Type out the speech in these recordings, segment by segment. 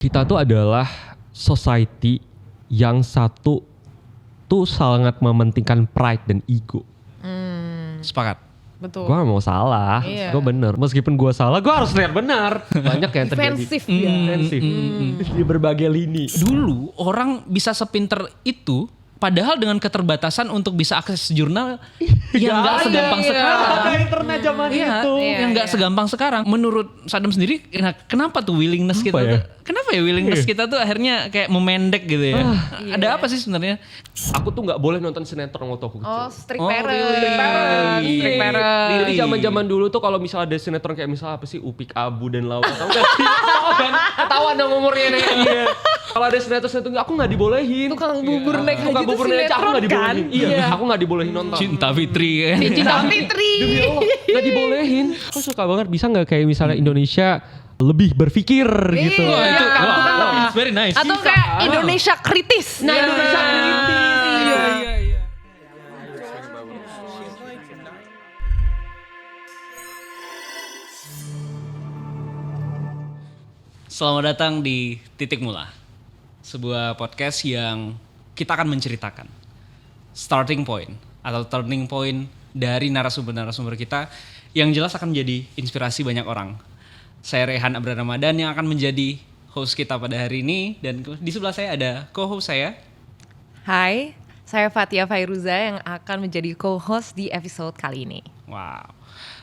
Kita tuh adalah society yang satu tuh sangat mementingkan pride dan ego. Sepakat. Betul. Gue gak mau salah, Iya. gue bener. Meskipun gue salah, gue harus lihat benar. Banyak yang terjadi. Defensif dia. Defensif. Di berbagai lini. Dulu orang bisa sepinter itu, padahal dengan keterbatasan untuk bisa akses jurnal yang nggak segampang sekarang. Ada internet zaman Iya, itu. yang nggak segampang sekarang. Menurut Saddam sendiri, kenapa tuh willingness kita ya? tuh? Kenapa ya willingness kita tuh akhirnya kayak memendek gitu ya? Ada apa sih sebenarnya? Aku tuh gak boleh nonton sinetron waktu aku kecil. Oh, strict Oh, parent. really? Strict parent. Jadi zaman-zaman dulu tuh kalau misalnya ada sinetron kayak misalnya apa sih Upik Abu dan Laura, tahu gak sih? Tahu kan? Ketahuan dong umurnya nih. Iya. Kalau ada sinetron aku nggak dibolehin. Tukang bubur naik haji Tukang itu bubur naik haji aku sinetron nggak kan? dibolehin. Iya, aku nggak dibolehin nonton. Cinta Fitri kan? Cinta Fitri. Demi Allah, nggak dibolehin. Aku suka banget. Bisa nggak kayak misalnya Indonesia lebih berpikir gitu? Wah, itu Iya, it's very nice. Atau kayak Indonesia kritis. Nah, Indonesia kritis. Iya. Selamat datang di Titik Mula, sebuah podcast yang kita akan menceritakan starting point atau turning point dari narasumber-narasumber kita yang jelas akan menjadi inspirasi banyak orang. Saya Rehan Abrar Ramadan yang akan menjadi host kita pada hari ini, dan di sebelah saya ada co-host saya. Hai, saya Fatia Fairuza yang akan menjadi co-host di episode kali ini. Wow.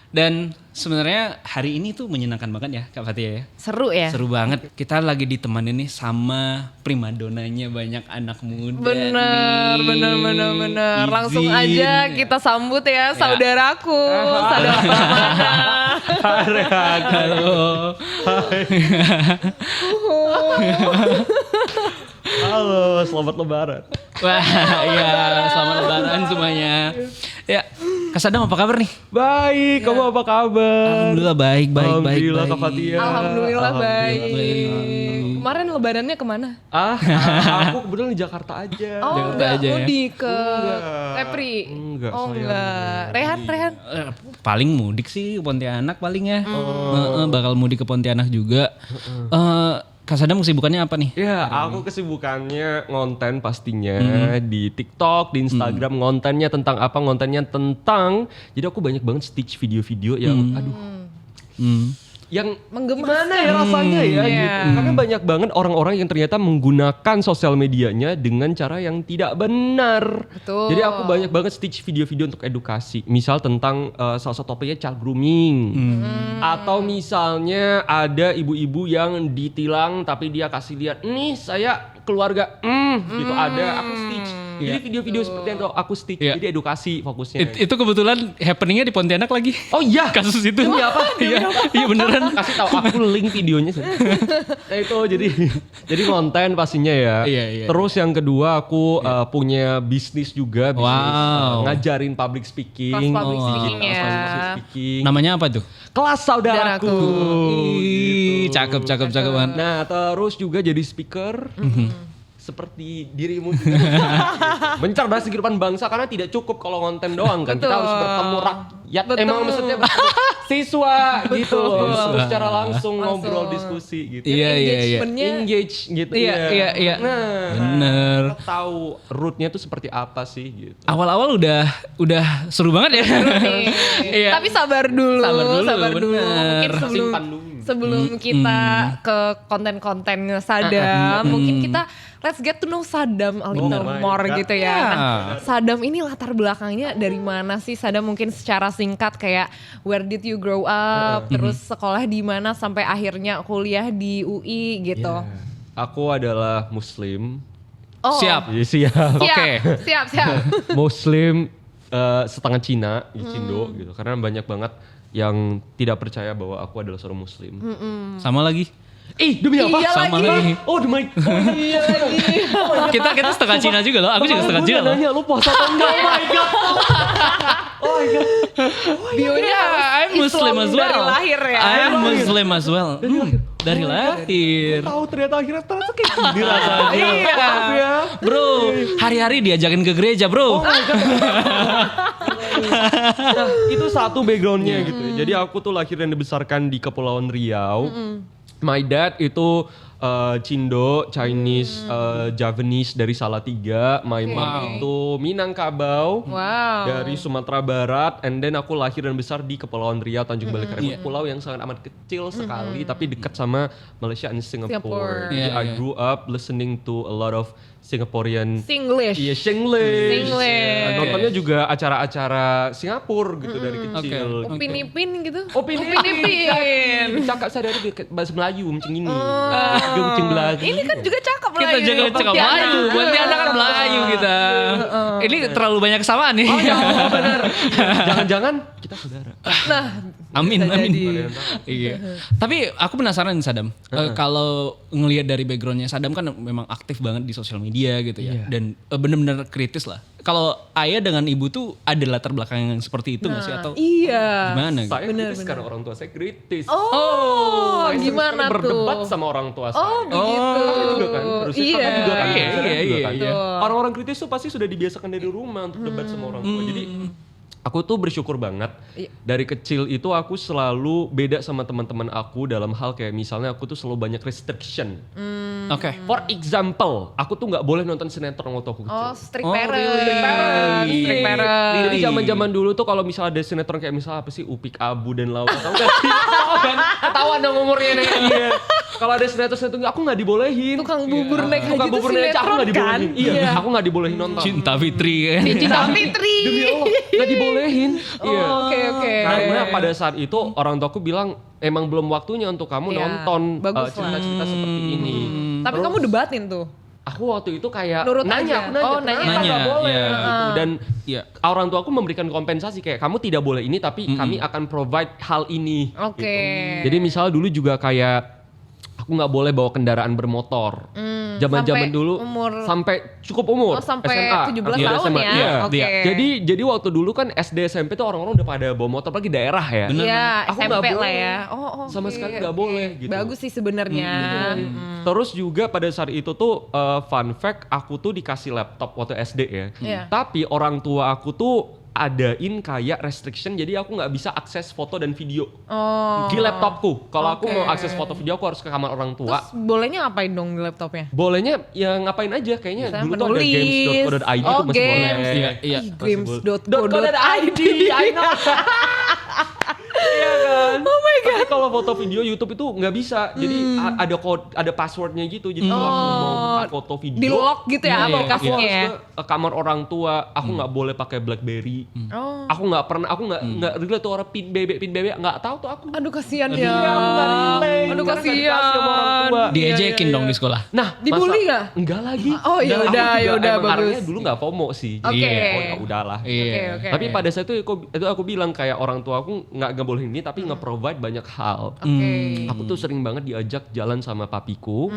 Dan sebenarnya hari ini tuh menyenangkan banget ya Kak Fatia ya. Seru ya? Seru banget. Kita lagi ditemani nih sama primadonanya banyak anak muda. Bener. Langsung Izin. aja kita sambut ya saudaraku, saudara Pramana. Halo. Halo, selamat Lebaran. Wah, iya, selamat lebaran semuanya. Ya, Kak Sadam apa kabar nih? Baik, kamu apa kabar? Alhamdulillah baik. Alhamdulillah Kak Fatia. Alhamdulillah baik. baik. Kemarin lebarannya kemana? Aku kebetulan di Jakarta aja. Oh, Jakarta enggak aja ya? mudik ke Enggak. Kepri? Enggak, Oh, sayang. enggak. Rehan. Paling mudik sih ke Pontianak paling ya. Bakal mudik ke Pontianak juga. Kak Sadam kesibukannya apa nih? Ya, aku kesibukannya ngonten pastinya di TikTok, di Instagram. Ngontennya tentang apa? Ngontennya tentang, jadi aku banyak banget stitch video-video yang, yang Menggemaskan. gimana ya rasanya ya Iya. gitu. Karena banyak banget orang-orang yang ternyata menggunakan sosial medianya dengan cara yang tidak benar. Betul. Jadi aku banyak banget stitch video-video untuk edukasi. Misal tentang salah satu topiknya child grooming. Atau misalnya ada ibu-ibu yang ditilang tapi dia kasih lihat, nih saya keluarga, gitu ada aku stitch. Jadi video-video seperti itu aku stitch. Iya. Jadi edukasi fokusnya. Itu kebetulan happeningnya di Pontianak lagi. Oh iya, Kasus itu. Demi apa? Iya beneran. kasih tahu aku link videonya sih. Nah itu jadi konten pastinya ya. Iya. Terus yang kedua aku punya bisnis juga, Wow. ngajarin public speaking. Kelas public speaking Kelas ya. public speaking. Namanya apa tuh? Kelas saudaraku. Ih, Gitu. cakep banget. Nah terus juga jadi speaker. Seperti dirimu juga. Mencerdaskan kehidupan bangsa karena tidak cukup kalau konten doang kan. Kita Betul. harus bertemu rakyat. Betul. Emang maksudnya siswa gitu loh. Siswa. Secara langsung Langsung. ngobrol diskusi gitu. Iya. Engagementnya Engage gitu Iya. Nah, Bener. kita tahu rootnya tuh seperti apa sih gitu. Awal-awal udah seru banget ya. Iya. Tapi sabar dulu. Sabar dulu, bener. Mungkin Simpan dulu. sebelum kita ke konten-kontennya Sadam, mungkin kita let's get to know Sadam a little my more God. gitu ya. Yeah. Nah, Sadam ini latar belakangnya dari mana sih? Sadam mungkin secara singkat kayak where did you grow up, terus sekolah di mana sampai akhirnya kuliah di UI gitu. Ya. Aku adalah Muslim. Oh, Siap. Iya, siap. Oke. Siap. Muslim setengah Cina di Cindo gitu. Karena banyak banget yang tidak percaya bahwa aku adalah seorang Muslim. Sama lagi. Demi apa? Iya Sama lagi. lagi. Oh demi. Iya lagi. Kita setengah Cina juga loh. Aku juga setengah Cina loh. Nanya lu puasa atau enggak? Oh my god. Oh my god. Bionya harus I'm Muslim Islam as well. dari lahir ya. I'm Muslim as well. Dari lahir. Tahu ternyata akhirnya ternyata kayak gini rasanya. Iya. Maaf ya. Bro, hari-hari diajakin ke gereja, bro. Nah, itu satu backgroundnya gitu. Jadi aku tuh lahir dan dibesarkan di Kepulauan Riau. My dad itu Cindo, Chinese, Javanese dari Salatiga, my mom itu Minangkabau, dari Sumatera Barat, and then aku lahir dan besar di Kepulauan Riau, Tanjung Balai Karimun, pulau yang sangat amat kecil sekali, tapi dekat sama Malaysia and Singapore. Jadi I grew up listening to a lot of Singaporean Singlish. Iya, Singlish. Singlish. Nontonnya juga acara-acara Singapura gitu dari kecil. Upin Ipin gitu. Upin Ipin. Cakap saya dari bahasa Melayu macam ini. Macam Melayu. Ini kan juga cakep Melayu. Kita juga cakap Melayu. Pontianak kan Melayu kita. Ini terlalu banyak kesamaan nih. Oh ya, benar. Jangan-jangan kita saudara. Nah, Amin, bisa amin. jadi. Iya. Tapi aku penasaran nih Sadam. Kalau ngelihat dari backgroundnya Sadam kan memang aktif banget di sosial media gitu ya. Dan benar-benar kritis lah. Kalau ayah dengan ibu tuh ada latar belakang yang seperti itu nggak sih atau Iya. gimana? Gitu? Saya kritis karena orang tua saya kritis. Oh, Saya sering gimana sekali tuh? berdebat sama orang tua saya. Oh, begitu. Kakak juga kan? Harusnya Iya. kakak juga kan? Iya, Saudara iya, juga iya, kan? iya. Orang-orang kritis tuh pasti sudah dibiasakan dari rumah untuk debat sama orang tua. Jadi aku tuh bersyukur banget. Dari kecil itu aku selalu beda sama teman-teman aku dalam hal kayak misalnya aku tuh selalu banyak restriction. Oke. For example, aku tuh nggak boleh nonton sinetron waktu aku kecil. Oh, strict Oh, parent. really? Strict parent. Jadi zaman-zaman dulu tuh kalau misalnya ada sinetron kayak misalnya apa sih Upik Abu dan Laut atau enggak sih? Tahu kan? Ketahuan dong umurnya nih. Iya. Kalau ada sinetron aku nggak dibolehin. Tukang bubur naik haji Tukang itu bubur naik haji aku sinetron nggak dibolehin. kan? Iya, aku nggak dibolehin nonton. Cinta Fitri kan. Cinta Fitri. Demi Allah, nggak dibolehin. Iya. Oke. Karena pada saat itu orang tuaku bilang emang belum waktunya untuk kamu Iya, nonton bagus lah. cerita-cerita seperti ini. Tapi kamu debatin tuh. Aku waktu itu kayak Nurut nanya, aja. aku nanya, Oh, kenapa nanya. nggak boleh? Iya. Gitu. Dan Iya. orang tuaku memberikan kompensasi kayak kamu tidak boleh ini, tapi kami akan provide hal ini. Oke. Gitu. Jadi misalnya dulu juga kayak aku nggak boleh bawa kendaraan bermotor. Zaman-zaman sampai dulu umur- sampai cukup umur. Oh, sampai SMA. 17 Iya, tahun SMA. ya. Iya. Oke. Jadi waktu dulu kan SD SMP tuh orang-orang udah pada bawa motor apalagi daerah ya. Iya, Aku nggak SMP lah boleh. ya. Sama oke, sekali nggak oke. boleh gitu. Bagus sih sebenarnya. Terus juga pada saat itu tuh fun fact aku tuh dikasih laptop waktu SD ya. Iya. Tapi orang tua aku tuh adain kayak restriction jadi aku nggak bisa akses foto dan video Oh. di laptopku. Kalau aku Oke. mau akses foto video aku harus ke kamar orang tua. Terus bolehnya ngapain dong di laptopnya? Bolehnya ya ngapain aja kayaknya Misalnya dulu tuh ada menulis. games.co.id Oh, tuh masih boleh. games. Iya, iya. Ih, .co.id, games.co.id. I know. Iya kan? Oh my god. Tapi kalau foto video YouTube itu nggak bisa. Jadi ada passwordnya gitu. Jadi kalau aku mau buka foto video Di lock gitu ya Iya, iya, aplikasinya aku ya. harus ke kamar orang tua. Aku nggak boleh pakai BlackBerry. Oh. Aku nggak pernah. Aku nggak relate tuh orang pin bebek nggak tahu tuh aku. Aduh kasihan Iya, ya. aku nggak relate. Aduh Karena nggak dikasih sama orang kasihan. tua. Diajakin dong di sekolah. Nah, Dibully nggak? Enggak lagi. Oh, ya Dan udah, aku juga ya udah, emang bagus. orangnya dulu nggak FOMO sih. Jadi Oke. oh ya udahlah. Iya. Oke. Tapi pada saat itu aku bilang kayak orang tua aku nggak boleh ini tapi nge-provide banyak hal. Oke. Aku tuh sering banget diajak jalan sama papiku.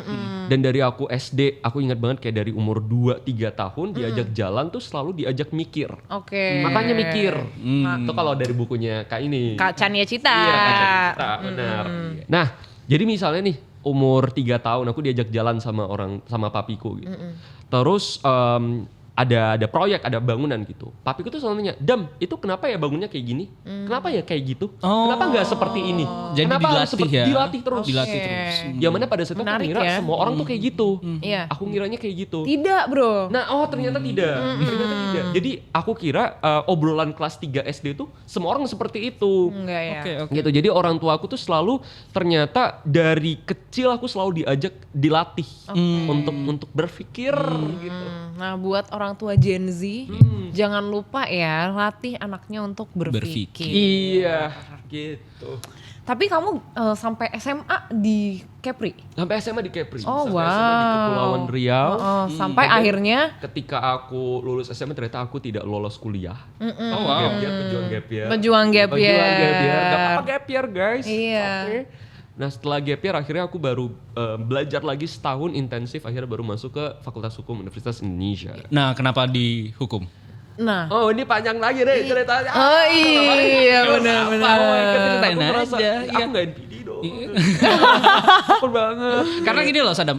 Dan dari aku SD, aku ingat banget kayak dari umur 2-3 tahun diajak jalan tuh selalu diajak mikir. Oke. Makanya mikir. Itu kalau dari bukunya Kak ini. Kak Chania Cita. Iya, Kak Cita, benar. Nah, jadi misalnya nih umur 3 tahun aku diajak jalan sama papiku gitu. Terus ada proyek, ada bangunan gitu. Papiku tuh selalu nanya, "Dam, itu kenapa ya bangunnya kayak gini? Kenapa ya kayak gitu? Kenapa nggak seperti ini? Jadi Kenapa harus dilatih seperti ya? dilatih terus?" Dilatih Oke. terus. Yang mana pada saat itu aku Menarik ngira ya. semua orang tuh kayak gitu. Iya. Aku ngiranya kayak gitu. Tidak bro. Nah, ternyata tidak. Ternyata tidak. Jadi aku kira obrolan kelas 3 SD tuh semua orang seperti itu. Enggak ya. Oke. Gitu. Jadi orang tua aku tuh selalu ternyata dari kecil aku selalu diajak dilatih untuk berpikir gitu. Nah buat orang tua Gen Z, jangan lupa ya latih anaknya untuk berpikir. Iya, gitu. Tapi kamu sampai SMA di Kepri? Sampai SMA di Kepri. Oh, Sampai SMA di wow. Kepulauan Riau. Sampai Dan akhirnya ketika aku lulus SMA ternyata aku tidak lolos kuliah. Oh wow. Gap year, pejuang gap year. Berjuang gap year. Berjuang gap year. Gak apa-apa gap year guys. Iya. Oke. Nah setelah gap year akhirnya aku baru belajar lagi setahun intensif. Akhirnya baru masuk ke Fakultas Hukum Universitas Indonesia. Nah, kenapa dihukum? Nah. Oh ini panjang lagi deh ceritanya. Oh iya benar-benar. Ceritain Aku merasa, aja, aku iya. nggak NPD dong. Takut banget. Karena gini loh Sadam,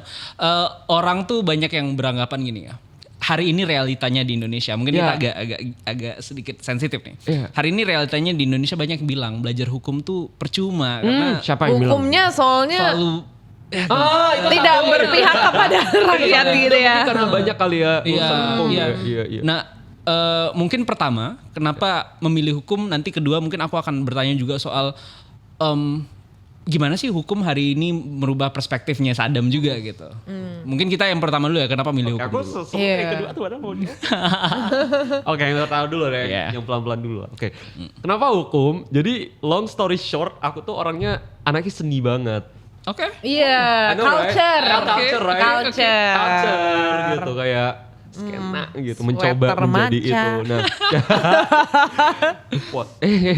orang tuh banyak yang beranggapan gini ya. Hari ini realitanya di Indonesia, mungkin Ya. kita agak sedikit sensitif nih. Iya. Hari ini realitanya di Indonesia banyak yang bilang belajar hukum tuh percuma karena Siapa yang bilang? Hukumnya soalnya selalu Itu Tidak berpihak kepada rakyat gitu ya. Karena banyak kali ya Iya, urusan hukum. iya. Iya. Nah, mungkin pertama, kenapa memilih hukum? Nanti kedua mungkin aku akan bertanya juga soal gimana sih hukum hari ini merubah perspektifnya Sadam juga gitu. Mungkin kita yang pertama dulu ya, kenapa milih hukum Aku dulu? yang kedua tuh ada mau dia. Oke, yang pertama dulu deh, Yeah. yang pelan-pelan dulu. Oke. Kenapa hukum? Jadi long story short, aku tuh orangnya anaknya seni banget. Oke. Iya, I know, right? culture. Culture, right? Culture. Culture gitu kayak skena gitu, mencoba Sweater menjadi matcha. itu. Nah, what?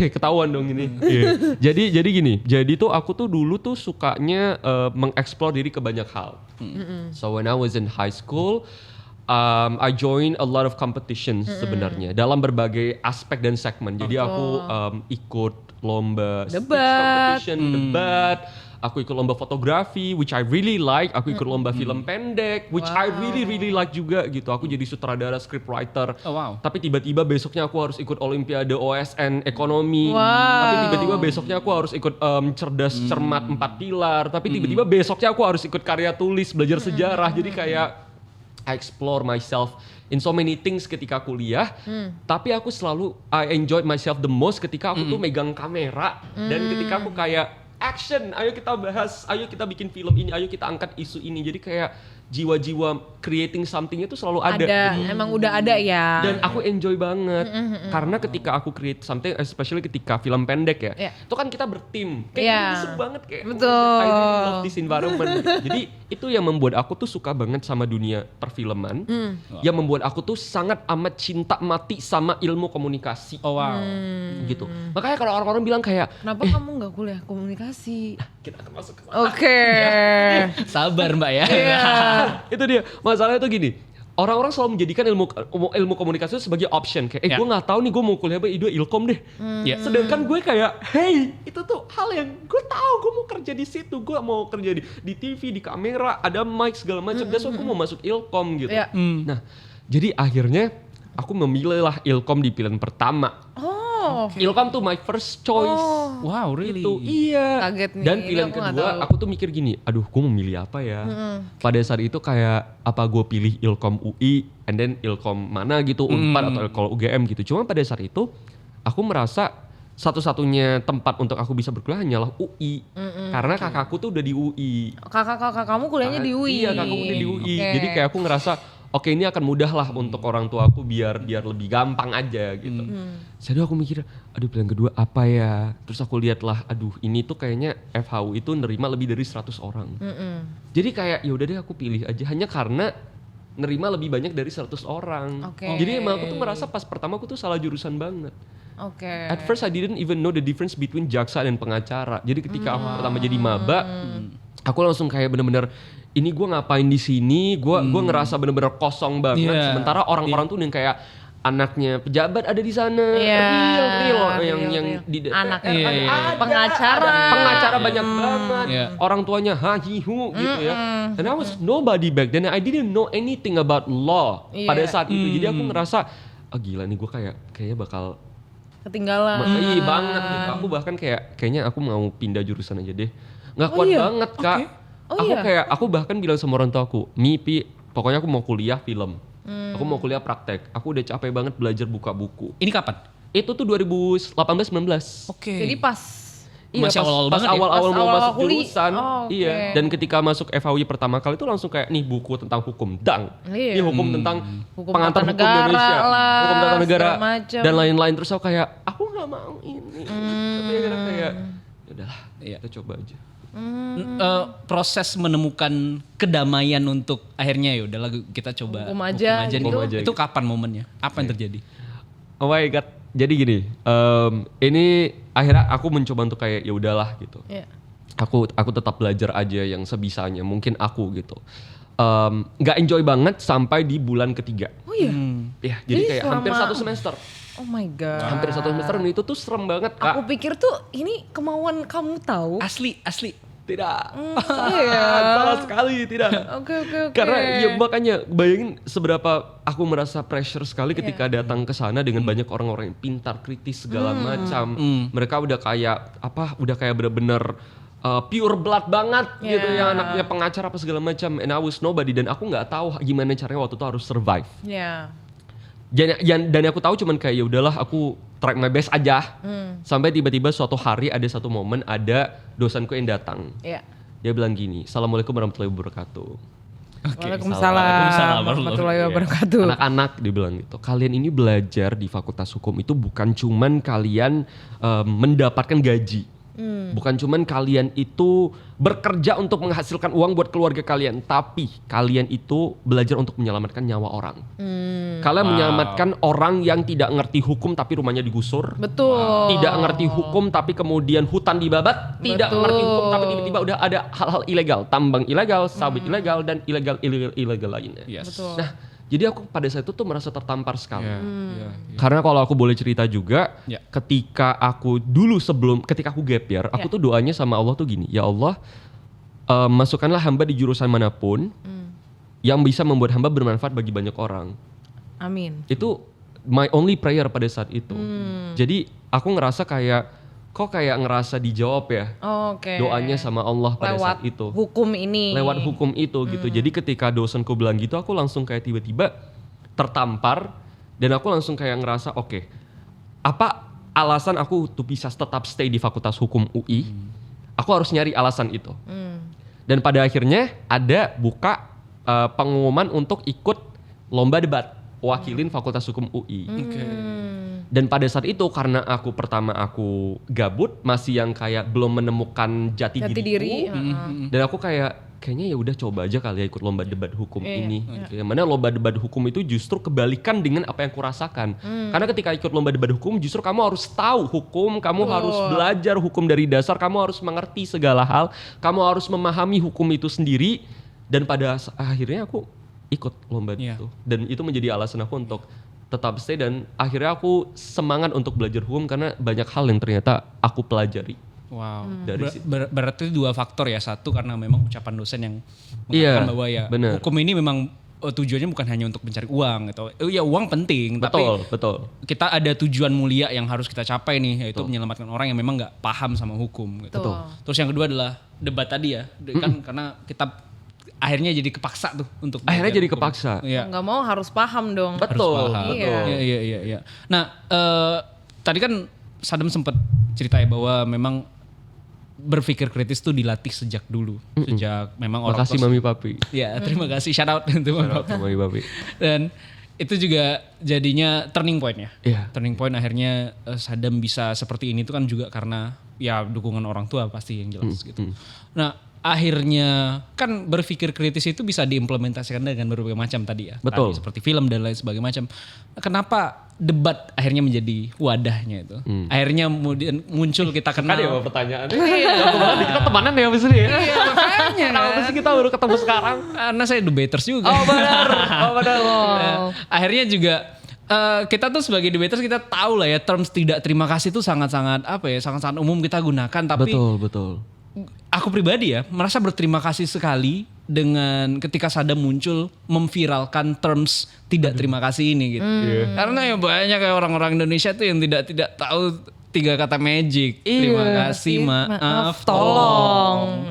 Ketahuan dong ini. Iya. Jadi gini, jadi tuh aku tuh dulu tuh sukanya mengeksplor diri ke banyak hal. So when I was in high school, I joined a lot of competitions sebenarnya dalam berbagai aspek dan segmen. Jadi aku ikut lomba speech Debat. competition, debat. Aku ikut lomba fotografi, which I really like. Aku ikut lomba film pendek, which I really like juga gitu. Aku jadi sutradara, scriptwriter. Oh, wow. Tapi tiba-tiba besoknya aku harus ikut Olimpiade OSN ekonomi. Wow. Tapi tiba-tiba besoknya aku harus ikut cerdas, cermat 4 pilar. Tapi tiba-tiba besoknya aku harus ikut karya tulis, belajar sejarah. Jadi kayak I explore myself in so many things ketika kuliah. Tapi aku selalu I enjoyed myself the most ketika aku tuh megang kamera dan ketika aku kayak action, ayo kita bahas, ayo kita bikin film ini, ayo kita angkat isu ini. Jadi kayak jiwa-jiwa creating something itu selalu ada. Emang udah ada ya. Dan aku enjoy banget karena ketika aku create something, especially ketika film pendek ya, Iya. itu kan kita bertim, kayak Iya. gitu seru banget kayak. Betul. I really love this environment. Gitu. Jadi itu yang membuat aku tuh suka banget sama dunia perfilman, yang membuat aku tuh sangat amat cinta mati sama ilmu komunikasi. Oh wow. Gitu. Makanya kalau orang-orang bilang kayak, Kenapa kamu nggak kuliah komunikasi? kita akan masuk ke sana. Oke. Sabar Mbak ya. Iya. Itu dia. Masalahnya tuh gini. Orang-orang selalu menjadikan ilmu komunikasi itu sebagai option kayak Ya. gue nggak tahu nih gue mau kuliah apa ilkom deh. Ya. Sedangkan gue kayak hey itu tuh hal yang gue tahu gue mau kerja di situ, gue mau kerja di TV, di kamera, ada mic segala macam. That's why gue mau masuk ilkom gitu. Ya. Nah jadi akhirnya aku memilih lah ilkom di pilihan pertama. Oh. Ilkom tuh my first choice. Wow, really? Itu iya. Kaget nih, Dan ini pilihan aku nggak kedua tahu. aku tuh mikir gini, aduh gue mau milih apa ya. Pada saat itu kayak apa gue pilih Ilkom UI and then Ilkom mana gitu, Unpad atau kalau UGM gitu. Cuma pada saat itu aku merasa satu-satunya tempat untuk aku bisa berkuliah hanyalah UI. Karena kakakku tuh udah di UI. Kakak kamu kuliahnya di UI. Iya, kakakku udah di UI. Oke. Jadi kayak aku ngerasa oke ini akan mudah lah untuk orang tua aku biar lebih gampang aja gitu. Jadi aku mikir, aduh pilihan kedua apa ya? Terus aku lihat lah, aduh ini tuh kayaknya FHU itu nerima lebih dari 100 orang. Jadi kayak ya udah deh aku pilih aja hanya karena nerima lebih banyak dari 100 orang. Oke. Jadi emang aku tuh merasa pas pertama aku tuh salah jurusan banget. Oke. At first I didn't even know the difference between jaksa dan pengacara. Jadi ketika aku pertama jadi maba, aku langsung kayak bener-bener ini gue ngapain di sini? Gue ngerasa bener-bener kosong banget. Iya. Sementara orang-orang tuh yang kayak anaknya pejabat ada di sana, Iya, real yang real. di DPR Anaknya ada, pengacara. pengacara banyak banget. Iya. Orang tuanya hihu gitu ya. And I was nobody back then. I didn't know anything about law Iya. pada saat itu. Jadi aku ngerasa, gila nih gue kayaknya bakal Ketinggalan. iya banget gitu. Aku bahkan kayaknya aku mau pindah jurusan aja deh. Nggak Oh kuat iya? banget kak. Oh Aku iya? aku bahkan bilang sama orang tua aku, pokoknya aku mau kuliah film. Aku mau kuliah praktek. Aku udah capek banget belajar buka buku. Ini kapan? Itu tuh 2018-19. Oke. Jadi pas Iya, Masih awal-awal pas banget ya? awal-awal Pas mau awal-awal masuk kuliah. jurusan. Oh, oke. Iya. Dan ketika masuk FHUI pertama kali itu langsung kayak nih buku tentang hukum, dang. Iya. Ini hukum tentang Hukum pengantar tata hukum negara Indonesia, lah, hukum tata negara segala macem. dan lain-lain. Terus aku kayak aku nggak mau ini. Tapi akhirnya kayak udahlah, Iya. kita coba aja. Proses menemukan kedamaian untuk akhirnya ya udahlah kita coba Hukum aja nih. gitu. Hukum aja Itu kapan momennya? Apa yang terjadi? Oh my god. Jadi gini, ini akhirnya aku mencoba untuk kayak ya udahlah gitu. Iya. Aku tetap belajar aja yang sebisanya, mungkin aku gitu. Nggak enjoy banget sampai di bulan ketiga. Oh iya. Ya, Jadi jadi kayak hampir selama- 1 semester. Oh my god. Hampir 1 semester dan itu tuh serem banget, Kak. Aku pikir tuh ini kemauan kamu tahu. Asli. Tidak. Iya. Salah sekali, tidak. Oke. Karena ya makanya bayangin seberapa aku merasa pressure sekali ketika datang ke sana dengan banyak orang-orang yang pintar, kritis segala macam. Mereka udah kayak bener-bener pure blood banget gitu Yeah. yang anaknya pengacara apa segala macam, and I was nobody, dan aku nggak tahu gimana caranya waktu itu harus survive. Iya. Dan aku tahu cuman kayak ya udahlah aku try my best aja. Sampai tiba-tiba suatu hari ada satu momen ada dosenku yang datang. Iya. Dia bilang gini, "Assalamualaikum warahmatullahi wabarakatuh." Waalaikumsalam warahmatullahi Iya. wabarakatuh. Anak-anak dia bilang gitu. Kalian ini belajar di Fakultas Hukum itu bukan cuman kalian mendapatkan gaji. Bukan cuman kalian itu bekerja untuk menghasilkan uang buat keluarga kalian, tapi kalian itu belajar untuk menyelamatkan nyawa orang. Kalian menyelamatkan orang yang tidak ngerti hukum tapi rumahnya digusur. Betul. Tidak ngerti hukum tapi kemudian hutan dibabat. Tidak Betul. ngerti hukum tapi tiba-tiba udah ada hal-hal ilegal, tambang ilegal, sawit ilegal, dan ilegal lainnya. Yes. Betul. Nah, jadi aku pada saat itu tuh merasa tertampar sekali. Iya, iya, iya. Karena kalau aku boleh cerita juga, Ya. ketika aku ketika aku gap year, aku tuh doanya sama Allah tuh gini, ya Allah, masukkanlah hamba di jurusan manapun yang bisa membuat hamba bermanfaat bagi banyak orang. Amin. Itu my only prayer pada saat itu. Jadi aku ngerasa kok kayak ngerasa dijawab ya Oke. doanya sama Allah pada Lewat saat itu. hukum ini. Lewat hukum itu gitu. Jadi ketika dosenku bilang gitu, aku langsung kayak tiba-tiba tertampar dan aku langsung kayak ngerasa oke, apa alasan aku tuh bisa tetap stay di Fakultas Hukum UI? Aku harus nyari alasan itu. Dan pada akhirnya ada buka pengumuman untuk ikut lomba debat wakilin Fakultas Hukum UI. Dan pada saat itu karena aku gabut, masih yang kayak belum menemukan jati diri. diriku. Dan aku kayaknya ya udah coba aja kali ya ikut lomba debat hukum Iya, ini. Yang mana lomba debat hukum itu justru kebalikan dengan apa yang kurasakan. Karena ketika ikut lomba debat hukum justru kamu harus tahu hukum, kamu harus belajar hukum dari dasar, kamu harus mengerti segala hal, kamu harus memahami hukum itu sendiri. Dan pada akhirnya aku ikut lomba itu. Dan itu menjadi alasan aku untuk tetap stay, dan akhirnya aku semangat untuk belajar hukum karena banyak hal yang ternyata aku pelajari. Wow. Dari Berarti dua faktor ya. Satu karena memang ucapan dosen yang Iya, mengatakan bahwa ya bener. hukum ini memang tujuannya bukan hanya untuk mencari uang gitu. Ya uang penting, Betul, tapi betul. kita ada tujuan mulia yang harus kita capai nih, yaitu menyelamatkan orang yang memang nggak paham sama hukum gitu. Betul. Terus yang kedua adalah debat tadi ya. Kan karena kita akhirnya jadi kepaksa tuh untuk Akhirnya belajar jadi hukum. kepaksa. Iya. Nggak mau harus paham dong. Betul, paham. betul. Iya. Nah, tadi kan Sadam sempat cerita ya bahwa memang berpikir kritis tuh dilatih sejak dulu. Sejak memang orang Makasih tua. Mami Papi. Ya, terima kasih, shout out untuk Mami Papi. Dan itu juga jadinya turning point ya. Iya. Turning point akhirnya Sadam bisa seperti ini tuh kan juga karena ya dukungan orang tua pasti yang jelas gitu. Nah, akhirnya kan berpikir kritis itu bisa diimplementasikan dengan berbagai macam tadi ya. Betul. Tadi seperti film dan lain sebagainya macam. Kenapa debat akhirnya menjadi wadahnya itu? Akhirnya kemudian muncul kita kenal. Kan ya pertanyaannya. Kita temanan ya abis ini ya. Iya, makanya Kenapa sih kita baru ketemu sekarang? Karena saya debaters juga. Oh benar. Akhirnya juga kita tuh sebagai debaters kita tahu lah ya terms tidak terima kasih itu sangat-sangat sangat-sangat umum kita gunakan, tapi Betul. aku pribadi ya merasa berterima kasih sekali dengan ketika Sadam muncul memviralkan terms tidak terima kasih ini gitu. Karena ya banyak kayak orang-orang Indonesia tuh yang tidak tahu 3 kata magic. Terima kasih, maaf, tolong.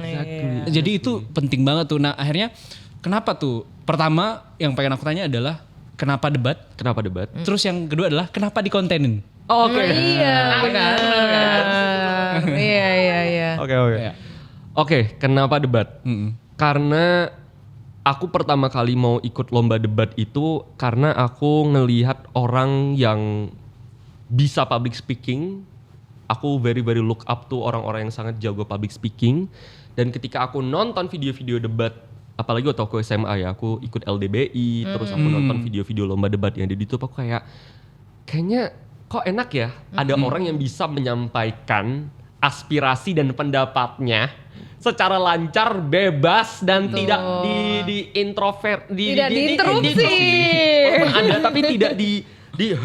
Jadi itu penting banget tuh. Nah, akhirnya kenapa tuh? Pertama yang pengen aku tanya adalah kenapa debat? Kenapa debat? Terus yang kedua adalah kenapa dikontenin? Oke. Iya. Iya. Oke. Ya. Oke, kenapa debat? Karena aku pertama kali mau ikut lomba debat itu karena aku ngelihat orang yang bisa public speaking. Aku very look up to orang-orang yang sangat jago public speaking. Dan ketika aku nonton video-video debat, apalagi waktu aku SMA ya, aku ikut LDBI, terus aku nonton video-video lomba debat yang ada di YouTube, aku kayaknya kok enak ya ada orang yang bisa menyampaikan aspirasi dan pendapatnya secara lancar, bebas, dan tidak di introvert, Tidak diinterupsi. Walaupun ada tapi tidak di gitu.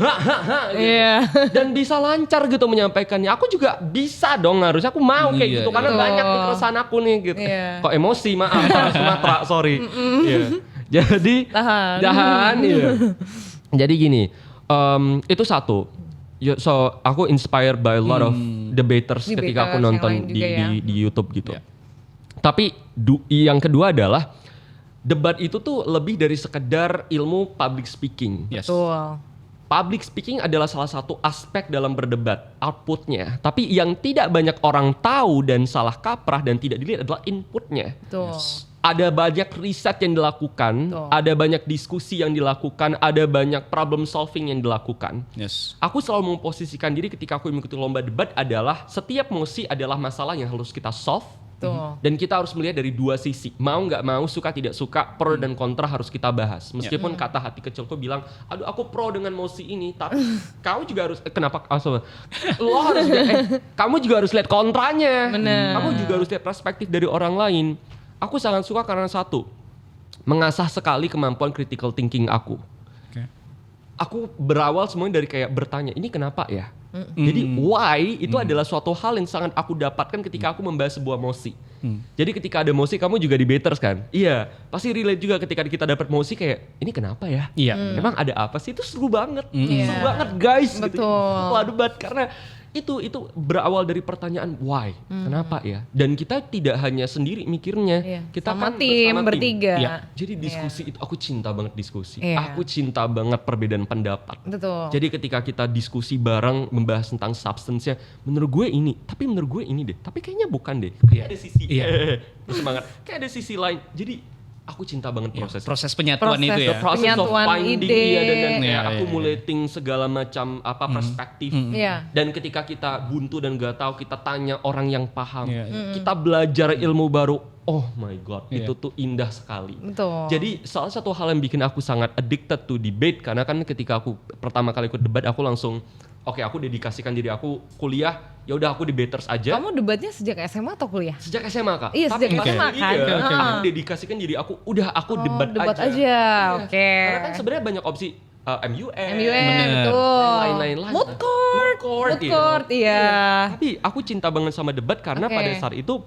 Dan bisa lancar gitu menyampaikannya. Aku juga bisa dong, harusnya aku mau kayak gitu karena banyak nih keresahan aku nih gitu. Kok emosi, maaf Sumatera, sorry. Jadi tahan iya. Jadi gini, itu satu. So aku inspired by a lot of debaters ketika Debaters aku yang nonton lain juga ya. di YouTube gitu. Iya. Tapi yang kedua adalah debat itu tuh lebih dari sekedar ilmu public speaking. Yes. Betul. Public speaking adalah salah satu aspek dalam berdebat, outputnya. Tapi yang tidak banyak orang tahu dan salah kaprah dan tidak dilihat adalah inputnya. Betul. Ada banyak riset yang dilakukan, Betul. ada banyak diskusi yang dilakukan, ada banyak problem solving yang dilakukan. Yes. Aku selalu memposisikan diri ketika aku mengikuti lomba debat adalah setiap mosi adalah masalah yang harus kita solve. Betul. Dan kita harus melihat dari dua sisi. Mau nggak mau, suka tidak suka, pro dan kontra harus kita bahas. Meskipun kata hati kecilku bilang, aduh aku pro dengan mosi ini, tapi kamu juga harus kenapa? Lo harus juga, kamu juga harus lihat kontranya. Bener. Kamu juga harus lihat perspektif dari orang lain. Aku sangat suka karena satu, mengasah sekali kemampuan critical thinking aku. Oke. Aku berawal semuanya dari kayak bertanya, ini kenapa ya? Jadi why itu adalah suatu hal yang sangat aku dapatkan ketika aku membahas sebuah mosi. Jadi ketika ada mosi kamu juga debaters kan? Iya, pasti relate juga ketika kita dapat mosi kayak ini kenapa ya? Iya. Emang ada apa sih? Itu seru banget. Iya. Seru banget guys gitu. Betul. Setelah debat karena itu berawal dari pertanyaan why? Kenapa ya? Dan kita tidak hanya sendiri mikirnya. Iya. Kita Sama kan tim bersama bertiga. Iya. Jadi diskusi itu aku cinta banget diskusi. Iya. Aku cinta banget perbedaan pendapat. Betul. Jadi ketika kita diskusi bareng membahas tentang substance-nya, menurut gue ini, tapi menurut gue ini deh. Tapi kayaknya bukan deh. Kayak ada sisi. Semangat. Kayak ada sisi lain. Jadi aku cinta banget proses. Proses penyatuan Proses. itu The ya. process of Penyatuan finding ide. dan Iya, kayak iya, accumulating segala macam perspektif. Iya. Dan ketika kita buntu dan gak tahu, kita tanya orang yang paham. Iya, Kita belajar ilmu baru. Oh my god, Iya. itu tuh indah sekali. Betul. Jadi salah satu hal yang bikin aku sangat addicted to debate karena kan ketika aku pertama kali ikut debat aku langsung oke, aku dedikasikan diri aku kuliah, ya udah aku debaters aja. Kamu debatnya sejak SMA atau kuliah? Sejak SMA Kak. Iya, sejak pas SMA kuliah, kan? aku dedikasikan diri aku, udah aku debat aja. aja. Oke. Karena kan sebenarnya banyak opsi MUN, MUN, betul. lain-lain. Mood court. Mood court, iya. Tapi aku cinta banget sama debat karena Oke. pada saat itu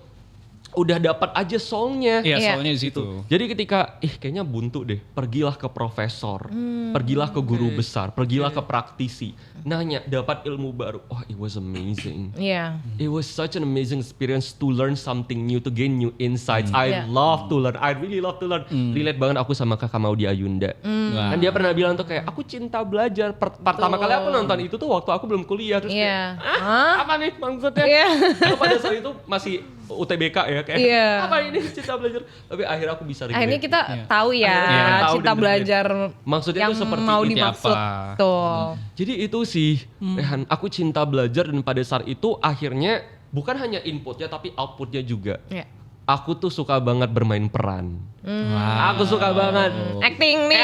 udah dapat aja soalnya. Iya, Iya. soalnya di situ. Jadi ketika kayaknya buntu deh, pergilah ke profesor, pergilah ke guru besar, pergilah ke praktisi, nanya, dapat ilmu baru. Oh, it was amazing. Iya. It was such an amazing experience to learn something new, to gain new insights. I Yeah. love to learn. I really love to learn. Relate banget aku sama Kakak Maudy Ayunda. Wah. Kan dia pernah bilang tuh kayak aku cinta belajar. Pertama kali aku nonton itu tuh waktu aku belum kuliah terus Iya. kayak, apa nih maksudnya? Iya. Aku pada saat itu masih UTBK ya kayak Iya. apa ini cinta belajar. Tapi akhirnya aku bisa relate. Akhirnya kita Iya. tahu ya Akhirnya tahu cinta dan belajar maksudnya yang itu seperti mau itu dimaksud. apa. Tuh. Jadi itu sih, Rehan, aku cinta belajar dan pada saat itu akhirnya bukan hanya inputnya tapi outputnya juga. Iya. Aku tuh suka banget bermain peran. Wah. Aku suka banget. Acting nih.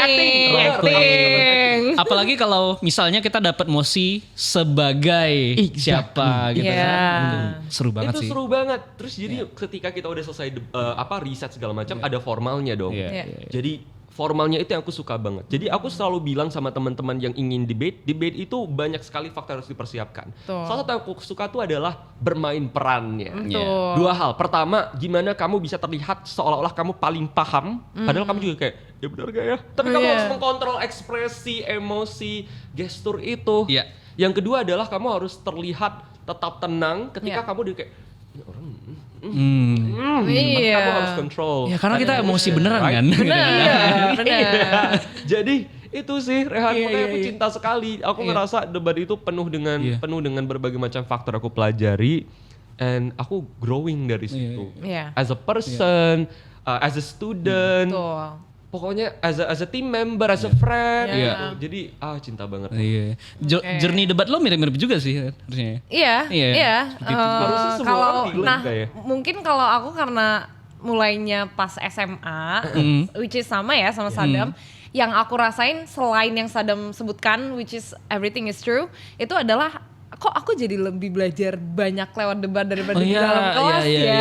Acting. Apalagi kalau misalnya kita dapat mosi sebagai siapa gitu Iya. kan. Itu seru banget Itu sih. seru banget. Terus jadi ketika kita udah selesai riset segala macam ada formalnya dong. Iya. Iya. Jadi formalnya itu yang aku suka banget. Jadi aku selalu bilang sama teman-teman yang ingin debate itu banyak sekali faktor harus dipersiapkan. Betul. Salah satu yang aku suka tuh adalah bermain perannya. Betul. Dua hal. Pertama, gimana kamu bisa terlihat seolah-olah kamu paling paham, padahal kamu juga kayak, ya benar gak ya? Tapi kamu Iya. harus mengkontrol ekspresi, emosi, gestur itu. Iya. Yang kedua adalah kamu harus terlihat tetap tenang ketika Iya. kamu kayak, ini orang, Iya. kamu harus control. Ya karena kita emosi beneran kan. Benar, benar. Jadi itu sih Rehan, Iya, makanya iya, aku iya. cinta sekali. Aku ngerasa debat itu penuh dengan Iya. berbagai macam faktor aku pelajari, and aku growing dari situ. Iya. As a person, as a student, Betul. pokoknya as a team member, as a friend. Iya. gitu. Jadi cinta banget. Iya. Oke. Journey debat lo mirip-mirip juga sih harusnya. Iya, Iya, iya. seperti itu. Harusnya semua Kalau orang relate nah kayak. mungkin kalau aku karena mulainya pas SMA, which is sama ya sama Sadam, yang aku rasain selain yang Sadam sebutkan, which is everything is true, itu adalah kok aku jadi lebih belajar banyak lewat debat daripada Oh di iya, dalam kelas iya, ya,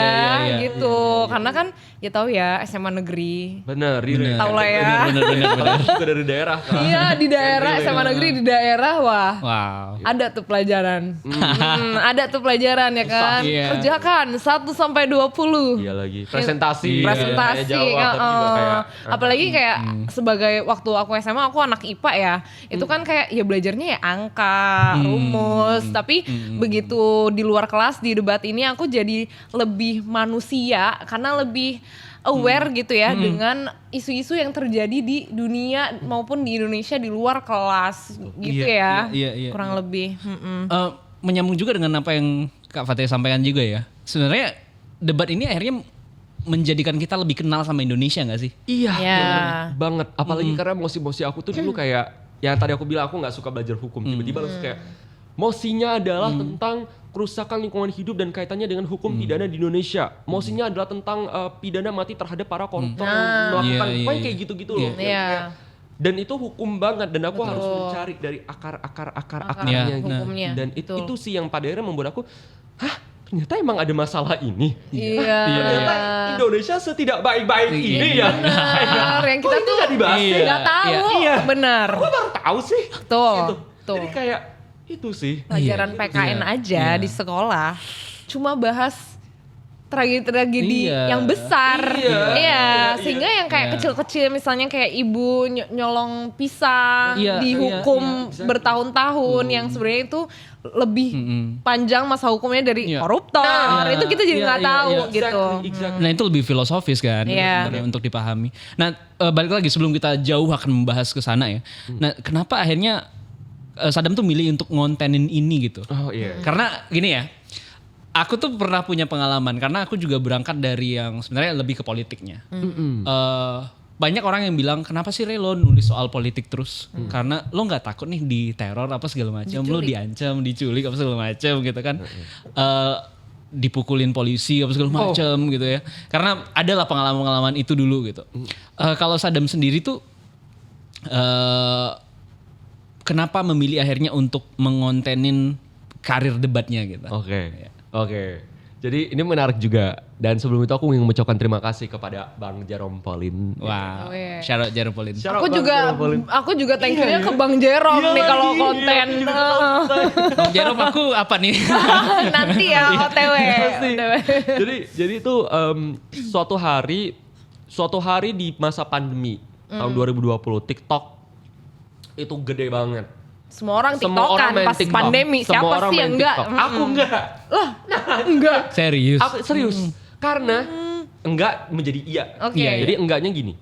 iya. gitu. Karena kan ya tahu ya SMA negeri. Bener, relate. Tahu lah ya. Bener. Aku juga dari daerah kan. Iya di daerah SMA negeri di daerah wah. Wow. Ada tuh pelajaran. Ada tuh pelajaran ya kan. Iya. Kerjakan 1 sampai 20. Iya lagi. Presentasi. Iya. Presentasi. Kayak jawab, tapi juga kayak, apalagi kayak sebagai waktu aku SMA aku anak IPA ya. Itu kan kayak ya belajarnya ya angka, rumus, tapi begitu di luar kelas di debat ini aku jadi lebih manusia karena lebih aware gitu ya dengan isu-isu yang terjadi di dunia maupun di Indonesia di luar kelas gitu ya. Iya. Kurang lebih. Menyambung juga dengan apa yang Kak Fatih sampaikan juga ya. Sebenarnya debat ini akhirnya menjadikan kita lebih kenal sama Indonesia gak sih? Iya, Ya. banget. Apalagi karena mosi-mosi aku tuh dulu kayak yang tadi aku bilang aku nggak suka belajar hukum. Tiba-tiba langsung kayak mosinya adalah tentang kerusakan lingkungan hidup dan kaitannya dengan hukum pidana di Indonesia. Mosinya adalah tentang pidana mati terhadap para koruptor yang melakukan pokoknya kayak gitu-gitu loh. Iya. Dan itu hukum banget dan aku harus mencari dari akar-akarnya hukumnya. dan itu sih yang pada akhirnya membuat aku, ternyata emang ada masalah ini. Iya. Ternyata Indonesia setidak baik-baik ini ya. Benar, yang kita tuh nggak dibahas ya? nggak tahu. Iya. Benar. Aku baru tahu sih. Tuh. Gitu. Tuh. Jadi kayak itu sih. Pelajaran PKN aja di sekolah cuma bahas tragedi-tragedi yang besar. Iya, sehingga yang kayak kecil-kecil misalnya kayak ibu nyolong pisang dihukum bertahun-tahun yang sebenarnya itu lebih panjang masa hukumnya dari koruptor. Itu kita jadi nggak tahu gitu. Exactly. Nah itu lebih filosofis kan sebenarnya untuk dipahami. Nah balik lagi sebelum kita jauh akan membahas ke sana ya. Nah kenapa akhirnya Saddam tuh milih untuk ngontenin ini gitu? Oh iya. Karena gini ya, aku tuh pernah punya pengalaman karena aku juga berangkat dari yang sebenarnya lebih ke politiknya. Banyak orang yang bilang kenapa sih Ray lo nulis soal politik terus? Karena lo nggak takut nih diteror apa segala macam, lo diancam, diculik apa segala macam gitu kan? Dipukulin polisi apa segala macam gitu ya. Karena adalah pengalaman-pengalaman itu dulu gitu. Kalau Saddam sendiri tuh kenapa memilih akhirnya untuk mengontenin karir debatnya gitu? Oke. Jadi ini menarik juga. Dan sebelum itu aku ingin mengucapkan terima kasih kepada Bang Jerome Pauline. Wow. Shout out Jerome Pauline. Aku juga thank you-nya ke Bang Jerome nih kalau konten. Bang Jerome aku apa nih? Nanti ya OTW. Jadi itu suatu hari di masa pandemi tahun 2020 TikTok itu gede banget. Semua orang TikTokan pas TikTok. pandemi. Siapa sih yang enggak? Aku enggak. Enggak. Serius? Aku serius. Karena enggak menjadi iya. Oke. Jadi enggaknya gini.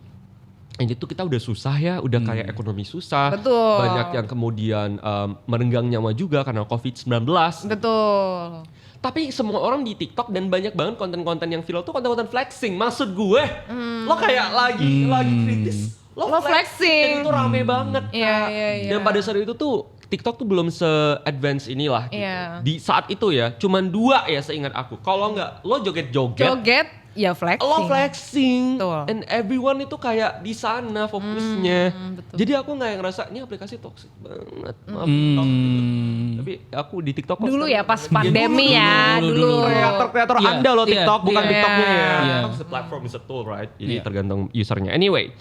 Ini tuh kita udah susah ya, udah kayak ekonomi susah. Betul. Banyak yang kemudian merenggang nyawa juga karena COVID-19. Betul. Tapi semua orang di TikTok dan banyak banget konten-konten yang viral tuh konten-konten flexing. Maksud gue, lo kayak lagi kritis. Lo flexing. Itu rame banget. Iya. Dan pada saat itu tuh TikTok tuh belum se-advance inilah. Gitu. Iya. Di saat itu ya, cuman 2 ya seingat aku. Kalau nggak, lo joget, ya flexing. lo flexing. Betul. And everyone itu kayak di sana fokusnya. Betul. Jadi aku nggak ngerasa ini aplikasi toxic banget. Maaf, toxic. Tapi aku di TikTok Dulu ya pas pandemi ya. Dulu. Kreator Anda loh TikTok, bukan TikToknya ya. Iya. The platform is a tool, right? Jadi tergantung usernya. Anyway,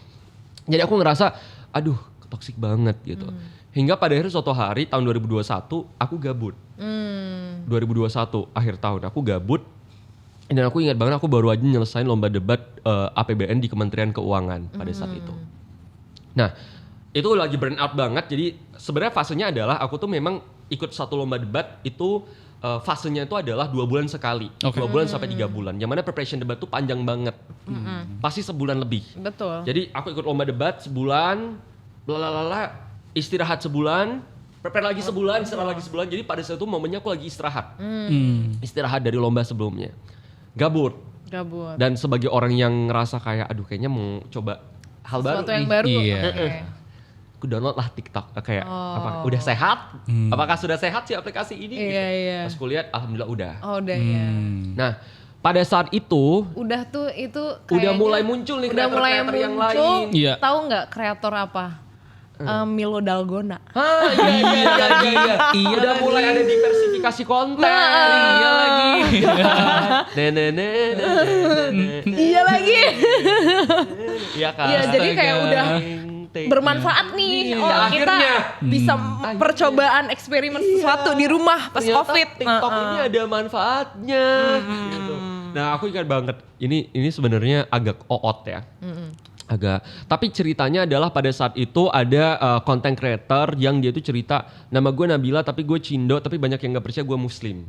jadi aku ngerasa, aduh, toxic banget gitu. Hingga pada akhirnya suatu hari tahun 2021 aku gabut. 2021 akhir tahun aku gabut. Dan aku ingat banget aku baru aja nyelesain lomba debat APBN di Kementerian Keuangan pada saat itu. Nah, itu lagi burn out banget. Jadi sebenarnya fasenya adalah aku tuh memang ikut satu lomba debat itu fasenya itu adalah 2 bulan sekali. 2 bulan sampai 3 bulan. Yang mana preparation debat tuh panjang banget. Pasti sebulan lebih. Betul. Jadi aku ikut lomba debat sebulan, istirahat sebulan, prepare lagi sebulan, istirahat lagi sebulan. Jadi pada saat itu momennya aku lagi istirahat. Istirahat dari lomba sebelumnya. Gabut. Dan sebagai orang yang ngerasa kayak aduh kayaknya mau coba hal baru. Sesuatu yang nih. baru. Iya. Aku download lah TikTok kayak apa udah sehat? Apakah sudah sehat sih aplikasi ini? Iya. Pas kulihat alhamdulillah udah. Oh udah ya. Nah, pada saat itu Udah tuh itu udah kayaknya mulai muncul nih udah mulai kreator-kreator yang muncul. lain. Iya. Tahu nggak kreator apa? Milo Dalgona. Iya. Udah mulai ada diversifikasi konten. Iya lagi. Iya lagi. Iya kan. Iya jadi kayak udah bermanfaat nih. Oh kita akhirnya. bisa percobaan eksperimen sesuatu di rumah pas Ternyata COVID. TikTok ini ada manfaatnya. Gitu. Nah aku ingat banget. Ini sebenarnya agak oot ya. Tapi ceritanya adalah pada saat itu ada content creator yang dia tuh cerita, nama gue Nabila tapi gue Cindo, tapi banyak yang nggak percaya gue Muslim.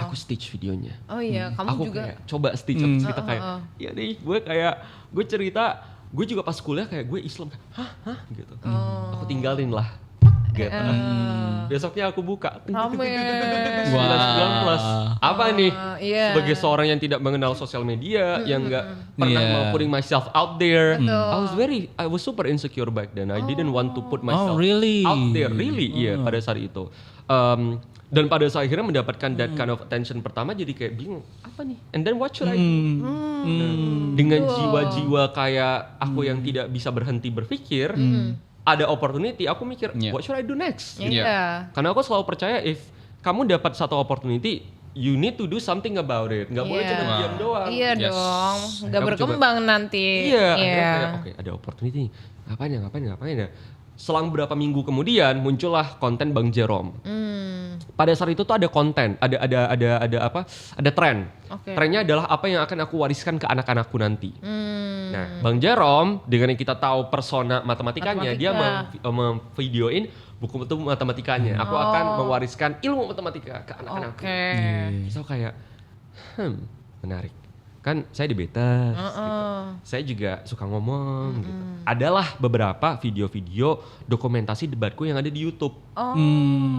Aku stitch videonya. Oh iya, kamu Aku juga. kayak coba stitch, aku cerita kayak, ya nih gue cerita, gue juga pas kuliah kayak gue Islam, hah gitu. Aku tinggalin lah. Gitu. Besoknya aku buka. Rame. 9 plus. Apa nih? Iya. Sebagai seorang yang tidak mengenal sosial media, yang nggak pernah mau putting myself out there. I was super insecure back then. I didn't want to put myself really? out there. Really, iya pada saat itu. Dan pada saat akhirnya mendapatkan that kind of attention pertama, jadi kayak bingung, apa nih? And then what should I do? Dengan jiwa-jiwa kayak aku yang tidak bisa berhenti berpikir, ada opportunity, aku mikir, what should I do next? Iya. Karena aku selalu percaya if kamu dapat satu opportunity, you need to do something about it. Nggak boleh cuma diam doang. Iya dong, nggak Aku berkembang nanti. Iya, akhirnya kayak oke, ada opportunity. Ngapain ya? Selang berapa minggu kemudian muncullah konten Bang Jerome. Pada saat itu tuh ada konten, ada tren. Trennya adalah apa yang akan aku wariskan ke anak-anakku nanti. Nah, Bang Jerome dengan yang kita tahu persona matematikanya, dia memvideoin buku matematikanya. Aku akan mewariskan ilmu matematika ke anak-anakku. So kayak, menarik. Kan saya di Betas, gitu. Saya juga suka ngomong gitu. Adalah beberapa video-video dokumentasi debatku yang ada di YouTube.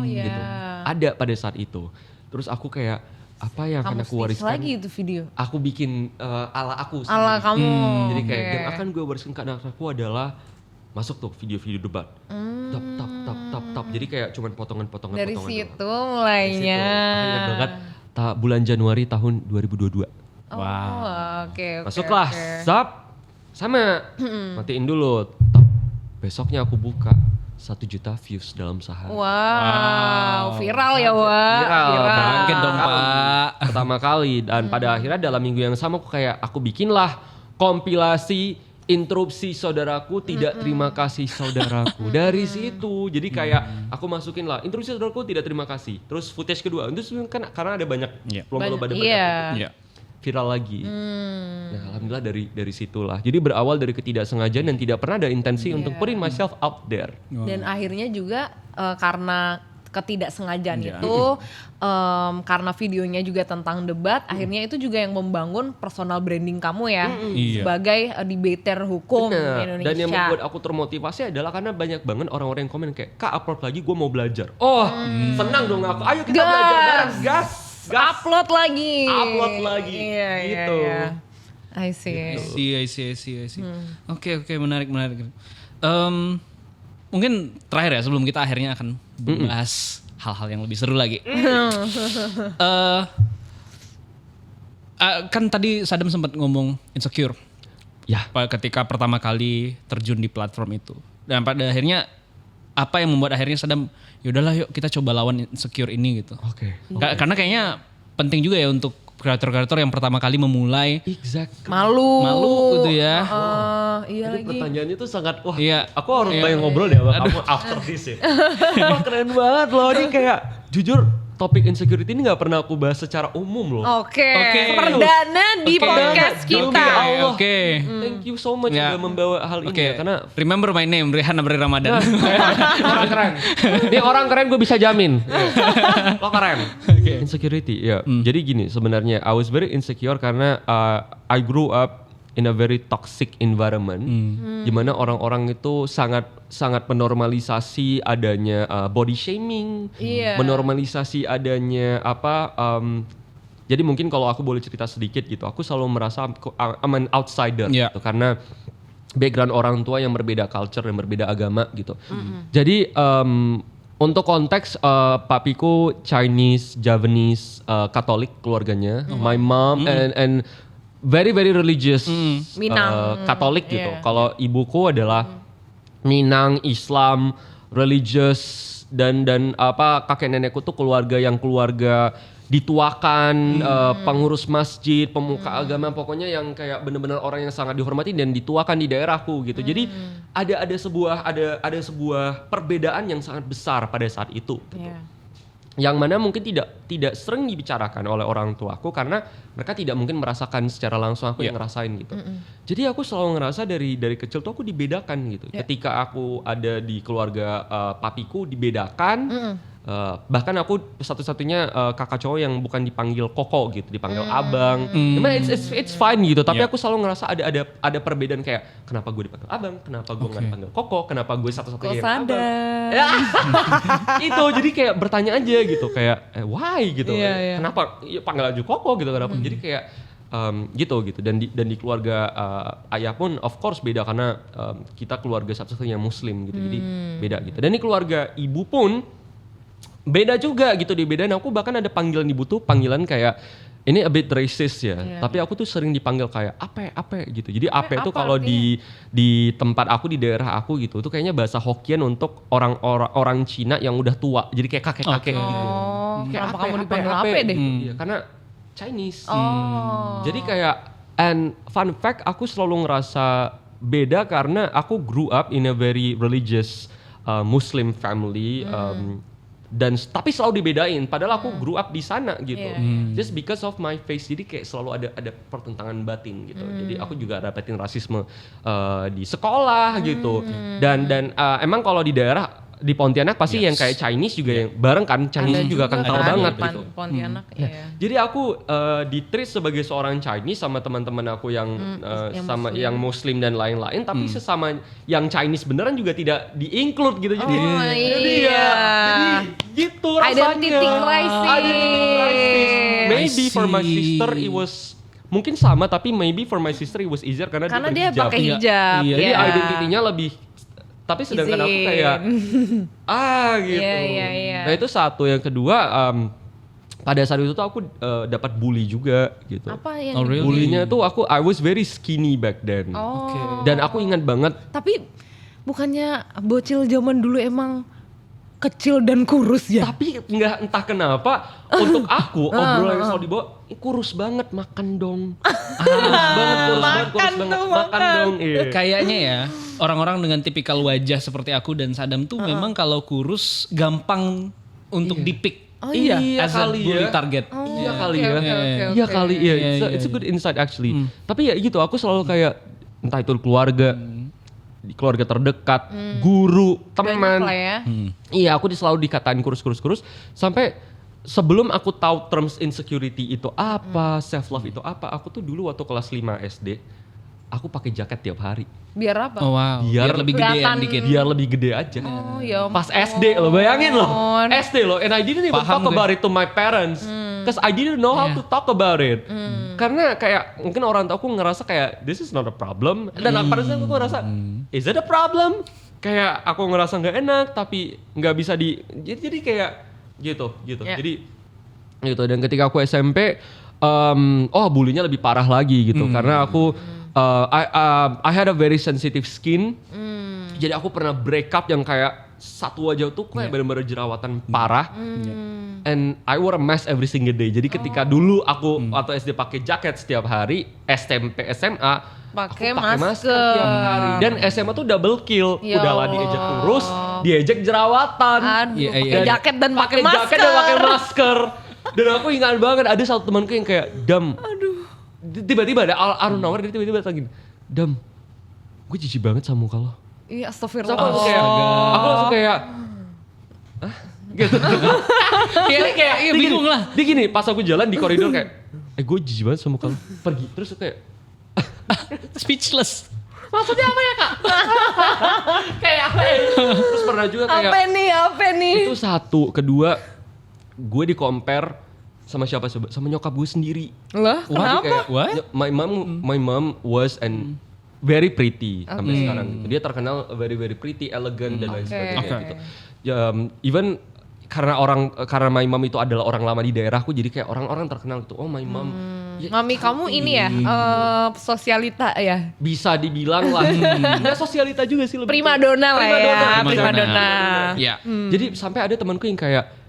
Gitu. Ada pada saat itu. Terus aku kayak, apa yang akan aku wariskan? Lagi itu video. Aku bikin ala aku sendiri. Ala kamu. Jadi kayak yang akan gue wariskan ke anak-anakku adalah masuk tuh video-video debat. Tap. Jadi kayak cuman potongan-potongan. Dari situ mulainya. Aku ingat banget bulan Januari tahun 2022. Oke. Masuklah, zap, sama, matiin dulu. Top. Besoknya aku buka 1 juta views dalam sehari. Wow, viral ya Wak. Viral. Bangkit dong Pak. Pertama kali, dan pada akhirnya dalam minggu yang sama aku bikinlah kompilasi interupsi saudaraku tidak terima kasih saudaraku. Dari situ jadi kayak aku masukin lah interupsi saudaraku tidak terima kasih. Terus footage kedua itu kan karena ada banyak lomba-lomba debat. Iya. Viral lagi. Nah, alhamdulillah dari situlah. Jadi berawal dari ketidaksengajaan dan tidak pernah ada intensi untuk putting myself out there. Dan akhirnya juga karena ketidaksengajaan itu, karena videonya juga tentang debat, akhirnya itu juga yang membangun personal branding kamu ya, sebagai debater hukum Indonesia. Dan yang membuat aku termotivasi adalah karena banyak banget orang-orang yang komen kayak, Kak upload lagi, gue mau belajar. Senang dong aku. Ayo kita belajar bareng, gas. Upload lagi. Iya, gitu. I see. Oke, menarik. Mungkin terakhir ya sebelum kita akhirnya akan bahas hal-hal yang lebih seru lagi. Kan tadi Sadam sempat ngomong insecure. Ya. Ketika pertama kali terjun di platform itu. Dan pada akhirnya apa yang membuat akhirnya Sadam yaudahlah yuk kita coba lawan insecure ini gitu. Oke. Karena kayaknya penting juga ya untuk kreator-kreator yang pertama kali memulai. Malu gitu ya. Iya lagi. Pertanyaannya tuh sangat aku harus banyak Iya. ngobrol deh sama kamu after this ya. Wah, keren banget loh ini kayak jujur topik insecurity ini gak pernah aku bahas secara umum loh. Oke. Perdana di podcast kita. Oke. Thank you so much udah membawa hal ini ya, karena remember my name Rehan Abri Ramadan. orang keren. Ini orang keren gue bisa jamin. Lo keren. Insecurity ya. Jadi gini sebenarnya I was very insecure karena I grew up in a very toxic environment, di mana orang-orang itu sangat menormalisasi adanya body shaming, menormalisasi adanya jadi mungkin kalau aku boleh cerita sedikit gitu, aku selalu merasa I'm an outsider gitu, karena background orang tua yang berbeda culture, yang berbeda agama gitu. Jadi untuk konteks papiku Chinese, Javanese, Katolik keluarganya, my mom and very religious Minang. Katolik gitu. Kalau ibuku adalah Minang, Islam, religious dan kakek nenekku tuh keluarga dituakan, pengurus masjid, pemuka agama, pokoknya yang kayak benar-benar orang yang sangat dihormati dan dituakan di daerahku gitu. Jadi ada sebuah perbedaan yang sangat besar pada saat itu. Gitu. yang mana mungkin tidak sering dibicarakan oleh orang tuaku karena mereka tidak mungkin merasakan secara langsung aku yang ngerasain gitu. Jadi aku selalu ngerasa dari kecil tuh aku dibedakan gitu. Ketika aku ada di keluarga papiku dibedakan. Bahkan aku satu-satunya kakak cowok yang bukan dipanggil koko gitu, dipanggil abang. Emang it's fine gitu, tapi aku selalu ngerasa ada perbedaan kayak kenapa gue dipanggil abang, kenapa gue nggak dipanggil koko, kenapa gue satu-satunya yang abang. Ya, itu jadi kayak bertanya aja gitu kayak why gitu, kenapa panggil aja koko gitu kenapa? Jadi kayak gitu dan di keluarga ayah pun of course beda karena kita keluarga satu-satunya muslim gitu, jadi beda gitu. Dan di keluarga ibu pun beda juga gitu, dibedain. Aku bahkan ada panggilan ibu tuh panggilan kayak ini a bit racist ya, tapi aku tuh sering dipanggil kayak ape gitu. Jadi ape itu kalau di tempat aku, di daerah aku gitu, itu kayaknya bahasa Hokkien untuk orang Cina yang udah tua, jadi kayak kakek-kakek gitu. Kayak Kenapa kamu dipanggil ape deh? Iya, karena Chinese. Jadi kayak, and fun fact, aku selalu ngerasa beda karena aku grew up in a very religious Muslim family. Tapi selalu dibedain padahal aku grew up di sana gitu. Just because of my face, jadi kayak selalu ada pertentangan batin gitu. Jadi aku juga dapetin rasisme di sekolah gitu. Dan emang kalau di daerah di Pontianak pasti yang kayak Chinese juga yang bareng kan, Chinese juga kental banget gitu. Pontianak, Jadi aku di-treat sebagai seorang Chinese sama teman-teman aku yang sama Muslim. Yang Muslim dan lain-lain, tapi sesama yang Chinese beneran juga tidak di-include gitu. Jadi jadi gitu rasanya. Identity crisis. Maybe for my sister it was mungkin sama, tapi maybe for my sister it was easier karena dia pakai hijab. Jadi identitinya lebih, tapi sedangkan aku kayak gitu. Nah itu satu. Yang kedua, pada saat itu tuh aku dapat bully juga gitu. Apa yang Bullynya tuh I was very skinny back then. Dan aku ingat banget. Tapi bukannya bocil zaman dulu emang kecil dan kurus ya? Tapi nggak, entah kenapa untuk aku obrolan yang selalu dibawa, kurus banget, makan dong. Kurus banget, makan dong. Iya. Kayaknya ya orang-orang dengan tipikal wajah seperti aku dan Sadam tuh memang kalau kurus gampang untuk dipik. As a bully target. Iya kali ya. It's a good insight actually. Tapi ya gitu, aku selalu kayak entah itu keluarga, di keluarga terdekat, guru, teman. Iya, aku selalu dikatain kurus sampai sebelum aku tahu terms insecurity itu apa, self love itu apa, aku tuh dulu waktu kelas 5 SD, aku pakai jaket tiap hari. Biar apa? Oh wow. Biar lebih gedean dikit. Biar lebih gede aja. Ya pas SD lo, bayangin lo. SD lo, and I didn't even talk about it to my parents. Cause I didn't know how to talk about it. Karena kayak mungkin orang tua aku ngerasa kayak this is not a problem. Dan pada saat aku ngerasa is it a problem? Kayak aku ngerasa nggak enak tapi nggak bisa jadi kayak gitu. Jadi gitu. Dan ketika aku SMP, bullynya lebih parah lagi gitu. Karena aku I had a very sensitive skin. Jadi aku pernah break up yang kayak satu wajah tuh kayak benar-benar jerawatan parah. And I wore a mask every single day. Jadi ketika dulu aku waktu SD pakai jaket setiap hari, SMP, SMA pakai masker tiap hari. Dan SMA tuh double kill. Udahlah diejek kurus, diejek jerawatan. Pakai jaket dan pakai masker. Dan aku ingat banget ada satu temanku yang kayak Dam. Tiba-tiba ada out of nowhere, dia tiba-tiba lagi, Dam, gue jijik banget sama muka lo. Iya, astagfirullah. Aku langsung kayak, gitu. Iya bingung lah. Dia gini, pas aku jalan di koridor kayak, gue jijik banget sama muka lo. Pergi, terus kayak, speechless. Maksudnya apa ya kak? Kayak apa ya? Terus pernah juga kayak, apa nih? Itu satu, kedua, gue di-compare sama siapa coba? Sama nyokap gue sendiri. Lah, kenapa? Kayak, my mom was very pretty sampai sekarang gitu. Dia terkenal very very pretty, elegant dan lain sebagainya gitu. Even karena my mom itu adalah orang lama di daerahku, jadi kayak orang-orang terkenal gitu. Oh my mom. Mami kamu ini ya sosialita ya? Bisa dibilang lah. Nggak sosialita juga sih, lebih primadona lah ya. Primadona. Ya. Jadi sampai ada temanku yang kayak,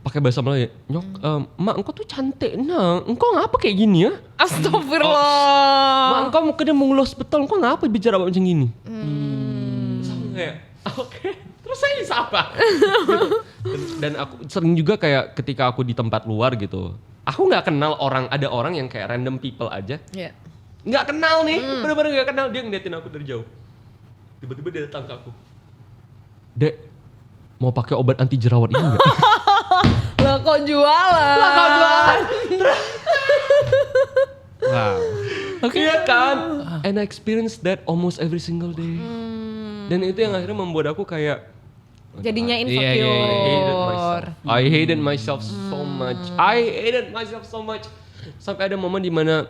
pakai bahasa Melayu, mak engkau tuh cantik, engkau ngapa kayak gini ya? Astagfirullah. Mak engkau mau mulus betul, engkau ngapa bicara macam gini? Terus aku kayak, oke. Terus saya siapa? Gitu. Dan aku sering juga kayak ketika aku di tempat luar gitu, aku nggak kenal ada orang yang kayak random people aja, Iya. nggak kenal nih, bener-bener nggak kenal, dia ngeliatin aku dari jauh, tiba-tiba dia datang ke aku, Dek, mau pakai obat anti jerawat ini nggak? Lah kok jualan? Wow. Iya kan? And I experience that almost every single day. Dan itu yang akhirnya membuat aku kayak Jadinya Iya, insecure. I hated myself so much. I hated myself so much. Sampai ada momen dimana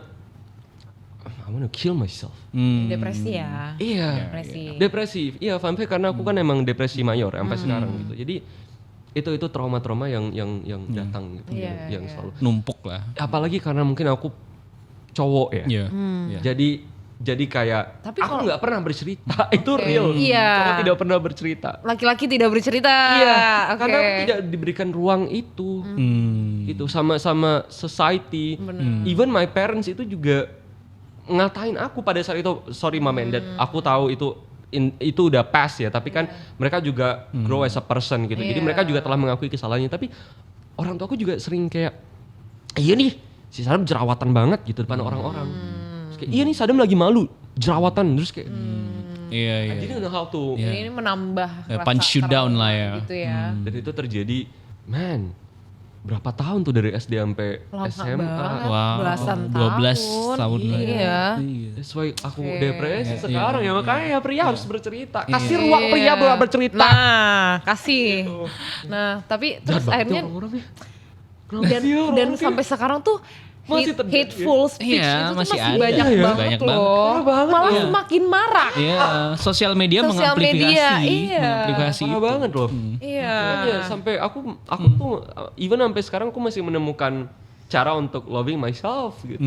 I wanna kill myself. Depresi ya. Iya. Depresi. Iya, fun fact karena aku kan emang depresi mayor sampai sekarang gitu. Jadi itu trauma-trauma yang datang gitu, Iya, yang selalu. Numpuk lah. Apalagi karena mungkin aku cowok ya. Iya. Jadi kayak Tapi aku kalau- nggak pernah bercerita. Itu real. Iya. Cowok tidak pernah bercerita. Laki-laki tidak bercerita. Iya, Oke. karena aku tidak diberikan ruang itu. Gitu sama society. Even my parents itu juga ngatain aku pada saat itu. Sorry mom and dad, aku tahu itu udah past ya, tapi kan mereka juga grow as a person gitu. Jadi Iya. mereka juga telah mengakui kesalahannya, tapi orang tuaku juga sering kayak iya nih, si Sadam jerawatan banget gitu depan orang-orang. Terus kayak, iya nih Sadam lagi malu, jerawatan, terus kayak Iya, I didn't know how to. Ini menambah rasa punch you down trauma lah ya. Gitu ya. Dan itu terjadi, man, berapa tahun tuh dari SD sampai Lama SMA. banget. Wow. Belasan 12 tahun. tahun lah ya. Iya. That's why aku Oke. depresi sekarang ya, makanya ya pria harus bercerita. Kasih ruang pria buat bercerita. Nah, kasih. Nah, tapi Jahat terus banget akhirnya tuh orang-orang nih. dan sampai sekarang tuh Masih terjadi. hateful speech Iya, itu tuh masih masih ada. banyak Iya, banget banyak loh. banget. Malah Iya. semakin marak. Iya, sosial media Sosial mengamplifikasi, media, iya. mengamplifikasi Parah itu. banget loh. Iya. Makanya sampai aku tuh even sampai sekarang aku masih menemukan cara untuk loving myself gitu.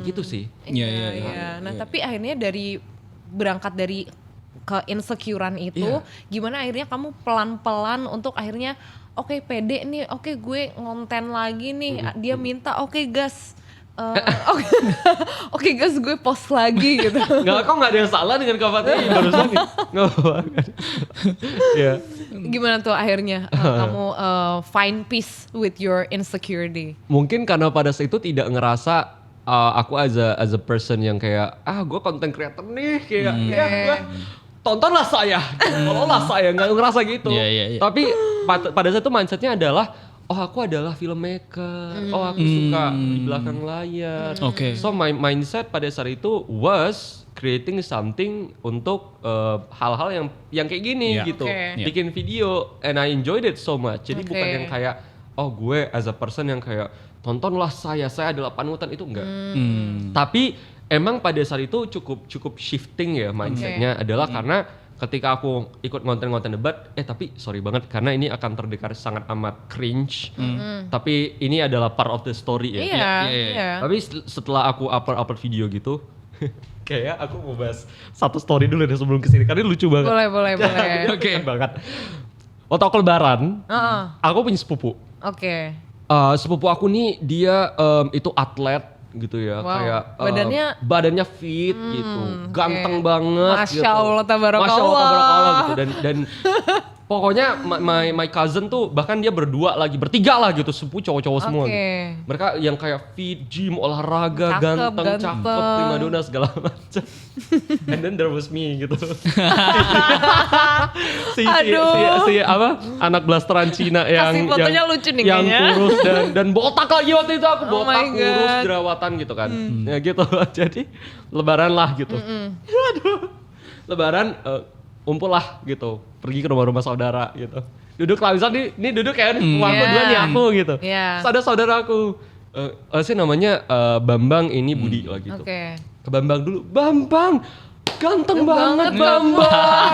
Gitu sih. Iya, Iya, iya. Nah, tapi akhirnya berangkat dari ke-insecurean itu, Iya. gimana akhirnya kamu pelan-pelan untuk akhirnya oke pede nih, oke gue ngonten lagi nih, dia minta oke gas. Oke gas gue post lagi gitu. Kok nggak ada yang salah dengan Kak Fatih barusan nih? Nggak apa-apa. Iya. Gimana tuh akhirnya kamu find peace with your insecurity? Mungkin karena pada saat itu tidak ngerasa aku as a person yang kayak gue content creator nih kayak ya gue tontonlah saya, tolonglah saya, nggak ngerasa gitu. Iya, iya, iya. Tapi pada saat itu mindsetnya adalah aku adalah filmmaker, aku suka di belakang layar. Oke. So my mindset pada saat itu was creating something untuk hal-hal yang kayak gini Iya. gitu, Oke. bikin video, and I enjoyed it so much. Jadi Oke. bukan yang kayak gue as a person yang kayak tontonlah saya adalah panutan, itu enggak. Tapi emang pada saat itu cukup shifting ya mindsetnya adalah karena ketika aku ikut konten-konten debat, tapi sorry banget karena ini akan terdengar sangat amat cringe. Tapi ini adalah part of the story ya. Iya, iya. iya. Tapi setelah aku upload video gitu, kayak aku mau bahas satu story dulu deh sebelum kesini karena ini lucu banget. Boleh. Oke banget. Waktu aku lebaran, Heeh. aku punya sepupu. Oke. Sepupu aku nih dia itu atlet gitu ya, Wow. kayak Badannya fit gitu, oke. ganteng banget. Masya Allah, tabarakallah. Masya Allah, tabarakallah gitu. Dan pokoknya my cousin tuh bahkan dia bertiga lah gitu, sepupu cowok-cowok semua. Oke. Gitu. Mereka yang kayak fit, gym, olahraga, Cakep, ganteng, cakep, primadona segala macam. And then there was me gitu. si apa anak blasteran Cina yang fotonya lucu nih yang kayaknya. kurus dan botak lagi waktu itu aku Oh botak, my kurus, God. jerawatan gitu kan. Ya gitu. Jadi lebaran lah gitu. Aduh. Lebaran kumpul lah gitu. Pergi ke rumah-rumah saudara gitu. Duduk lah misalnya ini duduk ya uangku Yeah. dua nih aku gitu. Yeah. Saudara-saudara aku. Sih namanya Bambang ini Budi lah gitu. Oke. Ke Bambang dulu. Bambang, ganteng banget Bambang.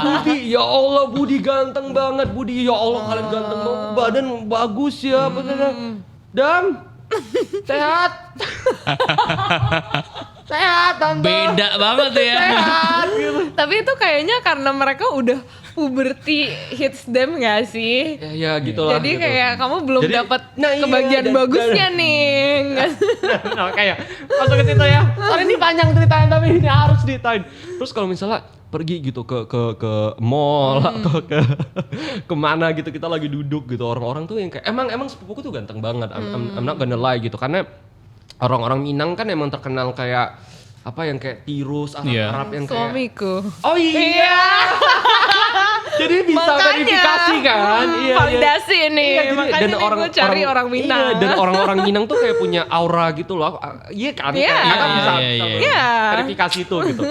Budi, ya Allah Budi ganteng banget. Budi, ya Allah kalian ganteng banget. Badan bagus ya. Dam, sehat. Sehat tante. Beda banget ya. Sehat gitu. Tapi itu kayaknya karena mereka udah puberty hits them gak sih? Ya gitulah. Jadi gitu. kayak kamu belum Jadi, dapat nah iya, kebagian dan- bagusnya nih. Nah, kayak masuk ke situ ya. Soalnya ini panjang ceritanya tapi ini harus ditain. Terus kalau misalnya pergi gitu ke mall atau ke kemana gitu kita lagi duduk gitu orang-orang tuh yang kayak emang sepupuku tuh ganteng banget. I'm not gonna lie gitu karena orang-orang Minang kan emang terkenal kayak apa yang kayak tirus Arab yang kayak Suamiku. oh iya. Jadi bisa Makanya, verifikasi kan? Iya, validasi nih. Iya, jadi- Makanya nih gue cari orang Minang. Iya, dan orang-orang Minang tuh kayak punya aura gitu loh. Iya kan? Iya. Kayak kita bisa, Iya. Iya. verifikasi itu gitu.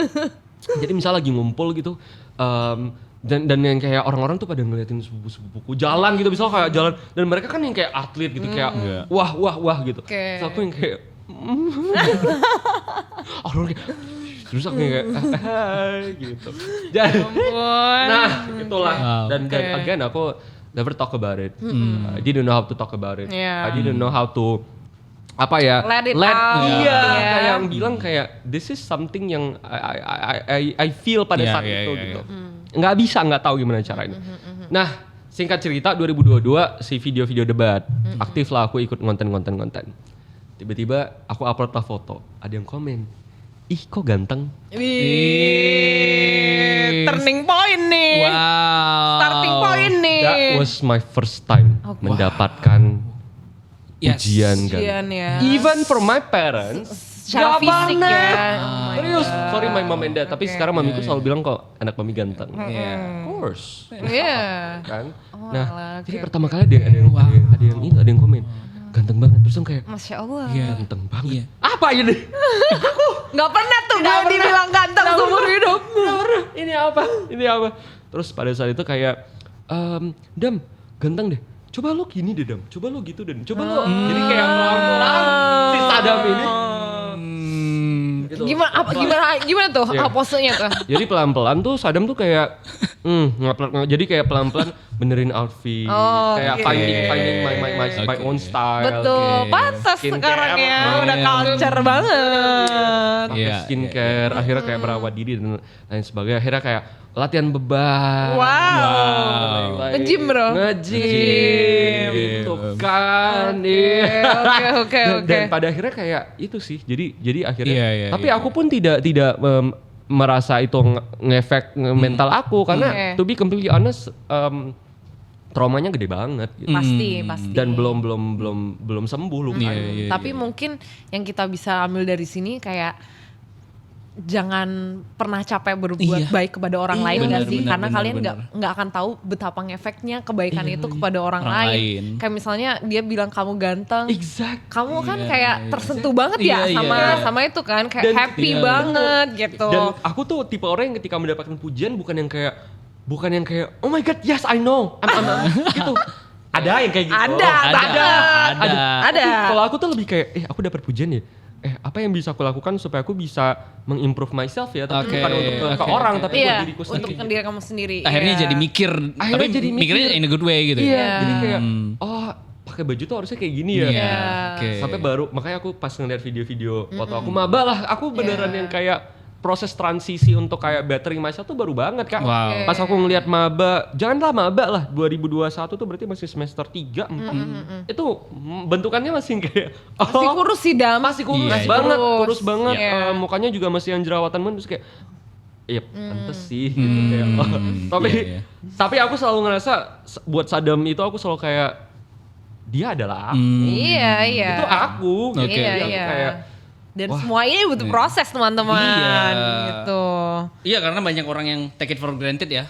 Jadi misalnya lagi ngumpul gitu, dan yang kayak orang-orang tuh pada ngeliatin sepupu-sepupuku jalan gitu, misalnya kayak jalan dan mereka kan yang kayak atlet gitu kayak wah gitu. Oke. Terus aku yang kayak orang kayak terus aku yang kayak gitu. Jadi, nah itulah Wow. dan Oke. again aku never talk about it. I didn't know how to talk about it. Yeah. I didn't know how to apa ya? Let it out. Iya, Yeah. kayak yang bilang kayak this is something yang I feel pada Yeah, saat yeah, itu yeah, gitu. Nggak bisa, nggak tahu gimana caranya. Nah, singkat cerita 2022 si video-video debat aktif lah aku ikut konten. Tiba-tiba aku upload lah foto, ada yang komen, ih kok ganteng. Wih, turning point nih. Wow. Starting point nih. That was my first time Oke. mendapatkan Yes. ujian kan. Ujian ya. Even for my parents, Secara gak fisik banget. ya. Oh my Serius, God. sorry my mom and dad, tapi Oke. sekarang mamiku selalu bilang kok anak mami ganteng. Iya. Of course. Iya. Kan? Oh, Nah, alah, jadi oke. pertama kali ada yang komen, ganteng banget. Terus yang kayak Masya Allah. Iya. ganteng banget. Iya. Apa ini? Nggak pernah tuh gue dibilang ganteng seumur hidup. Ini apa? Terus pada saat itu kayak, Dam, ganteng deh. Coba lo gini deh, Dam. Coba lo gitu deh. Coba lo. Jadi kayak pelan-pelan si Sadam ini. Gitu. Gimana tuh Iya. posenya tuh? Jadi pelan-pelan tuh Sadam tuh kayak jadi kayak pelan-pelan benerin outfit, Oh, kayak oke. finding my own style. Betul, Oke. pantas Skincare. sekarang ya. Udah Iya. culture banget. Pakai Iya, skincare, akhirnya kayak merawat diri dan lain sebagainya. Akhirnya kayak latihan beban. Wow. Like, Nge-gym, bro. Nge-gym. Gitu kan. Iya. Oke. Dan pada akhirnya kayak itu sih. Jadi akhirnya Iya, tapi iya. aku pun tidak merasa itu ngefek mental aku karena Oke. to be completely honest traumanya gede banget gitu. Pasti. Dan belum sembuh lukanya. Iya, Tapi mungkin yang kita bisa ambil dari sini kayak jangan pernah capek berbuat Iya. baik kepada orang lain Benar, gak sih? benar, Karena benar, kalian benar. nggak akan tahu betapa ngefeknya kebaikan itu kepada orang Orang lain. lain. Kayak misalnya dia bilang kamu ganteng, Exact. kamu kan Iya, kayak iya. tersentuh banget ya Iya, sama iya. sama itu kan, kayak Dan- happy iya. banget gitu. Dan aku tuh tipe orang yang ketika mendapatkan pujian bukan yang kayak oh my god, yes I know. Gitu. Ada yang kayak gitu. Ada. Tapi kalau aku tuh lebih kayak aku dapat pujian ya. Apa yang bisa aku lakukan supaya aku bisa mengimprove myself ya, tapi Oke, bukan untuk ke oke, orang, oke. tapi Iya, buat diriku untuk sendiri. diri kamu sendiri. Akhirnya Iya. jadi mikir, Akhirnya tapi jadi mikirnya mikir. in a good way gitu. Iya, Iya. jadi kayak pakai baju tuh harusnya kayak gini ya. Iya, oke. Sampai baru makanya aku pas ngeliat video-video foto aku maba lah, aku beneran Iya. yang kayak proses transisi untuk kayak bettering myself tuh baru banget Kak. Wow. Pas aku ngeliat maba, janganlah maba lah 2021 tuh berarti masih semester 3, 4. Itu bentukannya masih kayak Masih kurus sih Dam. masih kurus Iya, iya. banget, kurus banget. Iya. Mukanya juga masih yang jerawatan terus kayak iya, pantes sih gitu kayak. Tapi Iya, iya. tapi aku selalu ngerasa buat Sadam itu aku selalu kayak dia adalah aku. Iya. Itu aku gitu. Oke. Jadi aku Iya. kayak Dan wah. semua ini butuh proses teman-teman. Iya. Gitu. Iya, karena banyak orang yang take it for granted ya.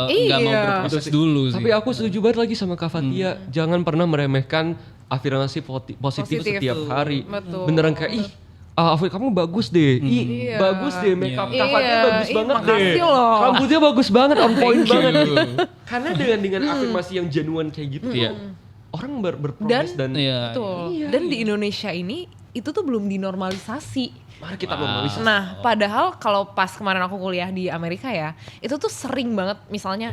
Iya. Nggak mau berproses dulu sih. tapi aku setuju banget lagi sama Kak Fatia, jangan pernah meremehkan afirmasi positif Positif. setiap hari. Betul. Beneran kayak Afif kamu bagus deh, Iya. bagus deh, makeup Kak Fatia Iya. bagus Ih, banget makasih deh, loh. rambutnya bagus banget, on point Thank banget. you. Karena dengan afirmasi yang genuine kayak gitu, Iya. orang berprogres dan Iya. Betul. Iya, Dan di Indonesia ini itu tuh belum dinormalisasi. mari kita normalisasi. Nah, padahal kalau pas kemarin aku kuliah di Amerika ya, itu tuh sering banget misalnya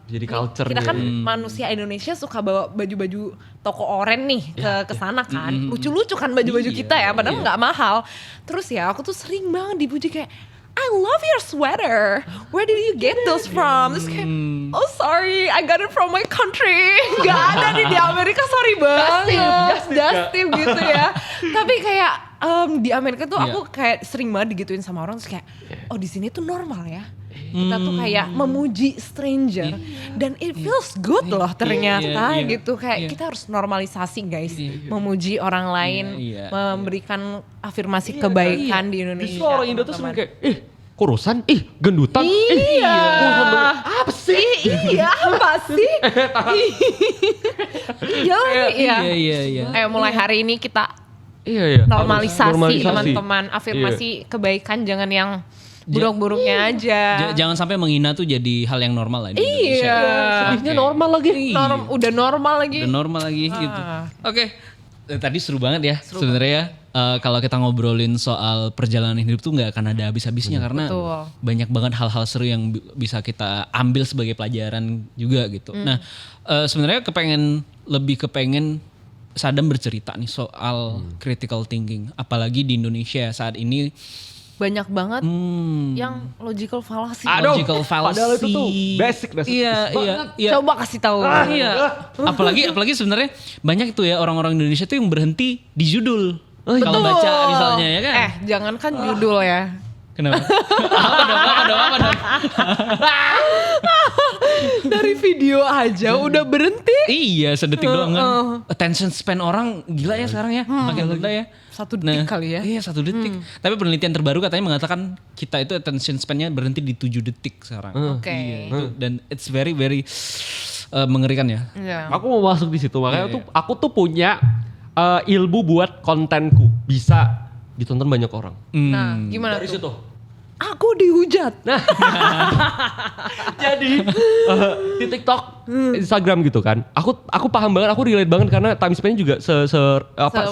Jadi culture kita kan nih. manusia Indonesia suka bawa baju-baju toko oren nih ke sana kan. Lucu-lucu kan baju-baju Iya, kita ya, padahal nggak mahal. Terus ya aku tuh sering banget dipuji kayak I love your sweater. Where did you get those from? Terus kayak, oh sorry, I got it from my country. Gak ada nih di Amerika, sorry banget. Just tip gitu ya. Tapi kayak di Amerika tuh aku kayak sering banget digituin sama orang, terus kayak, oh di sini tuh normal ya. Kita tuh kayak memuji stranger dan it feels good loh ternyata gitu, kayak kita harus normalisasi guys, memuji orang lain, memberikan afirmasi kebaikan di Indonesia. Justru orang Indo tuh sering kayak, kurusan, gendutan, apa sih? Iya, apa sih? Iya. Ayo mulai hari ini kita normalisasi teman-teman, afirmasi kebaikan, jangan yang buruk-buruknya aja. Jangan sampai menghina tuh jadi hal yang normal lah di Indonesia. Sedihnya normal lagi. Udah normal lagi. Gitu. Oke. Tadi seru banget ya sebenarnya. Kalau kita ngobrolin soal perjalanan hidup tuh nggak akan ada habis-habisnya karena banyak banget hal-hal seru yang bisa kita ambil sebagai pelajaran juga gitu. Nah, sebenarnya lebih kepengen Sadam bercerita nih soal critical thinking, apalagi di Indonesia saat ini. Banyak banget yang logical fallacy. Logical fallacy. Padahal itu tuh basic. Iya. Coba kasih tahu. Iya. Apalagi sebenarnya banyak itu ya orang-orang Indonesia tuh yang berhenti di judul. Kalau baca misalnya ya kan. Jangankan judul ya. Kenapa? Apa dong? Dari video aja udah berhenti. Iya, sedetik doang kan. Attention span orang gila ya sekarang ya. Makin rendah ya. 1 detik kali ya. Iya 1 detik. Tapi penelitian terbaru katanya mengatakan kita itu attention span-nya berhenti di 7 detik sekarang. Oke. Iya, dan it's very mengerikan ya. Aku mau masuk di situ, makanya aku tuh punya ilmu buat kontenku bisa ditonton banyak orang. Nah, gimana dari tuh? situ Aku dihujat. Nah, jadi di TikTok, Instagram gitu kan. Aku paham banget, aku relate banget karena time span-nya juga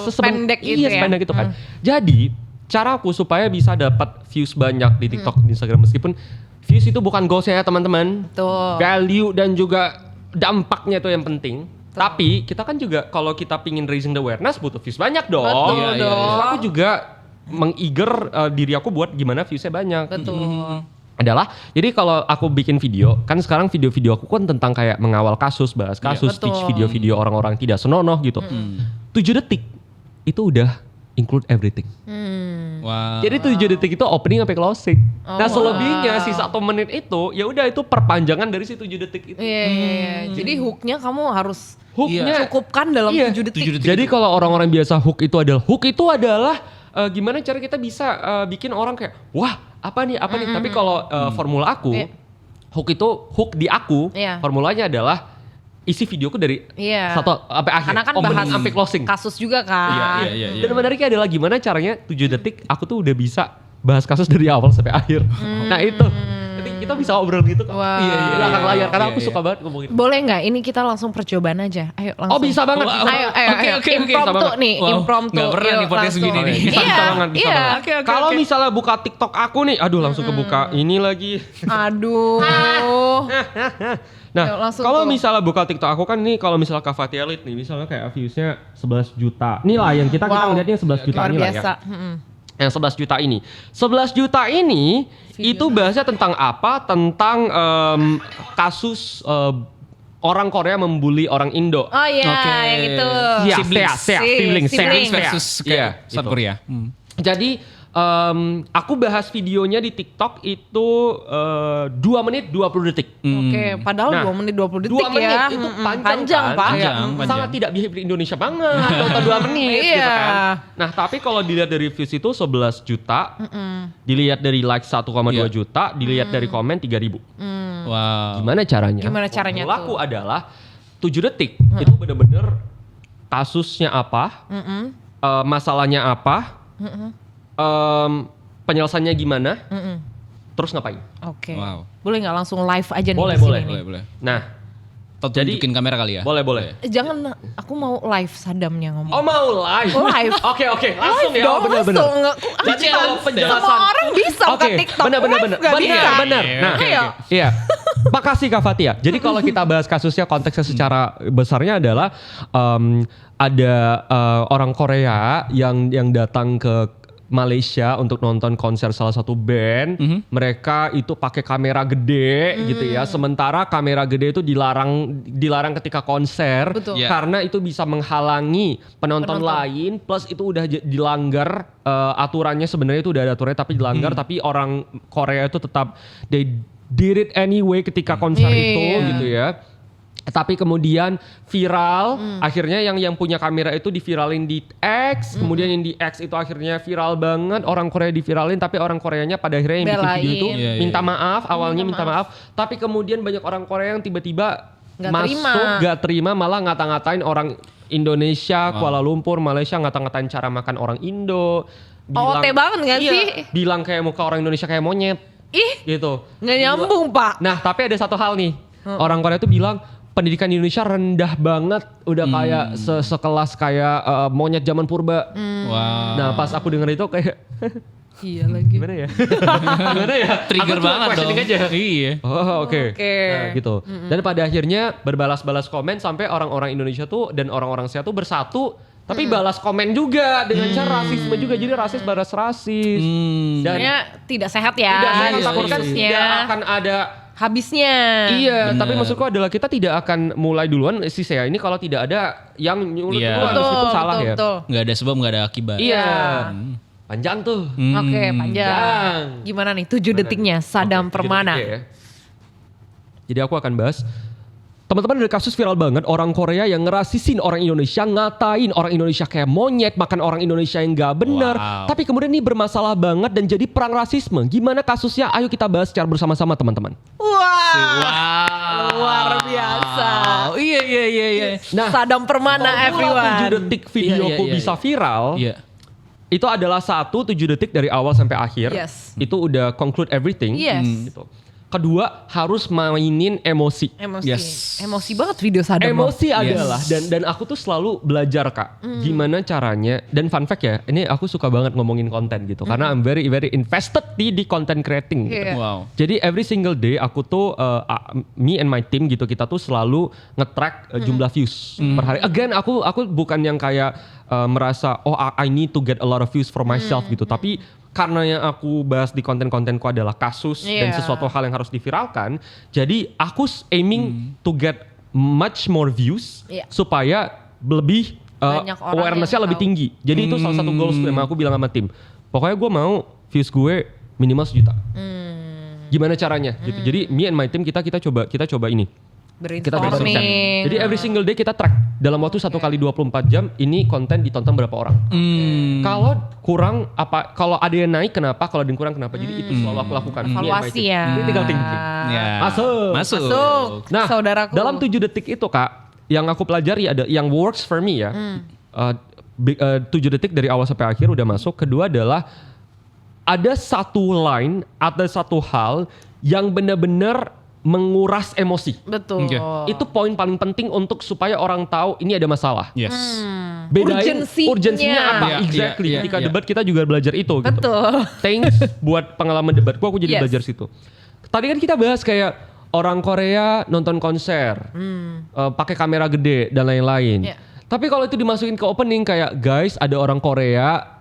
sependek itu ya. Sependek itu kan. Jadi, cara aku supaya bisa dapat views banyak di TikTok, di Instagram, meskipun views itu bukan goals-nya ya teman-teman. Value dan juga dampaknya itu yang penting. Tapi kita kan juga kalau kita pingin raising the awareness butuh views banyak dong. Betul dong. Aku juga mengiger diri aku buat gimana viewsnya banyak. Betul. Adalah, jadi kalau aku bikin video, kan sekarang video-video aku kan tentang kayak mengawal kasus, bahas kasus, teach video-video orang-orang tidak senonoh gitu. 7 detik itu udah include everything. Wow. Jadi 7 detik itu opening sampai closing. Nah selebihnya si 1 menit itu ya udah itu perpanjangan dari si 7 detik itu. Iya. Jadi hooknya kamu harus Hooknya cukupkan dalam 7 detik. Jadi kalau orang-orang biasa hook itu adalah gimana cara kita bisa bikin orang kayak wah apa nih. Tapi kalau formula aku hook di aku formulanya adalah isi videoku dari satu sampai akhir, karena kan opening bahas sampai closing. Kasus juga kan. Iya. Dan menariknya adalah gimana caranya 7 detik aku tuh udah bisa bahas kasus dari awal sampai akhir. Nah itu. Nanti kita bisa ngobrol gitu kan. Iya. Belakang layar karena aku suka banget ngomongin. Boleh nggak ini kita langsung percobaan aja? Ayo langsung. Oh bisa banget. Ayo. Impromptu nih, impromptu. Nggak pernah nih podcast begini nih. Bisa banget. Oke. Kalau misalnya buka TikTok aku nih, aduh langsung kebuka ini lagi. Aduh. Nah, kalau misalnya buka TikTok aku kan nih, kalau misalnya Kavatia Elite nih, misalnya kayak viewsnya 11 juta. Nih lah yang kita ngeliatnya 11 juta ini lah ya. Yang 11 juta ini. 11 juta ini itu bahasnya tentang apa? Tentang kasus orang Korea membuli orang Indo. Oh iya, yang itu. Siblings versus South Korea. Jadi aku bahas videonya di TikTok itu 2 menit 20 detik. Oke, padahal 2 menit 20 detik 2 menit ya. itu panjang Pak. Panjang. Sangat tidak behavior Indonesia banget. Nonton 2 menit gitu kan. Nah, tapi kalau dilihat dari views itu 11 juta. Dilihat dari like 1,2 juta, dilihat dari komen 3.000. Wow. Gimana caranya? Tuh? Aku adalah 7 detik. Itu bener-bener kasusnya apa? Masalahnya apa? Penyelesaiannya gimana? Terus ngapain? Oke. Wow. Boleh nggak langsung live aja nih? Boleh. Nah, jadi tunjukin kamera kali ya. Boleh. Jangan, aku mau live Sadamnya ngomong. Oh mau live? Live. Oke, langsung live ya. dong, Bener-bener. Jadi kalau penjelasan semua orang bisa buka TikTok. Bener. Nah, iya. Makasih Kak Fatia. Jadi kalau kita bahas kasusnya, konteksnya secara besarnya adalah ada orang Korea yang datang ke Malaysia untuk nonton konser salah satu band, mereka itu pakai kamera gede gitu ya. Sementara kamera gede itu dilarang ketika konser Betul. Yeah. karena itu bisa menghalangi penonton lain. Plus itu udah dilanggar aturannya, sebenarnya itu udah ada aturannya tapi dilanggar. Tapi orang Korea itu tetap they did it anyway ketika konser itu gitu ya. Tapi kemudian viral, akhirnya yang punya kamera itu diviralin di X, kemudian yang di X itu akhirnya viral banget, orang Korea diviralin, tapi orang Koreanya pada akhirnya yang bikin video itu Belain. minta maaf, awalnya minta maaf, tapi kemudian banyak orang Korea yang tiba-tiba Nggak masuk, gak terima, malah ngata-ngatain orang Indonesia, Kuala Lumpur, Malaysia, ngata-ngatain cara makan orang Indo. OOT banget gak iya, sih? bilang kayak muka orang Indonesia kayak monyet, Ih, gitu. nggak nyambung Pak. Nah, tapi ada satu hal nih. Orang Korea tuh bilang pendidikan di Indonesia rendah banget, udah kayak sekelas kayak monyet zaman purba. Wow. Nah, pas aku denger itu kayak Iya lagi. gimana ya? Gimana ya? Trigger Aku cuma banget dong. questioning aja. Iya. Oh, oke. Oke. Nah, gitu. Dan pada akhirnya berbalas-balas komen sampai orang-orang Indonesia tuh dan orang-orang saya tuh bersatu, tapi balas komen juga dengan cara rasisme juga. Jadi rasis balas rasis. Dan Sebenarnya tidak sehat ya. tidak saya iya, takutkan diskusinya. tidak akan ada. Habisnya. Iya, Bener. tapi maksudku adalah kita tidak akan mulai duluan si saya ini kalau tidak ada yang nyulut Iya. duluan, meskipun salah ya. Betul. Nggak ada sebab, nggak ada akibat. Iya. Panjang tuh. Oke, panjang. Panjang. Gimana nih 7 detiknya Sadam Oke, Permana? jadi ya. Jadi aku akan bahas. Teman-teman, ada kasus viral banget orang Korea yang ngerasisin orang Indonesia, ngatain orang Indonesia kayak monyet, makan orang Indonesia yang gak bener. Wow. Tapi kemudian ini bermasalah banget dan jadi perang rasisme. Gimana kasusnya? Ayo kita bahas secara bersama-sama teman-teman. Wah, Wow. luar biasa. Iya. Nah, Sadam Permana Formula everyone. 7 detik videoku Iya. bisa viral. Iya. Itu adalah 7 detik dari awal sampai akhir. Yes. Itu udah conclude everything. Yes. Gitu. Kedua, harus mainin emosi. Emosi. Yes. Emosi banget video Sadam. Emosi Yes. adalah dan aku tuh selalu belajar Kak, gimana caranya, dan fun fact ya, ini aku suka banget ngomongin konten gitu karena I'm very invested di content creating. Gitu. Iya. Wow. Jadi every single day aku tuh me and my team gitu, kita tuh selalu nge-track jumlah views per hari. Again, aku bukan yang kayak merasa I need to get a lot of views for myself gitu, tapi karena yang aku bahas di konten-kontenku adalah kasus dan Iya. sesuatu hal yang harus diviralkan, jadi aku aiming to get much more views Iya. supaya lebih Banyak orang awareness-nya yang lebih tahu. tinggi. Jadi itu salah satu goals yang aku bilang sama tim. Pokoknya gue mau views gue minimal 1 juta. Gimana caranya? Gitu. Jadi me and my team kita coba ini. Kita brainstorm. Brainstorming. Jadi every single day kita track dalam waktu 1 kali 24 jam ini konten ditonton berapa orang. Kalau kurang apa? Kalau ada yang naik kenapa? Kalau ada yang kurang kenapa? Jadi itu selalu aku lakukan. Me and my Evaluasi team. ya. Critical thinking. Ya. Masuk. Masuk. Nah, Saudaraku. dalam 7 detik itu Kak, yang aku pelajari ada yang works for me ya. 7 detik dari awal sampai akhir udah masuk. Kedua adalah ada satu line, ada satu hal yang benar-benar menguras emosi. Betul. Oke. Itu poin paling penting untuk supaya orang tahu ini ada masalah. Yes. Bedain Urgensinya. urgensinya apa? Iya, Exactly. iya, Ketika iya. debat kita juga belajar itu. Gitu. Betul. Thanks buat pengalaman debatku, aku jadi Yes. belajar situ. Tadi kan kita bahas kayak orang Korea nonton konser, pakai kamera gede dan lain-lain. Yeah. Tapi kalau itu dimasukin ke opening kayak guys ada orang Korea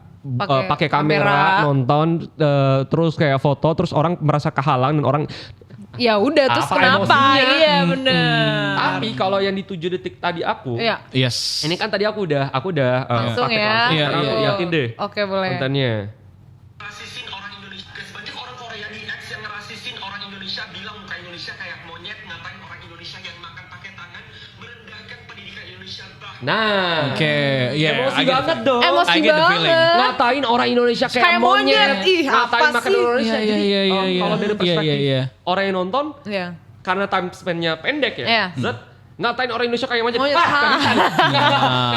pakai kamera nonton terus kayak foto terus orang merasa kehalang dan orang. Ya udah terus Apa kenapa? emosinya? Iya bener. Tapi kalau yang di 7 detik tadi aku, Iya. Yes. ini kan tadi aku udah Langsung pakai ya. langsung. Iya, Sekarang iya, aku iya. liatin deh Oke boleh. kontennya. Rasisin orang Indonesia. Guys, banyak orang Korea di X yang ngerasisin orang Indonesia, bilang muka Indonesia kayak monyet, ngatain orang Indonesia yang makan pakai tangan, merendahkan pendidikan Indonesia. Nah, Oke, iya. emosi I get banget it. dong. Emosi I get the feeling. banget. Ngatain orang Indonesia kayak, Kayak monyet. Ih, ngatain apa makan sih? Indonesia. Iya, Jadi, iya, iya, iya. kalau dari Iya, perspektif iya, iya. orang yang nonton, Iya. karena time span-nya pendek ya, Iya. Zat, ngatain orang Indonesia kayak monyet. Monyet. Wah, gak bisa nih.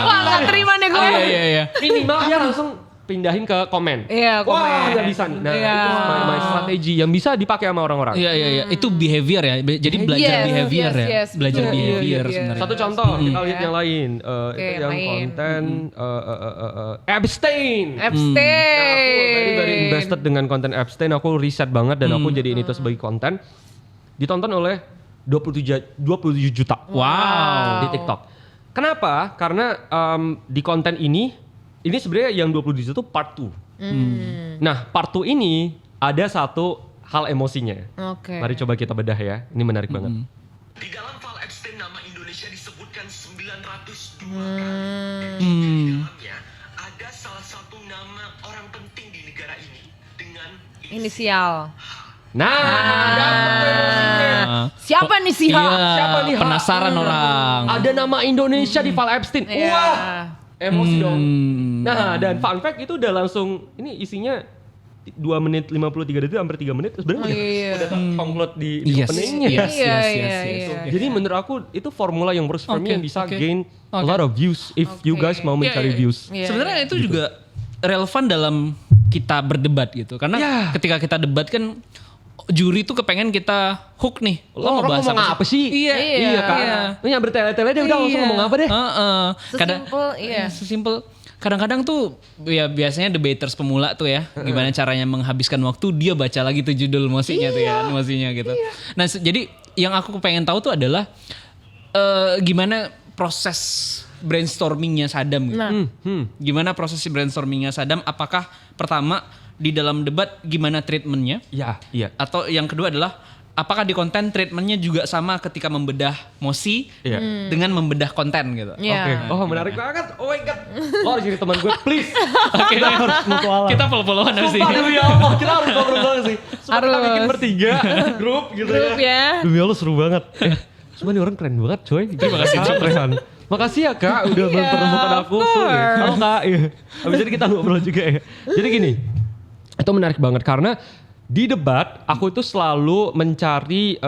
Wah nggak terima nih gue. Iya. Minimal dia langsung pindahin ke komen. Iya, komen. Wah, gak bisa nih. Nah, Iya. itu my strategi yang bisa dipakai sama orang-orang. Iya. Itu behavior ya. Jadi belajar Yes, behavior yes, ya. yes. Belajar Betul. behavior Iya, iya. sebenarnya. Satu contoh, kita lihat Iya. yang lain. Oke, Itu yang yang lain. konten abstain. Abstain. Nah, aku very invested dengan konten abstain. Aku riset banget dan aku jadiin itu sebagai konten. Ditonton oleh 27 juta Wow. di TikTok. Kenapa? Karena di konten ini ini sebenarnya yang 20 digit itu part 2. Nah, part 2 ini ada satu hal emosinya. Oke. Mari coba kita bedah ya. Ini menarik banget. Di dalam file Epstein nama Indonesia disebutkan 902 kali. Di dalamnya ada salah satu nama orang penting di negara ini dengan Inisial. Nah, dapet emosinya. Siapa nih si H? Iya, Siapa nih, Ha? penasaran orang. Ada nama Indonesia di file Epstein. Iya. Wah, emosi dong. Nah, dan fun fact itu udah langsung, ini isinya 2 menit 53 detik, hampir 3 menit. Sebenarnya udah conclude di Yes, openingnya. yes, Iya, yes, iya, yes, yes. iya. Jadi menurut aku itu formula yang works for me Oke, yang bisa oke. gain a Oke. lot of views if you guys mau mencari views. Iya, Sebenarnya itu juga relevan dalam kita berdebat gitu. Karena Ya. ketika kita debat kan juri tuh kepengen kita hook nih. Lo orang ngomong apa sih? Iya, Iya. kan? Lo yang bertele-tele dia udah langsung ngomong apa deh? Heeh. Sesimpel, iya. Sesimpel. Kadang-kadang tuh ya biasanya debaters pemula tuh ya, gimana caranya menghabiskan waktu, dia baca lagi tuh judul emosinya tuh ya, emosinya gitu. Nah, jadi yang aku pengen tahu tuh adalah gimana proses brainstormingnya Sadam gitu. Nah. Gimana proses brainstormingnya Sadam? Apakah pertama di dalam debat gimana treatmentnya? Iya. Atau yang kedua adalah apakah di konten treatmentnya juga sama ketika membedah mosi Iya. dengan membedah konten gitu? Iya. Oke. Oh, menarik banget. Oh my god. Lo harus jadi teman gue, please. Oke, kita follow-followan harus Sumpah demi Allah, kita harus ngobrol banget sih. Sumpah kita Harus. bikin bertiga grup gitu Grup ya. Demi Allah seru banget. Cuma nih orang keren banget coy. Terima kasih Kak. Makasih ya Kak udah mempertemukan aku. Halo Kak. Iya. Habis ini kita ngobrol juga ya. Jadi gini, itu menarik banget karena di debat aku itu selalu mencari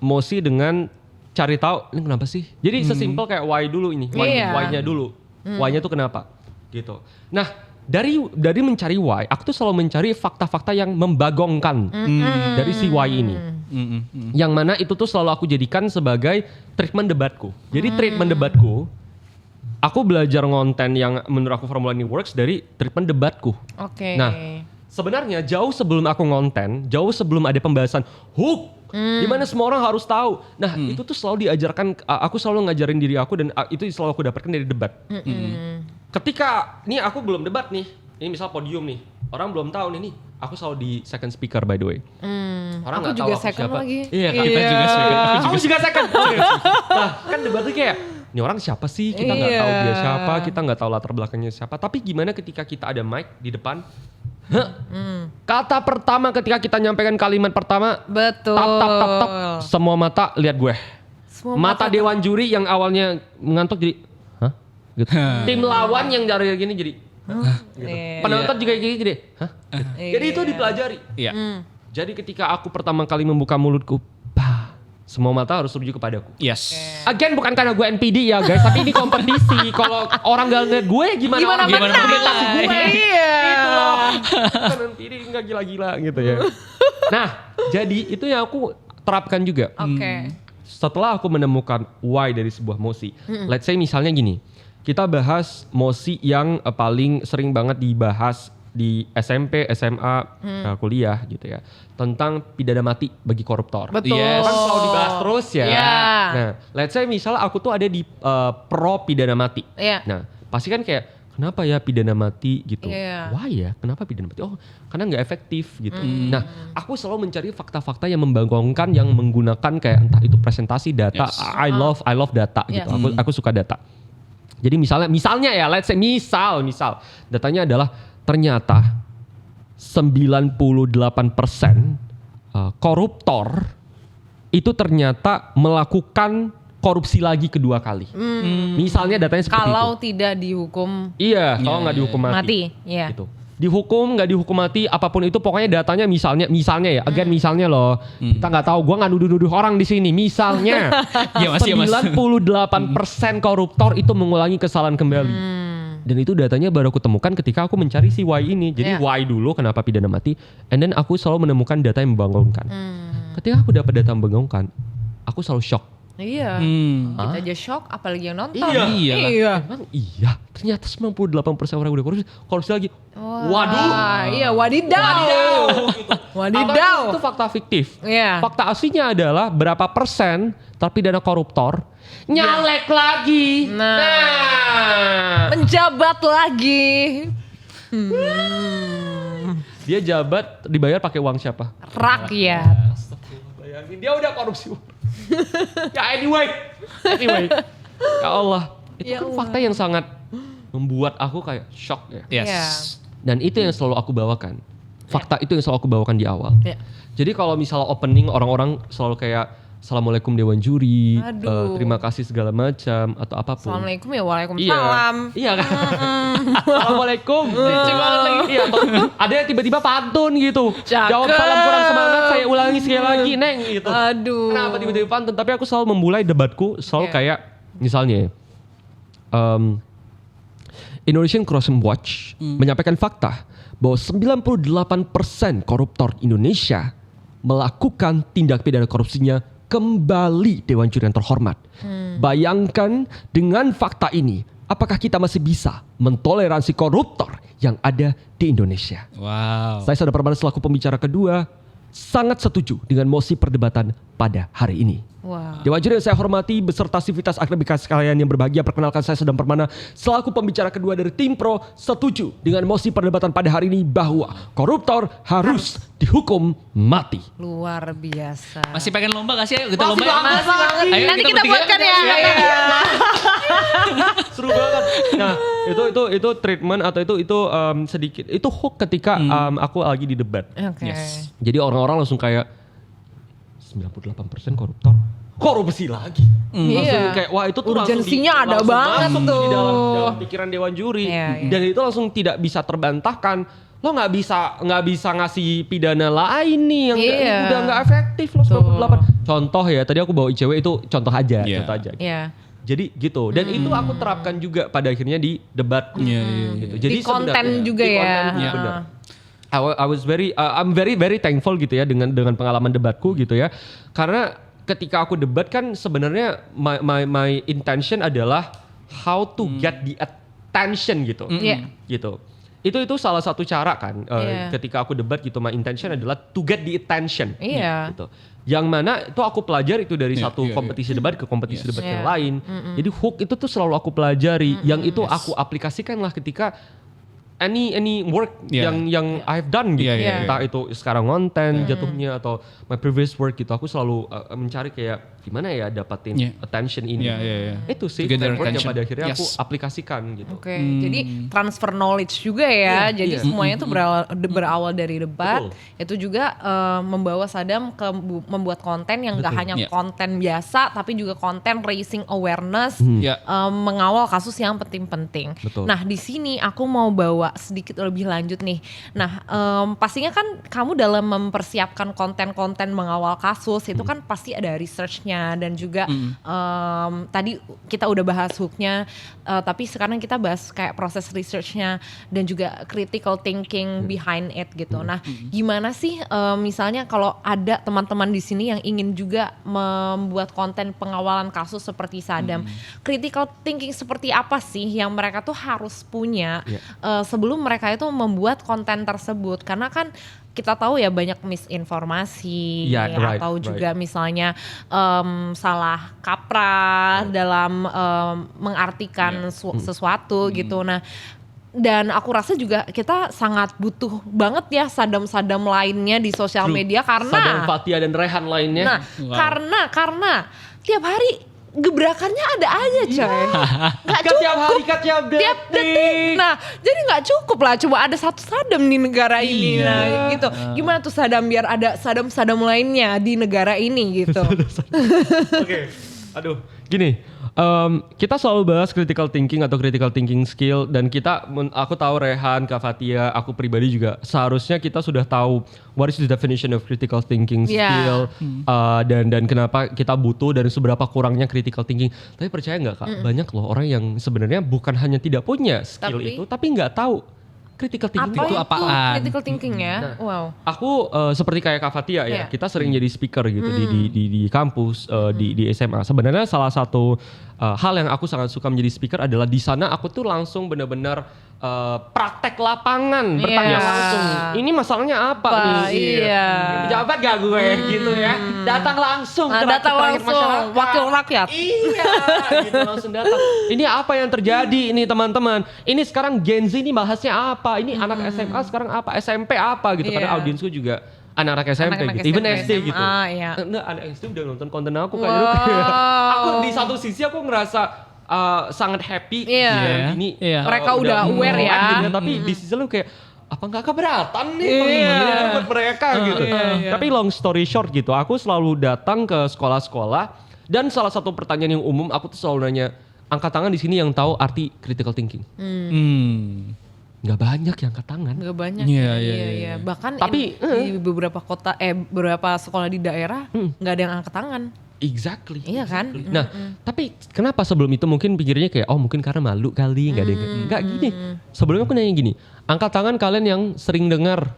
mosi dengan cari tahu ini kenapa sih. Jadi sesimpel kayak why dulu ini. Iya. Why-nya dulu. Why-nya tuh kenapa? Gitu. Nah, dari mencari why, aku tuh selalu mencari fakta-fakta yang membagongkan dari si why ini. Yang mana itu tuh selalu aku jadikan sebagai treatment debatku. Jadi treatment debatku, aku belajar ngonten yang menurut aku formula ini works dari treatment debatku. Oke. Nah, sebenarnya jauh sebelum aku ngonten, jauh sebelum ada pembahasan hook, dimana semua orang harus tahu. Nah, itu tuh selalu diajarkan, aku selalu ngajarin diri aku dan itu selalu aku dapatkan dari debat. Ketika, nih aku belum debat nih, ini misal podium nih, orang belum tahu nih, aku selalu di second speaker by the way. Orang Aku nggak juga tahu second siapa. lagi. Iya kan? Kita juga second. Aku juga second. Nah, kan debatnya kayak, ini orang siapa sih? Kita nggak tahu dia siapa, kita nggak tahu latar belakangnya siapa. Tapi gimana ketika kita ada mic di depan? Kata pertama ketika kita nyampaikan kalimat pertama, Betul. tap, semua mata lihat gue. Semua Mata dewan juri yang awalnya ngantuk jadi, hah? Gitu. Tim lawan yang dari gini jadi, gitu. Iya. Penonton juga gini jadi, hah? Iya. Jadi itu dipelajari. Iya. Jadi ketika aku pertama kali membuka mulutku, semua mata harus tertuju kepadaku. Yes. Again bukan karena gue NPD ya guys, tapi ini kompetisi. Kalau orang gak ngeliat gue gimana Gimana orang menang? komentasi gue? Iya. Gitu loh. Bukan NPD nggak gila-gila gitu ya. Nah, jadi itu yang aku terapkan juga. Oke. Setelah aku menemukan why dari sebuah mosi. Let's say misalnya gini, kita bahas mosi yang paling sering banget dibahas di SMP, SMA, kuliah gitu ya. Tentang pidana mati bagi koruptor. Betul. Yes. Kan selalu dibahas terus ya. Iya. Nah, let's say misalnya aku tuh ada di pro pidana mati. Iya. Nah, pasti kan kayak kenapa ya pidana mati gitu? Iya. Why ya? Kenapa pidana mati? Oh, karena nggak efektif gitu. Nah, aku selalu mencari fakta-fakta yang membagongkan, yang menggunakan kayak entah itu presentasi data. Yes. I love data gitu. Yes. Aku suka data. Jadi misalnya ya, let's say misal datanya adalah ternyata 98% koruptor itu ternyata melakukan korupsi lagi kedua kali. Misalnya datanya seperti Kalau itu. tidak dihukum Iya, kalau nggak dihukum mati. mati. Iya. Gitu. Dihukum, nggak dihukum mati, apapun itu pokoknya datanya misalnya ya, again misalnya loh, kita nggak tahu, gua nggak nuduh-nuduh orang di sini. Misalnya, Iya, Mas, iya, Mas. 98% koruptor itu mengulangi kesalahan kembali. Dan itu datanya baru aku temukan ketika aku mencari si why ini. Jadi Iya. why dulu kenapa pidana mati, and then aku selalu menemukan data yang membagongkan. Ketika aku dapat data yang membagongkan, aku selalu shock. Iya. Kita aja shock, apalagi yang nonton. Iya. Emang iya, ternyata 98% orang udah korupsi lagi. Waduh. Iya, wadidaw. Wadidaw. Itu fakta fiktif. Iya. Fakta aslinya adalah berapa persen terpidana koruptor nyalek lagi. Nah. Menjabat lagi. Dia jabat dibayar pakai uang siapa? Rakyat. Bayangin dia udah korupsi. Ya anyway. Ya Allah, itu Ya kan Allah. fakta yang sangat membuat aku kayak shock ya. Yes. Iya. Dan itu yang selalu aku bawakan. Fakta itu yang selalu aku bawakan di awal. Iya. Jadi kalau misalnya opening orang-orang selalu kayak Assalamualaikum Dewan Juri, Aduh. terima kasih segala macam atau apapun. Assalamualaikum ya, waalaikumsalam. Iya kan? Assalamualaikum. Iya, atau ada yang tiba-tiba pantun gitu. Cakep. Jawab salam kurang semangat, saya ulangi sekali lagi, Neng gitu. Aduh. Kenapa tiba-tiba pantun? Tapi aku selalu memulai debatku selalu kayak misalnya Indonesian Corruption Watch menyampaikan fakta bahwa 98% koruptor Indonesia melakukan tindak pidana korupsinya kembali Dewan Juri yang terhormat. Bayangkan dengan fakta ini, apakah kita masih bisa mentoleransi koruptor yang ada di Indonesia? Wow. Saya Sadam Permana selaku pembicara kedua sangat setuju dengan mosi perdebatan pada hari ini. Wow. Dewan Juri yang saya hormati beserta sivitas akreditasi sekalian yang berbahagia, perkenalkan saya Sadam Permana selaku pembicara kedua dari tim pro setuju dengan mosi perdebatan pada hari ini bahwa koruptor harus dihukum mati. Luar biasa. Masih pengen lomba gak sih? Ayo kita lomba. Masih banget. Ayo, Nanti kita kita bertiga. buatkan ya. Iya. Seru banget. Nah, itu treatment atau itu sedikit itu hook ketika aku lagi di debat. Oke. Yes. Jadi orang-orang langsung kayak 98% koruptor. Korupsi lagi. Langsung Iya. kayak wah itu tuh Urgensinya ada langsung banget masuk tuh. di dalam pikiran Dewan Juri. Iya, iya. Dan itu langsung tidak bisa terbantahkan. Lo nggak bisa ngasih pidana lain nih yang Iya. udah nggak efektif lo 98. Contoh ya, tadi aku bawa ICW itu contoh aja, Iya. contoh aja. Iya. Jadi gitu. Dan itu aku terapkan juga pada akhirnya di debat. Iya, iya, Gitu. Jadi Di konten sebenarnya- juga di ya. konten juga, Iya. benar. I'm very thankful gitu ya dengan pengalaman debatku gitu ya. Karena ketika aku debat kan sebenarnya my intention adalah how to get the attention gitu. Iya. Gitu. Itu salah satu cara kan Iya. ketika aku debat gitu, my intention adalah to get the attention. Iya. Gitu. Yang mana itu aku pelajari itu dari Iya, satu iya, kompetisi debat ke kompetisi Yes. debat yang Iya. lain. Jadi hook itu tuh selalu aku pelajari. Yang itu aku aplikasikan lah ketika any work Yeah. yang I've done gitu. Yeah, yeah, Entah itu sekarang konten jatuhnya atau my previous work gitu. Aku selalu mencari kayak gimana ya dapatin Yeah. attention ini. Yeah, yeah, yeah. Itu sih To get their framework yang attention. pada akhirnya aku Yes. aplikasikan gitu. Oke, jadi transfer knowledge juga ya. Iya, Jadi iya. semuanya tuh berawal dari debat. Betul. Itu juga membawa Sadam ke membuat konten yang gak Betul. hanya Iya. konten biasa, tapi juga konten raising awareness, Iya. mengawal kasus yang penting-penting. Betul. Nah di sini aku mau bawa sedikit lebih lanjut nih. Nah pastinya kan kamu dalam mempersiapkan konten-konten mengawal kasus itu kan pasti ada researchnya dan juga tadi kita udah bahas hooknya, tapi sekarang kita bahas kayak proses researchnya dan juga critical thinking behind it gitu. Nah, gimana sih misalnya kalau ada teman-teman di sini yang ingin juga membuat konten pengawalan kasus seperti Sadam, critical thinking seperti apa sih yang mereka tuh harus punya sebelum mereka itu membuat konten tersebut? Karena kan kita tahu ya banyak misinformasi Yeah, right, atau right. juga misalnya salah kaprah dalam mengartikan sesuatu gitu. Nah, dan aku rasa juga kita sangat butuh banget ya Sadam-Sadam lainnya di sosial True. media Sadam, karena Fathia dan Rehan lainnya. nah Wow. karena tiap hari gebrakannya ada aja coy. Nggak Kan tiap hari cukup kan tiap tiap detik. Nah, jadi nggak cukup lah coba ada satu Sadam di negara ini. Iya. Nah, gitu. Gimana tuh Sadam biar ada Sadam-Sadam lainnya di negara ini gitu. Oke, aduh, gini, kita selalu bahas critical thinking atau critical thinking skill dan aku tahu Rehan, Kak Fathia, aku pribadi juga seharusnya kita sudah tahu what is the definition of critical thinking skill dan kenapa kita butuh dan seberapa kurangnya critical thinking. Tapi percaya nggak Kak, banyak loh orang yang sebenarnya bukan hanya tidak punya skill Tapi- itu, tapi nggak tahu critical thinking Apa itu itu apaan? critical thinking ya? Nah, Wow. Aku seperti kayak Kak Fatia ya, Iya. kita sering jadi speaker gitu di kampus, di SMA. Sebenarnya salah satu hal yang aku sangat suka menjadi speaker adalah di sana aku tuh langsung benar-benar praktek lapangan, bertanya Iya. langsung. Ini masalahnya apa nih? Iya. Jabat gak gue gitu ya? Datang langsung ke Datang rakyat langsung masyarakat. wakil rakyat. Iya, gitu langsung datang. Ini apa yang terjadi ini teman-teman? Ini sekarang Gen Z ini bahasnya apa? Ini anak SMA sekarang apa? SMP apa gitu? Karena Iya. audiensku juga anak-anak SMP Anak-anak gitu, even SMP, SD gitu. SMA, iya. Nah, anak SD udah nonton konten aku kayak Wow. gitu. Aku di satu sisi aku ngerasa sangat happy. Iya. ya, ini Iya. Mereka udah aware ya. gitu tapi di sisi lain kayak apa nggak keberatan nih Iya. buat mereka gitu. iya. Tapi long story short gitu, aku selalu datang ke sekolah-sekolah dan salah satu pertanyaan yang umum aku tuh selalu nanya, angkat tangan di sini yang tahu arti critical thinking. Nggak banyak yang angkat tangan. Gak banyak. Iya, ya, iya, iya. Bahkan Tapi, di beberapa kota, beberapa sekolah di daerah nggak ada yang angkat tangan. Exactly. Iya kan? Nah, tapi kenapa sebelum itu mungkin pikirnya kayak oh mungkin karena malu kali nggak ada yang nggak gini. Sebelumnya aku nanya gini, angkat tangan kalian yang sering dengar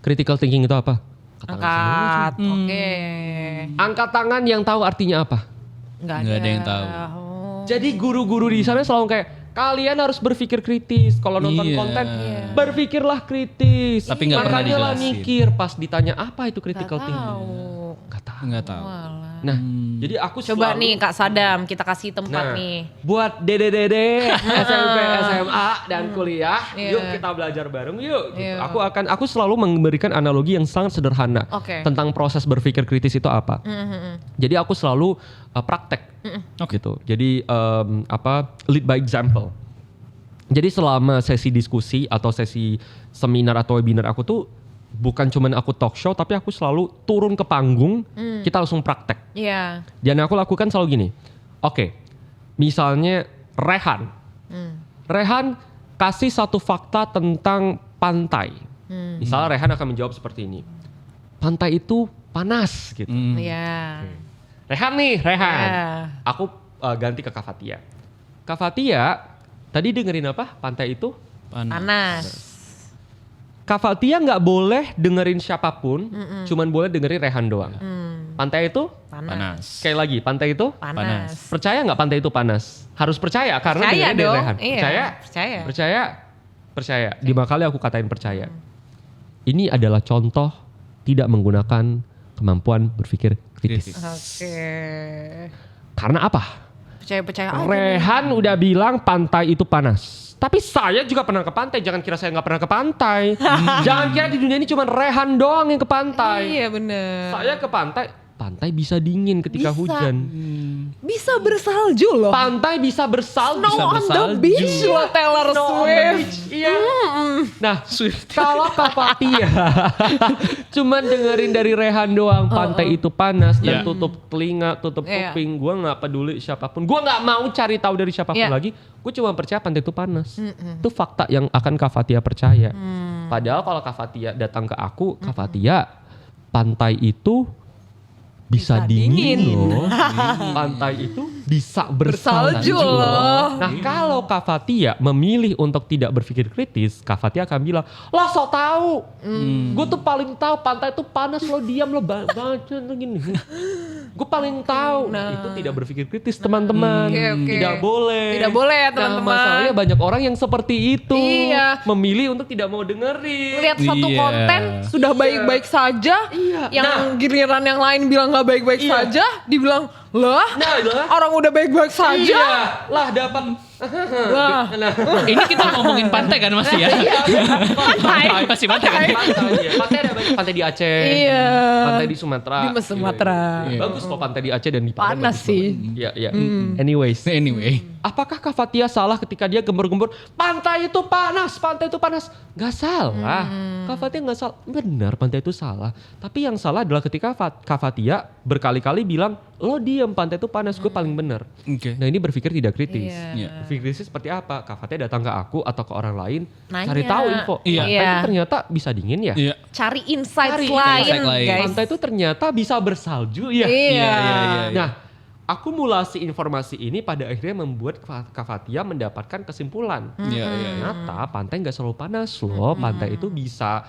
critical thinking itu apa? Angkat. Oke. Angkat tangan yang tahu artinya apa? Nggak Nggak ada yang tahu. Oh. Jadi guru-guru di sana selalu kayak kalian harus berpikir kritis. Kalau nonton Iya. konten, berpikirlah kritis. Tapi nggak pernah Makanya lah dijelasin. mikir pas ditanya apa itu Nggak critical thinking. tahu. Nggak tahu. Nggak tahu. Walah. Nah, jadi aku Coba selalu- nih Kak Sadam, kita kasih tempat Nah, nih. buat dede-dede SMP, SMA dan kuliah, Iya. yuk kita belajar bareng yuk. Gitu. Iya. Aku selalu memberikan analogi yang sangat sederhana Oke. tentang proses berpikir kritis itu apa. Jadi aku selalu praktek, gitu. Jadi lead by example. Jadi selama sesi diskusi atau sesi seminar atau webinar aku tuh bukan cuman aku talk show, tapi aku selalu turun ke panggung, kita langsung praktek. Iya. Dan aku lakukan selalu gini. Oke, misalnya Rehan. Rehan kasih satu fakta tentang pantai. Misalnya Rehan akan menjawab seperti ini. Pantai itu panas gitu. Iya. Rehan nih, Rehan. Iya. Aku ganti ke Kak Fatia. Kak Fatia, tadi dengerin apa? Pantai itu? Panas. Kak Fatia nggak boleh dengerin siapapun, cuman boleh dengerin Rehan doang. Pantai itu? Panas. Sekali lagi, pantai itu? Panas. Percaya nggak pantai itu panas? Harus percaya karena Percaya dengerin dari dong. Rehan. Iya, Percaya? percaya. Percaya? Percaya. 5 kali aku katain percaya. Ini adalah contoh tidak menggunakan kemampuan berpikir kritis. Oke. Karena apa? Percaya-percaya aja. Rehan udah bilang pantai itu panas. Tapi saya juga pernah ke pantai. Jangan kira saya nggak pernah ke pantai. Jangan kira di dunia ini cuma Rehan doang yang ke pantai. Iya bener. Saya ke pantai. Pantai bisa dingin ketika Bisa. hujan. Bisa bersalju loh. Pantai bisa bersalju. Snow on the bersalju. beach loh Taylor Snow on the Swift. beach, iya. Nah, kalau Kak Fatia cuman dengerin dari Rehan doang, pantai itu panas dan Iya. tutup telinga, tutup Iya. kuping, gua nggak peduli siapapun, gua nggak mau cari tahu dari siapapun Iya. lagi, gua cuma percaya pantai itu panas. Itu fakta yang akan Kak Fatia percaya. Padahal kalau Kak Fatia datang ke aku, Kak Fatia, pantai itu bisa dingin loh. Pantai itu bisa bersalju Bersalju loh. Nah kalau Kak Fatia memilih untuk tidak berpikir kritis, Kak Fatia akan bilang, lo so tau, gue tuh paling tahu pantai itu panas, lo diam lo baca gini. Gue paling tahu. Itu tidak berpikir kritis teman-teman. Oke. Tidak boleh. Tidak boleh ya Nah, teman-teman. masalahnya banyak orang yang seperti itu. Iya. Memilih untuk tidak mau dengerin. Lihat satu Iya. konten sudah baik-baik saja, Iya. yang Nah. giliran yang lain bilang nggak baik-baik Iya. saja, dibilang lah Nah, orang udah baik-baik saja. Iya. Lah dapat. Lah. Nah. Ini kita ngomongin pantai kan masih ya? Pantai. Masih pantai kan? Pantai, iya. Pantai ada banyak. Pantai di Aceh. Iya. Pantai di Sumatera. Di Sumatera. Iya. Bagus kok pantai di Aceh dan di Padang. Panas bagus sih. banget. Iya, iya. Anyways. Anyway. Apakah Kak Fatia salah ketika dia gembur-gembur, pantai itu panas, pantai itu panas? Gak salah. Kak Fatia gak salah. Benar, pantai itu salah. Tapi yang salah adalah ketika Kak Fatia berkali-kali bilang, lo diem, pantai itu panas, gue paling benar. Oke. Nah ini berpikir tidak kritis. Iya. Berpikir kritis seperti apa? Kak Fatia datang ke aku atau ke orang lain, Nanya. cari tahu info. Iya. Pantai Iya. itu ternyata bisa dingin ya? Iya. Cari insight Cari lain, insight lain. guys. Pantai itu ternyata bisa bersalju ya? Iya. Iya. Nah, akumulasi informasi ini pada akhirnya membuat Kak Fathia mendapatkan kesimpulan. Ternyata pantai nggak selalu panas loh. Pantai itu bisa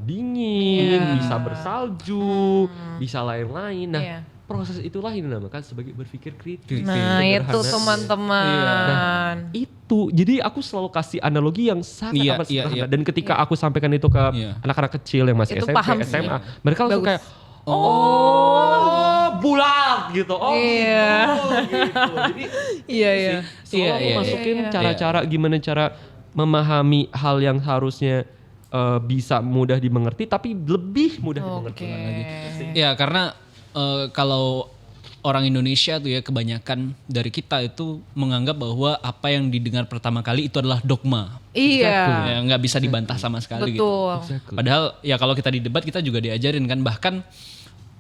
dingin, bisa bersalju, bisa lain-lain. Nah, proses itulah yang dinamakan sebagai berpikir kritis. Nah, itu Sederhana. teman-teman. Itu, jadi aku selalu kasih analogi yang sangat amat sederhana. Dan ketika aku sampaikan itu ke anak-anak kecil yang masih Itu SMP, paham sih. SMA, mereka langsung Bagus. kayak, bulat gitu. Gitu. Jadi Iya. selalu masukin cara-cara gimana cara memahami hal yang harusnya bisa mudah dimengerti, tapi lebih mudah dimengerti lagi. Ya karena kalau orang Indonesia tuh ya kebanyakan dari kita itu menganggap bahwa apa yang didengar pertama kali itu adalah dogma. Iya. Ya nggak bisa dibantah sama sekali gitu. Betul. Padahal ya kalau kita di debat kita juga diajarin kan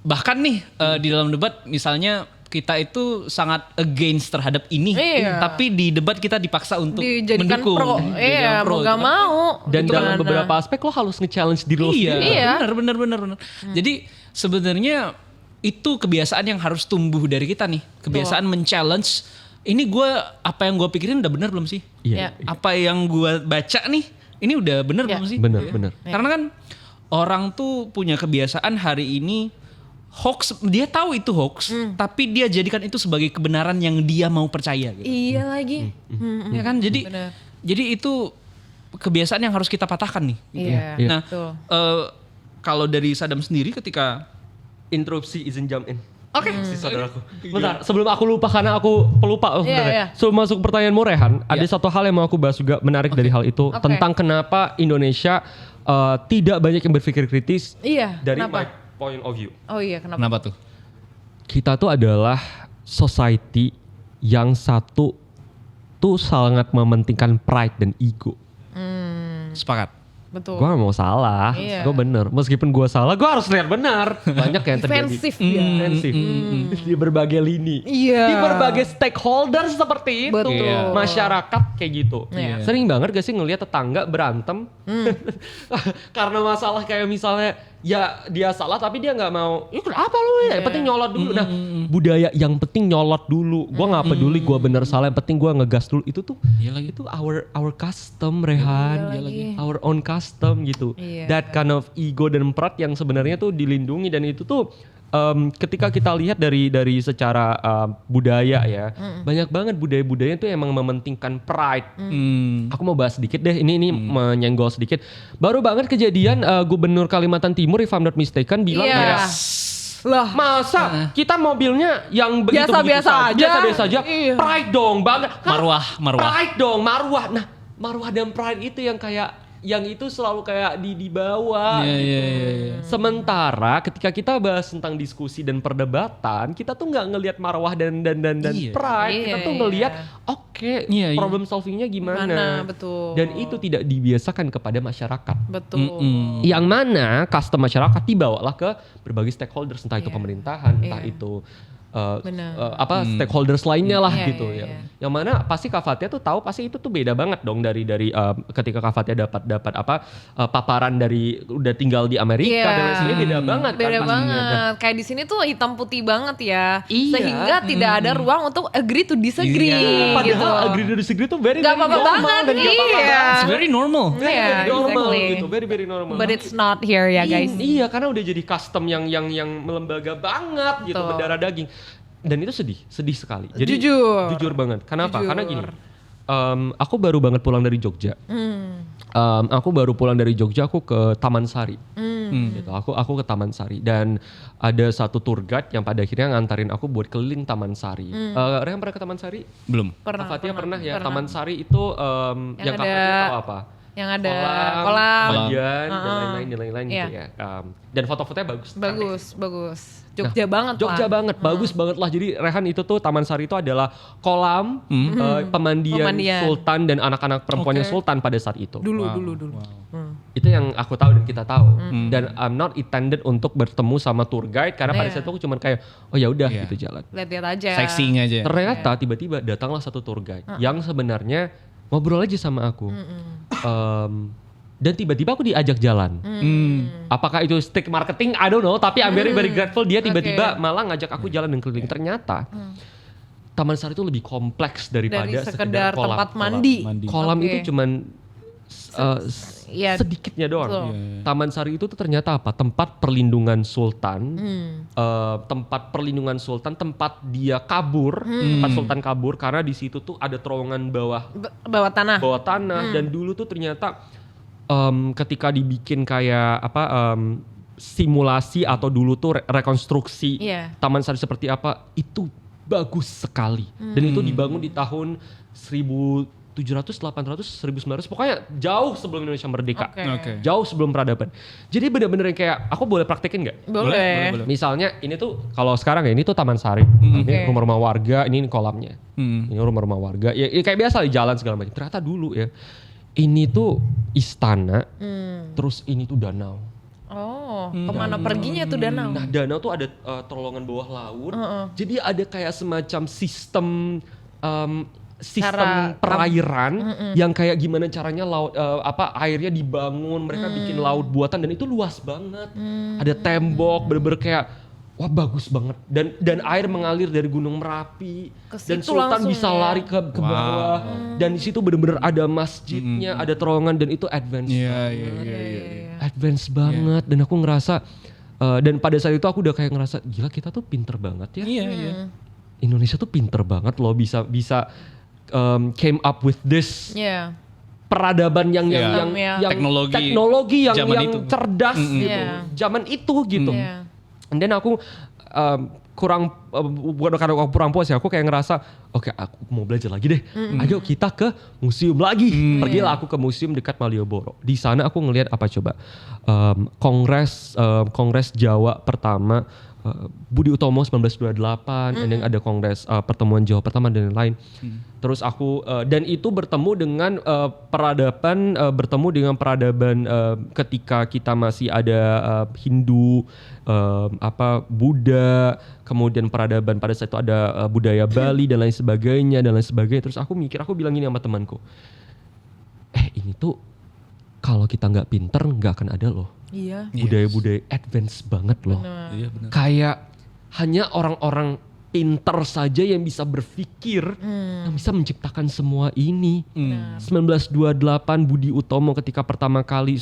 bahkan nih di dalam debat misalnya kita itu sangat against terhadap ini, tapi di debat kita dipaksa untuk Dijadikan mendukung. pro. Iya, mau gak mau. Dan Gitu dalam kan. beberapa aspek lo harus nge-challenge diri lo sendiri. Iya. Benar. Jadi sebenarnya itu kebiasaan yang harus tumbuh dari kita nih, kebiasaan men-challenge. Ini gue apa yang gue pikirin udah benar belum sih? Iya. Apa yang gue baca nih, ini udah benar belum sih? Benar. Karena kan orang tuh punya kebiasaan hari ini hoax, dia tahu itu hoax, tapi dia jadikan itu sebagai kebenaran yang dia mau percaya. Gitu. Iya lagi. Ya kan, Benar. jadi itu kebiasaan yang harus kita patahkan nih. Iya. Nah, Betul. kalau dari Sadam sendiri ketika Interupsi izin jump in. Oke. Si saudaraku. Bentar, sebelum aku lupa karena aku pelupa. Iya. Sebelum masuk pertanyaanmu Rehan, ada satu hal yang mau aku bahas juga menarik dari hal itu. Tentang kenapa Indonesia tidak banyak yang berpikir kritis dari Kenapa? my point of view. Oh iya, kenapa? Kenapa tuh? Kita tuh adalah society yang satu tuh sangat mementingkan pride dan ego. Sepakat. Betul. Gue gak mau salah, Iya. gue bener. Meskipun gue salah, gue harus lihat benar. Banyak yang terjadi. Defensif dia. Defensif. Di berbagai lini. Iya. Di berbagai stakeholder seperti itu. Betul. Iya. Masyarakat kayak gitu. Iya. Sering banget gak sih ngelihat tetangga berantem. Karena masalah kayak misalnya, ya dia salah tapi dia gak mau. Ya kenapa lu ya? Yang penting nyolot dulu. Nah budaya yang penting nyolot dulu. Gue gak peduli gue bener salah. Yang penting gue ngegas dulu. Itu tuh, itu our custom Rehan. Iya lagi. Our own custom gitu. Iya. That kind of ego dan pride yang sebenarnya tuh dilindungi, dan itu tuh ketika kita lihat dari secara budaya ya, banyak banget budaya-budaya tuh emang mementingkan pride. Aku mau bahas sedikit deh, ini menyenggol sedikit. Baru banget kejadian Gubernur Kalimantan Timur, if I'm not mistaken, bilang Iya. kayak, Lah, masa kita mobilnya yang begitu Biasa-biasa aja. biasa aja. Iya. Pride dong banget. Marwah. Pride dong, marwah. Nah, marwah dan pride itu yang kayak yang itu selalu kayak dibawa gitu. Sementara ketika kita bahas tentang diskusi dan perdebatan, kita tuh nggak ngelihat marwah dan pride. Kita tuh ngelihat problem solvingnya gimana. betul. Dan itu tidak dibiasakan kepada masyarakat. Betul. Yang mana custom masyarakat dibawalah ke berbagai stakeholders, entah itu pemerintahan, entah itu stakeholders lainnya lah gitu ya. Yang mana pasti Kak Fathia tuh tahu pasti itu tuh beda banget dong dari ketika Kak Fathia dapat paparan dari udah tinggal di Amerika dan lain sebagainya, beda banget kan Beda pastinya. banget. Nah, Kayak di sini tuh hitam putih banget ya. Iya. Sehingga tidak ada ruang untuk agree to disagree. padahal gitu. agree to disagree tuh very Gak apa-apa normal banget. dan gak apa-apa Iya. banget. It's very normal. Iya, Very normal exactly. gitu, very normal. But it's not here ya guys. Iya, karena udah jadi custom yang melembaga banget gitu, Betul. berdarah daging. Dan itu sedih sekali. Jadi jujur banget. Kenapa? Jujur. Karena gini, aku baru banget pulang dari Jogja. Aku baru pulang dari Jogja, aku ke Taman Sari. Gitu. Aku ke Taman Sari dan ada satu tour guide yang pada akhirnya ngantarin aku buat keliling Taman Sari. Rehan pernah ke Taman Sari? Belum. Kak Fathia pernah ya? Taman Sari itu yang Kak Fathia tahu apa? Yang ada kolam, kolam. mandian, dan lain-lain gitu ya. Dan foto-fotonya bagus. Bagus. Jogja banget Jogja lah. banget, bagus banget lah. Jadi Rehan itu tuh Taman Sari itu adalah kolam pemandian Sultan dan anak-anak perempuannya Sultan pada saat itu. Dulu. Itu yang aku tahu dan kita tahu. Dan I'm not intended untuk bertemu sama tour guide karena pada saat itu aku cuma kayak oh ya udah gitu jalan. Lihat-lihat aja. Sightseeing aja. Ternyata tiba-tiba datanglah satu tour guide yang sebenarnya ngobrol aja sama aku. dan tiba-tiba aku diajak jalan. Apakah itu stick marketing? I don't know. Tapi I'm very grateful dia tiba-tiba malah ngajak aku jalan dan keliling. Ternyata Taman Sari itu lebih kompleks daripada Dari sekedar kolam. tempat mandi. Kolam Oke. itu cuman Iya. sedikitnya doang. Betul. Taman Sari itu tuh ternyata apa? Tempat perlindungan sultan. Tempat perlindungan sultan, tempat dia kabur, tempat sultan kabur karena di situ tuh ada terowongan Bawah tanah. dan dulu tuh ternyata ketika dibikin kayak simulasi atau dulu tuh rekonstruksi Iya. Taman Sari seperti apa itu bagus sekali dan itu dibangun di tahun 1700, 800, 1900 pokoknya jauh sebelum Indonesia merdeka. Oke. Jauh sebelum peradaban. Jadi bener-bener yang kayak aku boleh praktekin nggak? Boleh. Misalnya ini tuh kalau sekarang ya ini tuh Taman Sari. Ini Oke. rumah-rumah warga, ini kolamnya. Ini rumah-rumah warga. Ya kayak biasa di jalan segala macam. Ternyata dulu ya ini tuh istana, terus ini tuh danau. Oh, kemana perginya tuh danau? Nah danau tuh ada terowongan bawah laut. Jadi ada kayak semacam sistem Cara perairan yang kayak gimana caranya laut airnya dibangun, mereka bikin laut buatan dan itu luas banget. Ada tembok, bener-bener kayak wah bagus banget dan air mengalir dari Gunung Merapi Ke dan situ sultan langsung bisa ya? lari ke bawah dan di situ bener-bener ada masjidnya, ada terowongan dan itu advance. Iya. Advance banget dan aku ngerasa dan pada saat itu aku udah kayak ngerasa gila kita tuh pinter banget ya. Iya. Indonesia tuh pinter banget loh bisa came up with this Iya. peradaban yang teknologi yang zaman itu. cerdas gitu. Iya. Zaman itu gitu. Iya. And then aku kurang bukan karena aku kurang puas ya, aku kayak ngerasa oke, aku mau belajar lagi deh. Ayo kita ke museum lagi. Pergilah aku ke museum dekat Malioboro. Di sana aku ngelihat apa coba? Kongres Jawa pertama Budi Utomo 1928, and then ada kongres pertemuan Jawa pertama dan lain-lain. Terus aku dan itu bertemu dengan peradaban ketika kita masih ada Hindu, Buddha, kemudian peradaban pada saat itu ada budaya Bali dan lain sebagainya. Terus aku bilang gini sama temanku, ini tuh kalau kita nggak pinter nggak akan ada loh. Iya. Budaya-budaya advance banget loh. Iya benar. Kayak hanya orang-orang pinter saja yang bisa berpikir, yang bisa menciptakan semua ini. 1928 Budi Utomo ketika pertama kali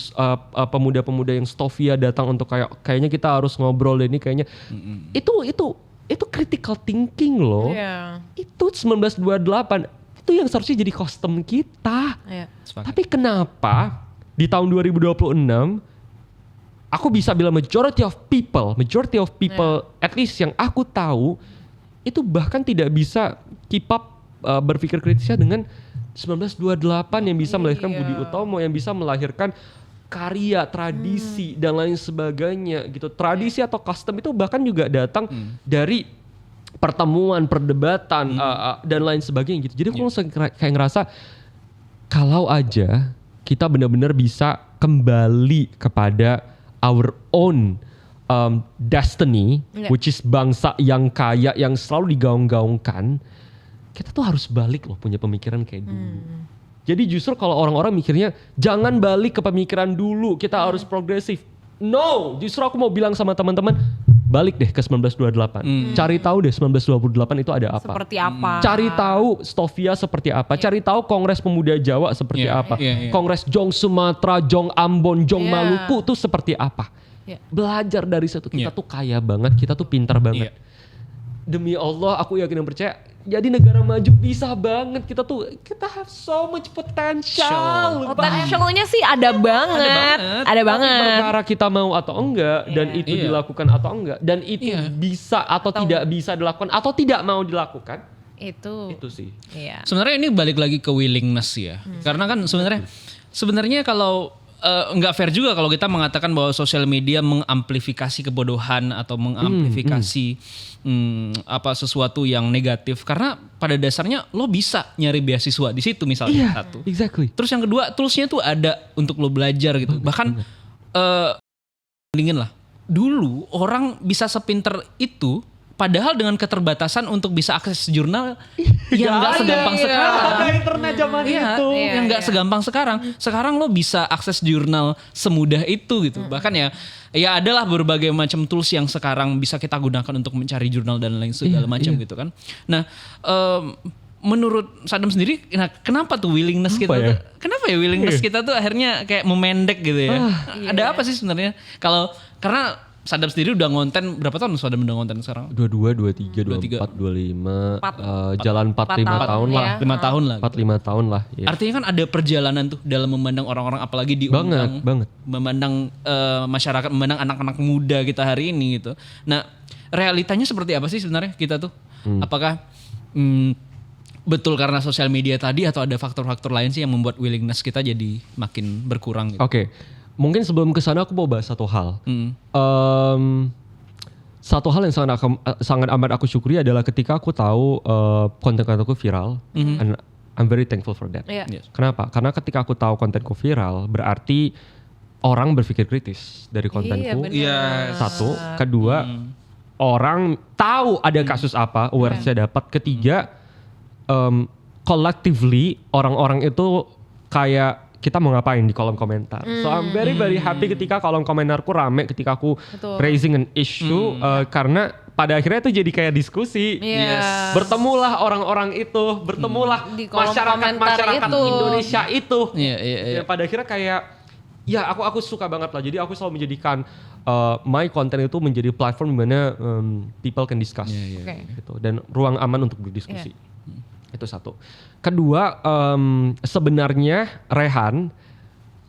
pemuda-pemuda yang Stovia datang untuk kayaknya kita harus ngobrol ini kayaknya itu critical thinking loh. Iya. Itu 1928 itu yang seharusnya jadi kostum kita. Iya. Tapi kenapa di tahun 2026 aku bisa bilang majority of people at least yang aku tahu itu bahkan tidak bisa keep up berpikir kritisnya dengan 1928 yang bisa melahirkan Budi Utomo, yang bisa melahirkan karya, tradisi dan lain sebagainya gitu. Tradisi atau custom itu bahkan juga datang dari pertemuan, perdebatan dan lain sebagainya gitu. Jadi aku langsung kayak ngerasa kalau aja kita benar-benar bisa kembali kepada our own destiny, which is bangsa yang kaya, yang selalu digaung-gaungkan, kita tuh harus balik loh punya pemikiran kayak dulu. Jadi justru kalau orang-orang mikirnya jangan balik ke pemikiran dulu, kita harus progresif. No, justru aku mau bilang sama teman-teman, balik deh ke 1928. Cari tahu deh 1928 itu ada apa. Seperti apa? Cari tahu Stovia seperti apa. Cari tahu Kongres Pemuda Jawa seperti apa. Kongres Jong Sumatera, Jong Ambon, Jong Maluku itu seperti apa. Belajar dari situ. Kita tuh kaya banget, kita tuh pintar banget. Demi Allah aku yakin dan percaya jadi negara maju bisa banget. Kita have so much potential. Potentialnya sih ada banget. Ada banget. Perkara kita mau atau enggak dan itu dilakukan atau enggak dan itu bisa atau tidak bisa dilakukan atau tidak mau dilakukan. Itu sih. Iya. Sebenarnya ini balik lagi ke willingness ya. Karena kan sebenarnya kalau nggak fair juga kalau kita mengatakan bahwa sosial media mengamplifikasi kebodohan atau mengamplifikasi sesuatu yang negatif, karena pada dasarnya lo bisa nyari beasiswa di situ misalnya satu. Exactly. Terus yang kedua toolsnya tuh ada untuk lo belajar gitu. Bahkan bandingin lah. Dulu orang bisa sepinter itu Padahal dengan keterbatasan untuk bisa akses jurnal yang nggak segampang sekarang. Ada internet zaman itu. Yang nggak segampang sekarang. Sekarang lo bisa akses jurnal semudah itu gitu. Bahkan ya adalah berbagai macam tools yang sekarang bisa kita gunakan untuk mencari jurnal dan lain segala macam gitu kan. Nah, menurut Sadam sendiri, nah kenapa tuh willingness kita tuh, kenapa ya willingness kita tuh akhirnya kayak memendek gitu ya? Ada apa sih sebenarnya? Karena Sadam sendiri udah ngonten berapa tahun Sadam udah ngonten sekarang? 22, 23, 24, 25, jalan 45 tahun lah. 5 tahun lah. 45 tahun lah. Ya. Artinya kan ada perjalanan tuh dalam memandang orang-orang, apalagi di banget. memandang masyarakat, memandang anak-anak muda kita hari ini gitu. Nah, realitanya seperti apa sih sebenarnya kita tuh? Apakah betul karena sosial media tadi atau ada faktor-faktor lain sih yang membuat willingness kita jadi makin berkurang gitu? Oke. Mungkin sebelum kesana aku mau bahas satu hal. Satu hal yang sangat amat aku syukuri adalah ketika aku tahu konten-kontenku viral, and I'm very thankful for that. Iya. Yes. Kenapa? Karena ketika aku tahu kontenku viral, berarti orang berpikir kritis dari kontenku. benar. Satu, kedua, orang tahu ada kasus apa, awareness-nya dapat. Ketiga, collectively orang-orang itu kayak kita mau ngapain di kolom komentar. So I'm very happy ketika kolom komentarku rame ketika aku raising an issue karena pada akhirnya itu jadi kayak diskusi. Yes. Bertemulah orang-orang itu, bertemulah Di kolom masyarakat itu. Indonesia itu. Iya. Ya, pada akhirnya kayak ya aku suka banget lah. Jadi aku selalu menjadikan my content itu menjadi platform di mana people can discuss Oke. gitu dan ruang aman untuk berdiskusi. Itu satu. Kedua, sebenarnya Rehan,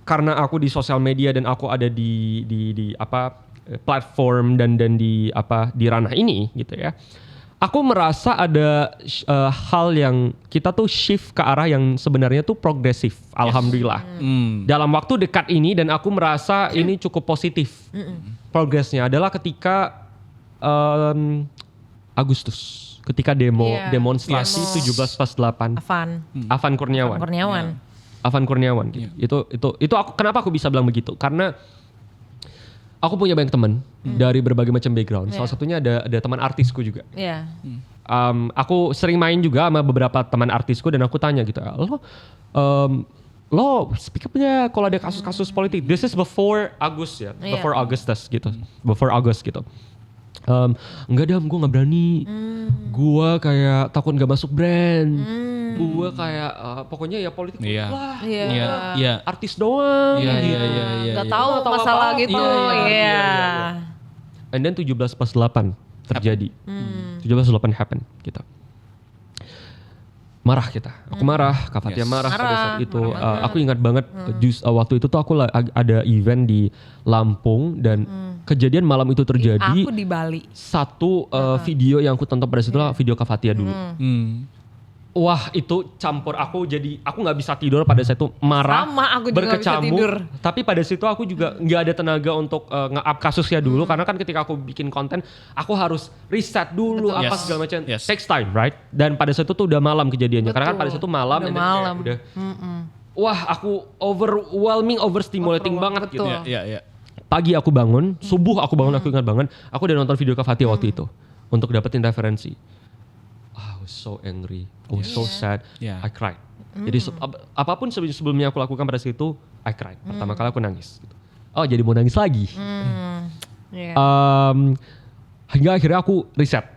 karena aku di sosial media dan aku ada di platform dan di ranah ini gitu ya. Aku merasa ada hal yang kita tuh shift ke arah yang sebenarnya tuh progresif. Alhamdulillah. Dalam waktu dekat ini dan aku merasa ini cukup positif. Progresnya adalah ketika Agustus. Ketika demonstrasi 17+8 Afan Kurniawan. Afan Kurniawan gitu. Itu aku kenapa aku bisa bilang begitu? Karena aku punya banyak teman dari berbagai macam background. Salah satunya ada teman artisku juga. Iya. Aku sering main juga sama beberapa teman artisku dan aku tanya gitu, lo speak up-nya kalau ada kasus-kasus politik. This is before August ya, before Augustus gitu, before August gitu. Enggak Dam, gue gak berani. Gue kayak takut gak masuk brand. Gue kayak pokoknya ya politik lah. Iya. Artis doang. Iya. Gak tahu masalah apa-apa. gitu. Iya. And then 17+8 terjadi. 17+8 happen gitu. Marah kita. Aku marah, Kak Fatia marah pada saat itu. Aku ingat banget waktu itu tuh aku ada event di Lampung dan kejadian malam itu terjadi. Aku di Bali. Satu video yang aku tonton pada situ lah video Kak Fatia dulu. Wah itu campur aku nggak bisa tidur pada saat itu, marah, Sama, aku juga nggak bisa tidur. Tapi pada situ aku juga nggak ada tenaga untuk nge-up kasusnya dulu karena kan ketika aku bikin konten aku harus riset dulu apa segala macam. Takes time, right? Dan pada saat itu tuh udah malam kejadiannya karena kan pada saat itu malam. Udah Wah aku overstimulating banget gitu. Iya. Pagi aku bangun, subuh aku bangun, aku ingat banget, aku udah nonton video Kak Fatia waktu itu untuk dapetin referensi. I was so angry, I was so sad, I cried. Jadi apapun sebelumnya aku lakukan pada situ, I cried. Pertama kali aku nangis. Gitu. Oh jadi mau nangis lagi. Hingga akhirnya aku riset.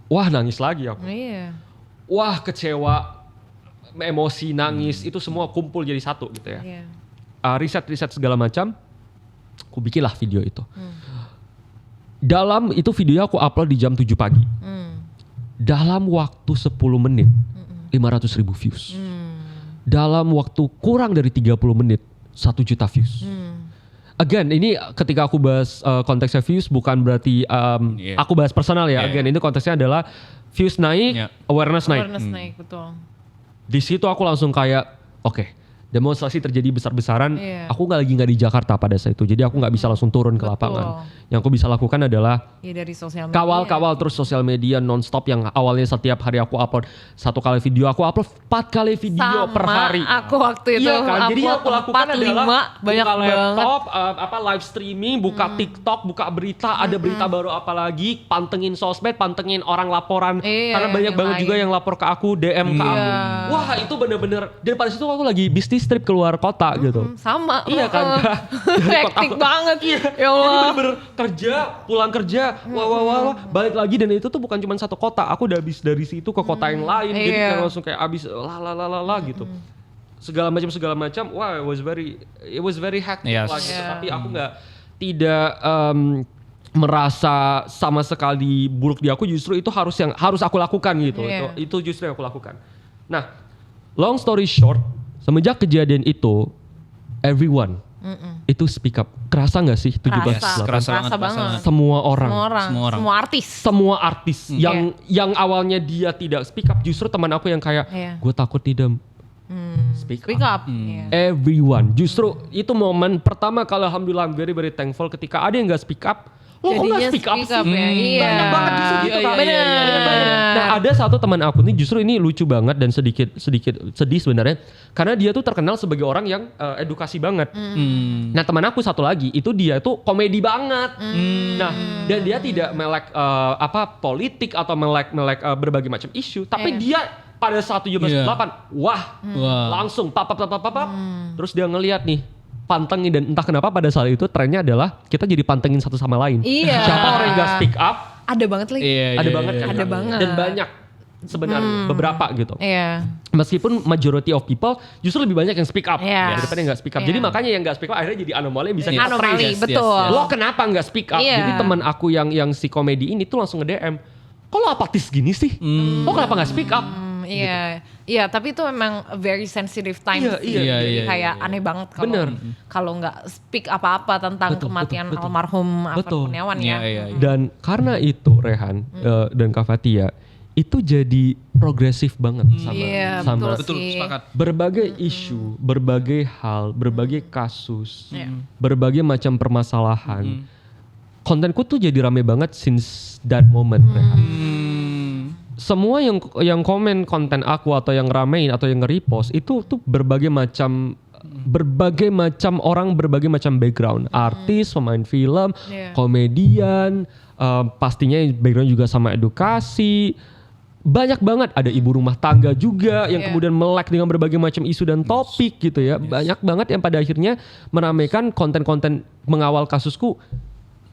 Wah nangis lagi aku. Wah kecewa, emosi, nangis, itu semua kumpul jadi satu gitu ya. Riset segala macam, aku bikinlah video itu. Dalam itu video aku upload di jam 7 pagi. Dalam waktu 10 menit, 500.000 views. Dalam waktu kurang dari 30 menit, 1 juta views. Again, ini ketika aku bahas konteksnya views bukan berarti aku bahas personal ya. Again, ini konteksnya adalah views naik, awareness naik. Awareness naik, betul. Di situ aku langsung kayak, oke, demonstrasi terjadi besar-besaran, Iya. aku nggak di Jakarta pada saat itu, jadi aku nggak bisa langsung turun ke Betul. lapangan. Yang aku bisa lakukan adalah Ya dari sosial media. kawal terus sosial media nonstop, yang awalnya setiap hari aku upload 1 kali video, aku upload 4 kali video per hari. Aku waktu itu Iya kan, jadi yang aku upload lakukan 4, adalah 5, banyak buka banget. laptop, live streaming, buka TikTok, buka berita, ada berita baru apa lagi, pantengin sosmed, pantengin orang laporan, Iya, karena banyak yang banget juga lain. yang lapor ke aku, DM ke aku. Wah itu bener-bener, dan pada situ aku lagi bisnis trip keluar kota gitu. Sama. Iya kan, Kak? Dari kota Hektik aku. banget. Iya. Ya Allah. Jadi bener-bener kerja, pulang kerja, wah, balik lagi, dan itu tuh bukan cuma satu kota. Aku udah habis dari situ ke kota yang lain, jadi Iya. kayak langsung kayak abis gitu. Segala macam. Wah, it was very hectic Yes. lah gitu. Yeah. Tapi aku tidak merasa sama sekali buruk di aku, justru itu harus aku lakukan gitu. Iya. Itu justru yang aku lakukan. Nah, long story short, semenjak kejadian itu, everyone itu speak up. Kerasa nggak sih 17 Kerasa, Kerasa kerasa banget, banget. Semua orang. Semua orang. Semua artis. Semua artis yang awalnya dia tidak speak up, justru teman aku yang kayak Iya. gue takut tidak speak Speak up. up. Iya. Everyone, justru itu momen pertama kalau alhamdulillah I'm very very thankful ketika ada yang nggak speak up. Lo kok Jadinya nggak speak up sih? ya. Iya. Banyak banget justru gitu Iya, Kak. iya, iya, iya, Bener. Nah ada satu teman aku nih, justru ini lucu banget dan sedikit sedih sebenarnya, karena dia tuh terkenal sebagai orang yang edukasi banget. Nah teman aku satu lagi itu dia tuh komedi banget. Nah dan dia tidak melek politik atau melek berbagai macam isu, tapi dia pada saat 17/8 wah langsung pap. Terus dia ngelihat nih, pantengin, dan entah kenapa pada saat itu trennya adalah kita jadi pantengin satu sama lain. Iya. Siapa orang yang gak speak up, Ada banget lagi. ada banget kan. Ada banget. Dan banyak sebenarnya, beberapa gitu. Iya. Meskipun majority of people justru lebih banyak yang speak up Iya. daripada yang gak speak up. Iya. Jadi makanya yang gak speak up akhirnya jadi anomali yang bisa kita Anomali, trace. betul. Lo kenapa gak speak up? Iya. Jadi teman aku yang si komedi ini tuh langsung nge-DM, kok lo apatis gini sih? Lo kenapa gak speak up? Iya, iya, tapi itu memang a very sensitive time Iya, sih. iya, Jadi iya, kayak aneh banget Bener. kalau nggak speak apa-apa tentang Betul, kematian betul. almarhum Afan Betul. Kurniawan Iya, ya. iya, iya. Dan karena itu Rehan dan Kak Fatia itu jadi progresif banget Iya, sama Betul, sih. sepakat. berbagai isu, berbagai hal, berbagai kasus, Iya. berbagai macam permasalahan. Kontenku tuh jadi rame banget since that moment, Rehan. Semua yang komen konten aku atau yang ramein atau yang nge-repost itu tuh berbagai macam orang, berbagai macam background, artis, pemain film, Iya. komedian, pastinya background juga sama edukasi. Banyak banget, ada ibu rumah tangga juga yang Iya. kemudian melek dengan berbagai macam isu dan topik gitu ya. Banyak banget yang pada akhirnya meramaikan konten-konten mengawal kasusku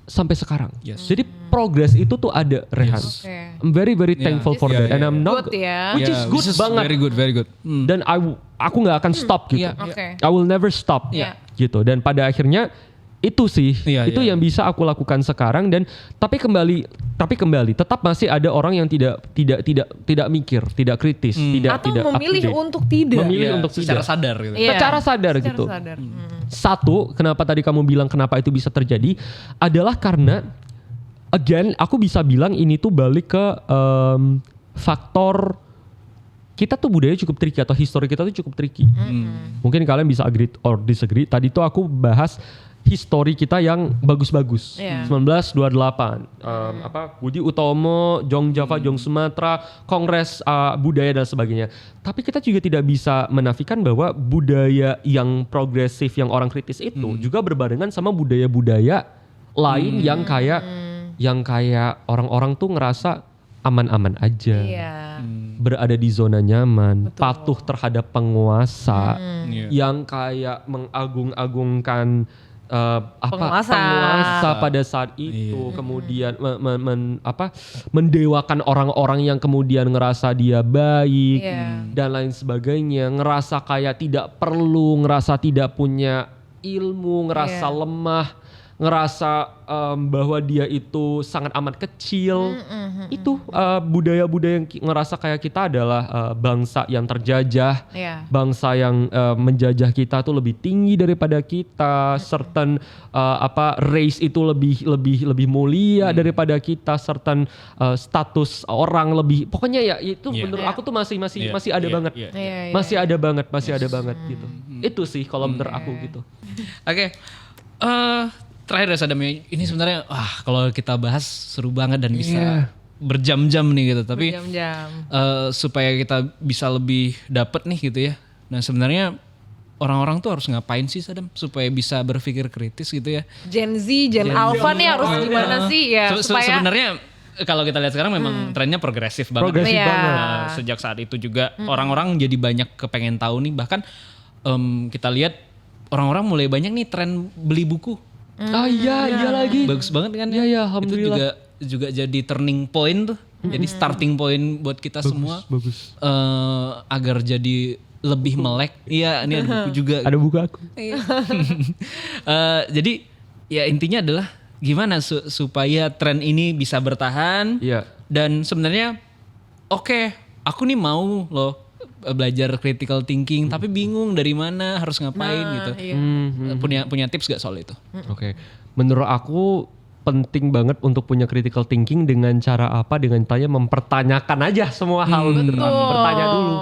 sampai sekarang. Yes. Jadi progress itu tuh ada, Rehan. Oke. I'm very very Yeah. thankful for Yeah, that, and yeah, I'm not, Good ya. which is good banget. Very good. Dan aku nggak akan stop gitu. Iya. Oke. I will never stop Iya. gitu. Dan pada akhirnya itu sih, Iya, itu iya. yang bisa aku lakukan sekarang. Dan tapi kembali tetap masih ada orang yang tidak mikir, tidak kritis, tidak Atau up to memilih date. untuk tidak. Memilih Iya, untuk secara tidak. sadar gitu. Iya. Secara sadar Secara gitu. sadar. Satu, kenapa tadi kamu bilang kenapa itu bisa terjadi adalah karena again aku bisa bilang ini tuh balik ke faktor kita tuh budaya cukup tricky atau histori kita tuh cukup tricky. Mungkin kalian bisa agree or disagree. Tadi tuh aku bahas histori kita yang bagus-bagus. Iya. 1928 Budi Utomo, Jong Java, Jong Sumatera, Kongres budaya dan sebagainya. Tapi kita juga tidak bisa menafikan bahwa budaya yang progresif, yang orang kritis itu juga berbarengan sama budaya-budaya lain yang kayak orang-orang tuh ngerasa aman-aman aja. Iya. Berada di zona nyaman, patuh terhadap penguasa, Iya. yang kayak mengagung-agungkan Penguasa. pada saat itu, kemudian mendewakan orang-orang yang kemudian ngerasa dia baik Iya. dan lain sebagainya, ngerasa kayak tidak perlu, ngerasa tidak punya ilmu, ngerasa Iya. lemah, ngerasa bahwa dia itu sangat amat kecil. Itu budaya-budaya yang ngerasa kayak kita adalah bangsa yang terjajah, Iya. bangsa yang menjajah kita tuh lebih tinggi daripada kita, certain race itu lebih mulia daripada kita, certain status orang lebih, pokoknya ya itu Iya. menurut aku tuh masih ada Iya, banget. iya. Iya, iya. Masih ada banget gitu. Itu sih kalau menurut aku gitu. Oke. Terakhir ya Sadam, ini sebenarnya kalau kita bahas seru banget dan bisa Iya. berjam-jam nih gitu. Tapi Jam-jam. supaya kita bisa lebih dapet nih gitu ya. Nah sebenarnya orang-orang tuh harus ngapain sih Sadam supaya bisa berpikir kritis gitu ya? Gen Z, Gen Alpha nih harus gimana sih ya supaya Sebenarnya kalau kita lihat sekarang memang trennya progresif banget. Progresif Iya. banget. Sejak saat itu juga orang-orang jadi banyak kepengen tahu nih, bahkan kita lihat orang-orang mulai banyak nih tren beli buku. Iya lagi. Bagus banget kan ya. Iya, Itu alhamdulillah. juga jadi turning point tuh. Jadi starting point buat kita semua. Bagus. Agar jadi lebih melek. Iya, ini ada buku juga. Ada buku aku. Jadi ya intinya adalah gimana supaya tren ini bisa bertahan. Iya. Dan sebenarnya oke, aku nih mau loh belajar critical thinking tapi bingung dari mana harus ngapain gitu. iya. Punya tips gak soal itu? Oke. Menurut aku penting banget untuk punya critical thinking dengan cara apa? Dengan tanya mempertanyakan aja semua hal. Bertanya dulu.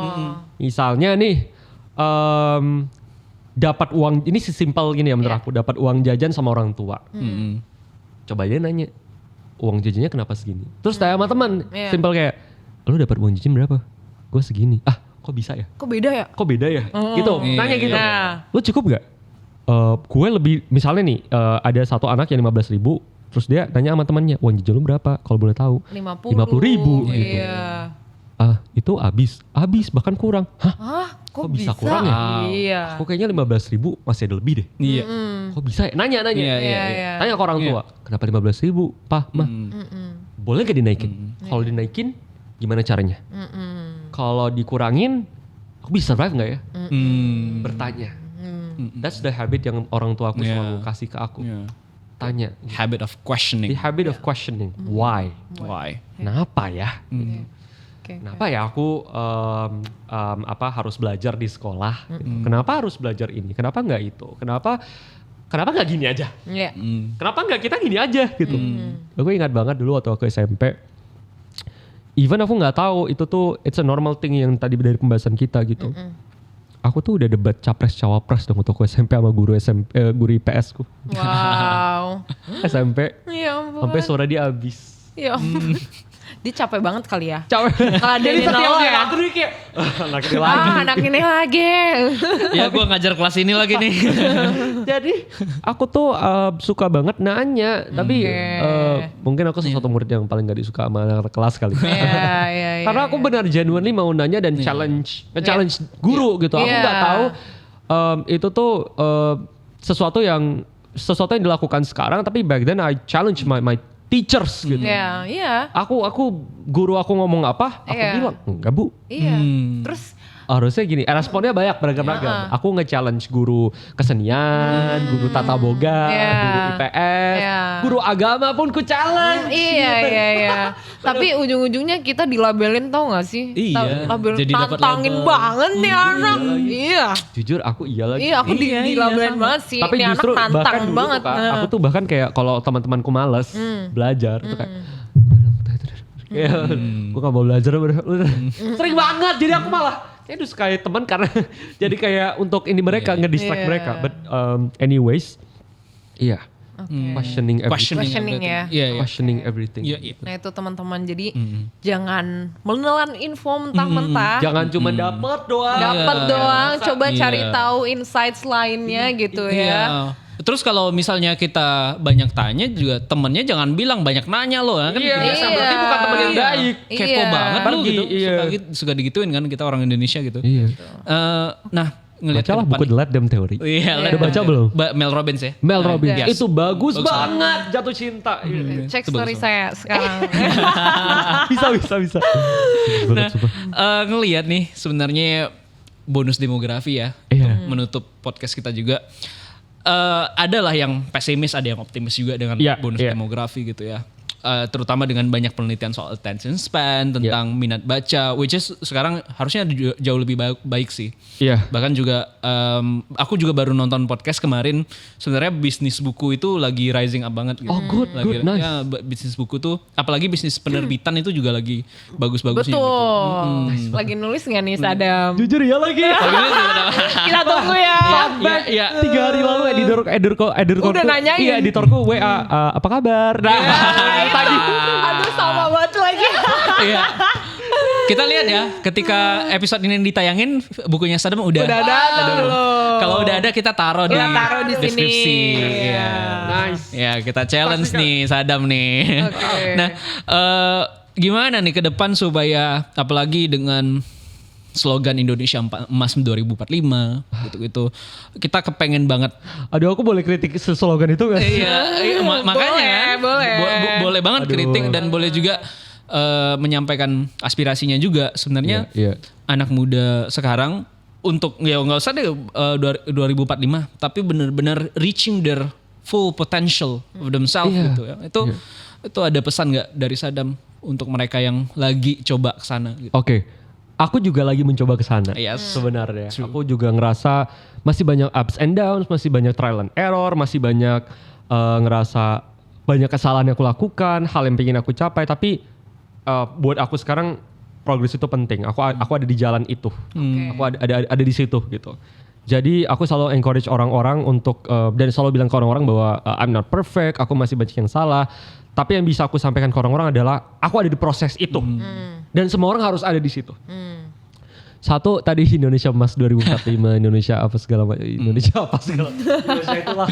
Misalnya nih dapat uang, ini sesimpel gini ya menurut aku, dapat uang jajan sama orang tua. Coba aja nanya, uang jajannya kenapa segini? Terus tanya sama teman, Iya. simpel kayak, lu dapat uang jajan berapa? Gue segini. Ah, kok bisa ya? Kok beda ya? Kok beda ya? Gitu, nanya gitu. Iya. Lu cukup gak? Gue lebih, misalnya nih ada satu anak yang 15.000, terus dia nanya sama temannya, uang jajan lu berapa? Kalau boleh tahu. 50.000 gitu. Iya. Itu habis bahkan kurang. Hah? Hah? Kok bisa kurang ya? Iya. Kok kayaknya 15.000 masih ada lebih deh. Iya. Kok bisa ya? Nanya. Iya. Iya. Tanya ke orang tua, kenapa 15.000? Pak, mah, boleh gak dinaikin? Kalau dinaikin, gimana caranya? Kalau dikurangin, aku bisa survive gak ya? Bertanya. That's the habit yang orang tua aku Yeah. selalu kasih ke aku. Yeah. Tanya. Habit of The questioning. habit of questioning. Why? Why? Kenapa ya? Oke. Kenapa ya aku harus belajar di sekolah? Gitu. Kenapa harus belajar ini? Kenapa nggak itu? Kenapa nggak gini aja? Iya. Kenapa nggak kita gini aja gitu? Aku ingat banget dulu waktu aku SMP. Even aku nggak tahu itu tuh it's a normal thing yang tadi dari pembahasan kita gitu. Aku tuh udah debat capres cawapres dong waktu aku SMP sama guru IPS ku. Wow. SMP Ya ampun. sampai sore dia habis. Ya ampun. Dia capek banget kali ya. Capek. Kalau ada Jadi yang setiap nolak dia ya. ngatur dia kayak anak ini lagi. Anak ini lagi. Ya gue ngajar kelas ini lagi nih. Jadi aku tuh suka banget nanya, tapi mungkin aku sesuatu murid yang paling gak disuka sama anak kelas kali. Iya. Karena aku benar genuinely mau nanya dan challenge guru gitu. Aku Iya. nggak tahu itu tuh sesuatu yang dilakukan sekarang, tapi back then I challenge my teachers gitu. Iya. Guru aku ngomong apa, aku Iya. bilang enggak bu. Iya. Terus Harusnya gini, responnya banyak beragam-ragam. Aku nge-challenge guru kesenian, guru tata boga, Iya. guru IPS, Iya. guru agama pun ku challenge. Iya. Tapi ujung-ujungnya kita dilabelin tau gak sih? Iya, Label jadi dapat tantangin label. banget nih anak. Iya. Jujur aku iya lagi. Iya, aku dilabelin banget sih. Tapi Ini justru anak bahkan tantang dulu banget. tuh, Kak, aku tuh bahkan kayak kalau teman-temanku males belajar tuh kayak gue gak mau belajar sering banget, jadi aku malah terus kayak teman karena jadi kayak untuk ini mereka ngedistract Iya. mereka. But anyways, iya. Questioning everything. Questioning ya. Iya. Questioning everything. Iya. Nah itu teman-teman, jadi jangan menelan info mentah-mentah. Jangan cuma dapat doang. Dapat doang, coba Iya. cari tahu insights lainnya gitu ya. Iya. Terus kalau misalnya kita banyak tanya juga temennya jangan bilang banyak nanya loh kan. Iya, Iya. berarti bukan teman yang baik. Kepo Iya. banget lu Pergi, gitu. iya. Suka digituin kan kita orang Indonesia gitu. Iya. Nah ngelihat Bacalah buku The Let Them Theory. Iya, Udah baca belum? Mel Robbins ya. Mel Robbins. Yes. Itu bagus Bagus banget, jatuh cinta. Iya. Cek Itu story bagus. saya sekarang. Bisa. Nah, ngelihat nih sebenarnya bonus demografi ya Iya. menutup podcast kita juga. Ada lah yang pesimis, ada yang optimis juga dengan bonus demografi gitu ya. Terutama dengan banyak penelitian soal attention span, tentang minat baca, which is sekarang harusnya jauh lebih baik sih. Bahkan juga aku juga baru nonton podcast kemarin, sebenarnya bisnis buku itu lagi rising up banget gitu. Good, nice. Ya, bisnis buku tuh, apalagi bisnis penerbitan itu juga lagi bagus-bagusnya. Betul. Gitu. Lagi nulis nggak nih Sadam? Jujur ya lagi. Kita tunggu ya. Iya. 3 hari lalu editorku udah nanyain. Iya, editorku WA, apa kabar? Nah, tadi. Aduh sama banget lagi. Iya. Kita lihat ya, ketika episode ini ditayangin, bukunya Sadam udah ada belum? Kalau udah ada kita taruh di deskripsi. Iya. Nice. Ya, kita challenge nih Sadam nih. Okay. Nah, gimana nih ke depan supaya apalagi dengan slogan Indonesia Emas 2045 gitu-gitu. Kita kepengen banget. Aduh, aku boleh kritik slogan itu gak? Iya, makanya boleh banget kritik dan boleh juga menyampaikan aspirasinya juga. Sebenarnya anak muda sekarang untuk ya nggak usah deh 2045, tapi benar-benar reaching their full potential of themselves gitu ya. Itu ada pesan nggak dari Sadam untuk mereka yang lagi coba ke sana gitu? Oke. Aku juga lagi mencoba ke sana. Sebenarnya. Aku juga ngerasa masih banyak ups and downs, masih banyak trial and error, masih banyak ngerasa banyak kesalahan yang aku lakukan, hal yang pengen aku capai, tapi buat aku sekarang progres itu penting. Aku ada di jalan itu. Aku ada di situ gitu. Jadi aku selalu encourage orang-orang untuk dan selalu bilang ke orang-orang bahwa I'm not perfect, aku masih banyak yang salah. Tapi yang bisa aku sampaikan ke orang-orang adalah aku ada di proses itu. Dan semua orang harus ada di situ. Satu tadi Indonesia Emas 2045, Indonesia apa segala macam, Indonesia itulah.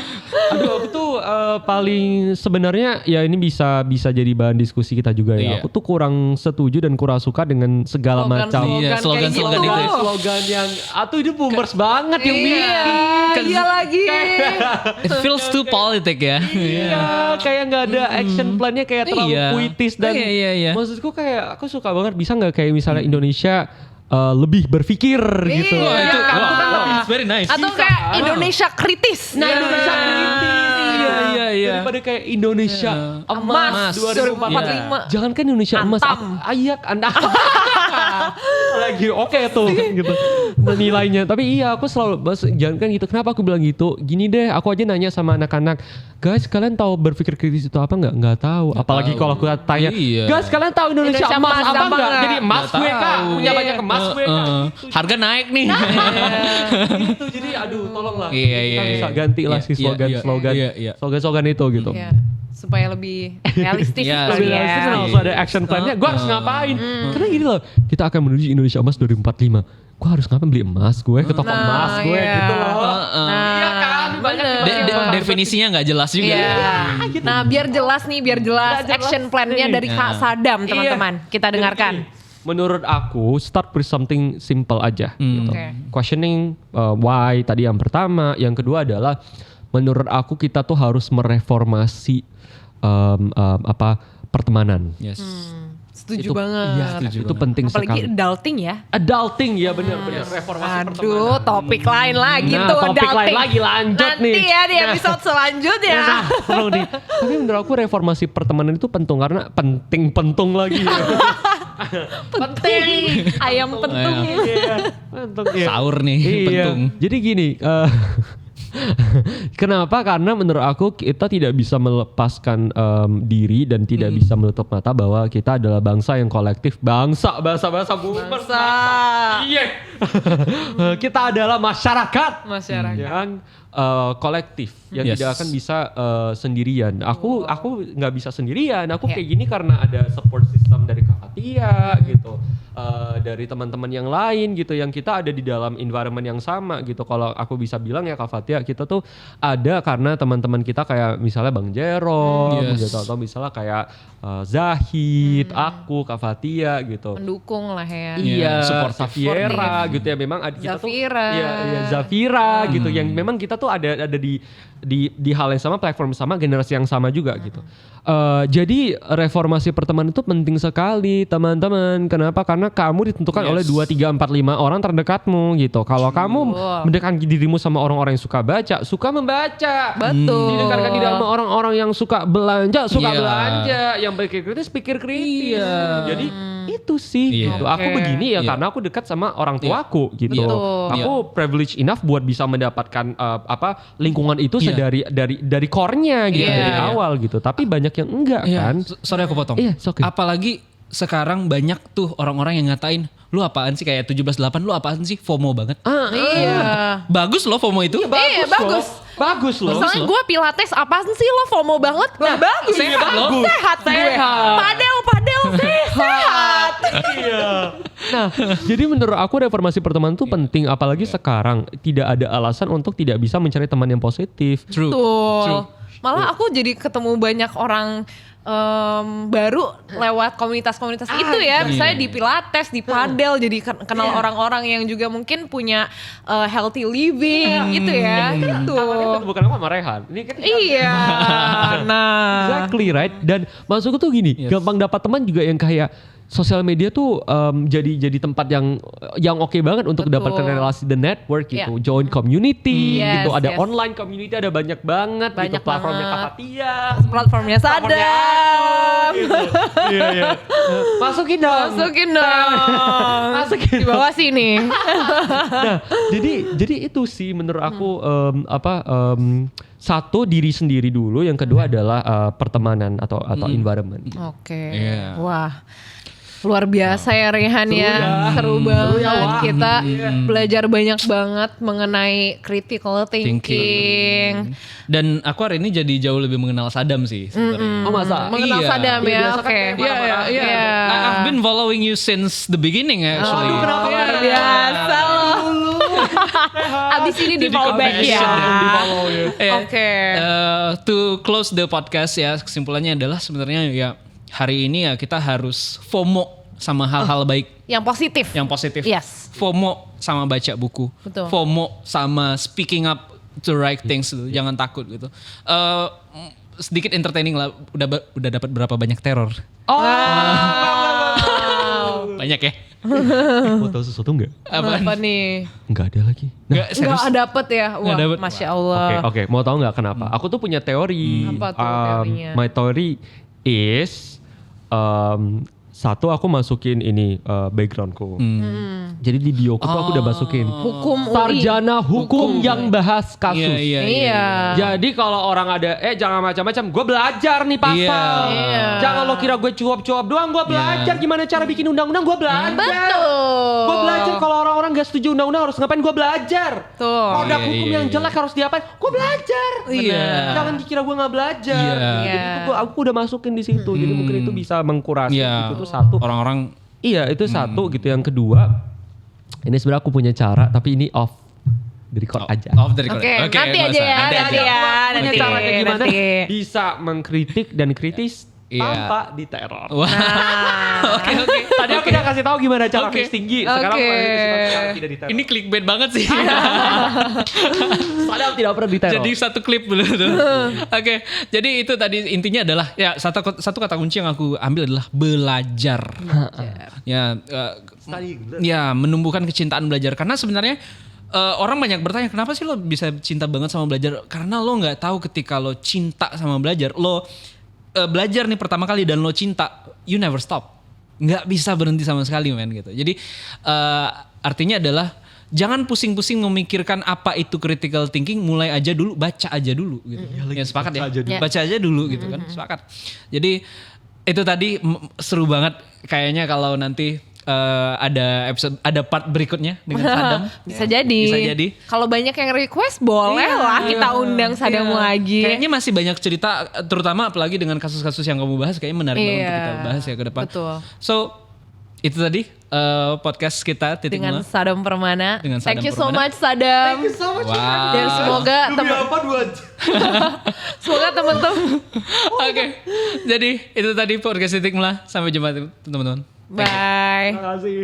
Aduh, aku tuh paling sebenarnya ya ini bisa jadi bahan diskusi kita juga ya. Aku tuh kurang setuju dan kurang suka dengan segala macam slogan-slogan itu. Slogan yang itu boomers banget yang bikin. Iya lagi. It feels too politic ya. Iya, kayak nggak ada action plan-nya, kayak terlalu puitis dan maksudku kayak aku suka banget, bisa nggak kayak misalnya Indonesia lebih berpikir gitu. It's very nice. Atau kayak Indonesia kritis. Indonesia kritis. Iya. Daripada kayak Indonesia Emas 2045. Jangan kan Indonesia Emas. Ayak Anda. Lagi oke tuh gitu. Nilainya. Tapi iya, aku selalu jangan kan gitu. Kenapa aku bilang gitu? Gini deh, aku aja nanya sama anak-anak, guys, kalian tahu berpikir kritis itu apa nggak? Nggak tahu. Apalagi kalau aku tanya, guys, kalian tahu Indonesia Emas apa nggak? Jadi emas gue kak, punya banyak emas gue kak. Harga naik nih. Gitu. Jadi aduh, tolonglah. Kita bisa ganti lah si slogan itu gitu. Supaya lebih realistis lebih realistis dan harus ada action plan-nya. Gue harus ngapain? Karena gini loh, kita akan menuju Indonesia Emas 2045. Gue harus ngapain? Beli emas gue ke toko emas gue gitu loh. Iya kan? Definisinya nggak jelas juga. Gitu. Nah, biar jelas action plan-nya dari Kak Sadam, teman-teman. Kita dengarkan. Menurut aku, start with something simple aja. Gitu. Questioning why tadi yang pertama. Yang kedua adalah menurut aku kita tuh harus mereformasi pertemanan. Setuju banget. Iya, itu penting sekali. Apalagi adulting ya. Adulting ya, benar-benar reformasi pertemanan. Aduh, topik lain lagi tuh topik adulting. lain lagi lanjut nih. Nanti ya di episode selanjutnya. Tapi menurut aku reformasi pertemanan itu penting karena penting lagi. Penting. Ayam pentung. Sahur nih, pentung. Jadi gini, kenapa? Karena menurut aku kita tidak bisa melepaskan diri dan tidak bisa menutup mata bahwa kita adalah bangsa yang kolektif. Bangsa. Iya. Kita adalah masyarakat yang kolektif yang tidak akan bisa sendirian. Aku nggak bisa sendirian. Aku kayak gini karena ada support system dari Kak Fatia gitu. Dari teman-teman yang lain gitu, yang kita ada di dalam environment yang sama gitu. Kalau aku bisa bilang ya Kak Fatia, kita tuh ada karena teman-teman kita kayak misalnya Bang Jero gitu, atau misalnya kayak Zahid, aku, Kak Fatia gitu. Pendukung lah ya. Iya, support Safiera gitu ya, memang kita Zafira. Tuh iya Zafira gitu, yang memang kita tuh ada di hal yang sama, platform sama, generasi yang sama juga gitu. Jadi reformasi pertemanan itu penting sekali hati-hati teman-teman. Kenapa? Karena kamu ditentukan oleh 2, 3, 4, 5 orang terdekatmu gitu. Kalau kamu mendekatkan dirimu sama orang-orang yang suka baca, suka membaca. Betul. Didekatkan diri sama orang-orang yang suka belanja, suka Iya. belanja. Yang pikir kritis. Iya. Jadi itu sih Iya. gitu. Aku Oke. begini ya Iya. karena aku dekat sama orang tuaku gitu. Betul. Aku privilege enough buat bisa mendapatkan lingkungan itu Iya. dari core-nya gitu, Iya. dari awal gitu. Tapi banyak yang enggak kan. Sorry aku potong. Iya, it's okay. Apalagi sekarang banyak tuh orang-orang yang ngatain, lu apaan sih kayak 17-8, lu apaan sih FOMO banget. Iya. Bagus loh FOMO itu. Iya, bagus. Bagus loh. Misalnya gue pilates, apaan sih lo FOMO banget? Nah, bagus. sehat loh. Sehat gue. Padel sehat. Iya. Nah, jadi menurut aku reformasi pertemanan itu penting, apalagi sekarang tidak ada alasan untuk tidak bisa mencari teman yang positif. True. Tuh. Malah aku jadi ketemu banyak orang baru lewat komunitas-komunitas itu ya. Misalnya di pilates, di padel, jadi kenal orang-orang yang juga mungkin punya healthy living gitu ya. Gitu. Bukan aku sama Rehan. Ini kan Iya. Nah. exactly right. Dan maksudku tuh gini, gampang dapat teman juga yang kayak sosial media tuh jadi tempat yang oke banget untuk Betul. dapatkan relasi the network gitu, Iya. join community Yes, gitu, ada yes. online community, ada banyak banget gitu, Banyak platformnya banget. Kakak Tia, Platformnya Sadam. gitu. Iya. Masukin dong. Masukin dong. Masukin Di bawah sini. Nah, jadi itu sih menurut aku satu diri sendiri dulu, yang kedua adalah pertemanan atau environment. Oke. Iya. Wah. Luar biasa ya Rehan ya. Seru banget. Kita belajar banyak banget mengenai critical thinking. Dan aku hari ini jadi jauh lebih mengenal Sadam sih sebenarnya. Oh masa? Mengenal Iya. Sadam ya. Biasa kan Oke. kayak Iya, iya, iya. Iya. I've been following you since the beginning actually. Aduh, kenapa? Luar biasa loh. Abis ini di Jadi follow back ya. confession. Iya. Oke. To close the podcast ya, kesimpulannya adalah sebenarnya ya hari ini ya kita harus FOMO sama hal-hal baik Yang positif. yang positif. Yes. FOMO sama baca buku. Betul. FOMO sama speaking up to right things gitu. Jangan takut gitu. Sedikit entertaining lah. Udah dapat berapa banyak teror? Wow. Banyak ya? Mau tahu sesuatu nggak? Apa nih? Nggak ada lagi. Nggak, serius? Enggak dapet ya? Wah, dapet. Masya Allah. Oke, mau tahu nggak kenapa? Aku tuh punya teori. Apa tuh teorinya? My theory is satu, aku masukin ini backgroundku. Jadi di bioku tuh aku udah masukin Hukum UI. sarjana hukum yang bahas kasus. Iya. Iya. Jadi kalau orang ada jangan macam-macam, gue belajar nih pasal. Iya. Jangan lo kira gue cuap-cuap doang, gue belajar gimana cara bikin undang-undang, gue belajar. Betul. Gue belajar kalau orang-orang gak setuju undang-undang harus ngapain, gue belajar. Tuh. Produk Iya, hukum iya, yang iya. jelek harus diapain, gue belajar. Iya. Jangan dikira gue gak belajar. Iya. Jadi itu aku udah masukin di situ. Jadi mungkin itu bisa mengkurasi. Iya. Itu tuh satu. Orang-orang Iya itu satu gitu. Yang kedua, ini sebenarnya aku punya cara, tapi ini off the record aja. off the record. Oke, nanti nggak aja usah. ya, Nanti nanti aja. ya. Punya Nanti, caranya gimana? nanti. Bisa mengkritik dan kritis Iya. tanpa diteror. Wah. Oke. Tadi aku udah kasih tahu gimana cara Oke. fix tinggi. Sekarang Oke. tidak diteror. Ini clickbait banget sih. Padahal tidak pernah diteror. Jadi satu klip dulu tuh. Oke, jadi itu tadi intinya adalah ya satu kata kunci yang aku ambil adalah belajar. Ya, ya menumbuhkan kecintaan belajar karena sebenarnya orang banyak bertanya kenapa sih lo bisa cinta banget sama belajar? Karena lo nggak tahu ketika lo cinta sama belajar, lo belajar nih pertama kali dan lo cinta, you never stop, nggak bisa berhenti sama sekali men gitu. Jadi artinya adalah jangan pusing-pusing memikirkan apa itu critical thinking, mulai aja dulu, baca aja dulu gitu. Ya sepakat ya, baca aja dulu gitu kan, sepakat. Jadi itu tadi seru banget kayaknya kalau nanti ada episode, ada part berikutnya dengan Sadam. Bisa jadi. Bisa jadi. Kalau banyak yang request boleh lah kita undang Sadam lagi. Kayaknya masih banyak cerita, terutama apalagi dengan kasus-kasus yang kamu bahas, kayaknya menarik banget untuk Iya. kita bahas ya ke depan. Betul. So itu tadi podcast kita titik Dengan nol. Sadam Permana. Dengan Sadam Thank you so Permana. much Sadam. Wow. Dan semoga semoga teman-teman. Oke. Jadi itu tadi podcast titik nol. Sampai jumpa teman-teman. Bye. Terima kasih.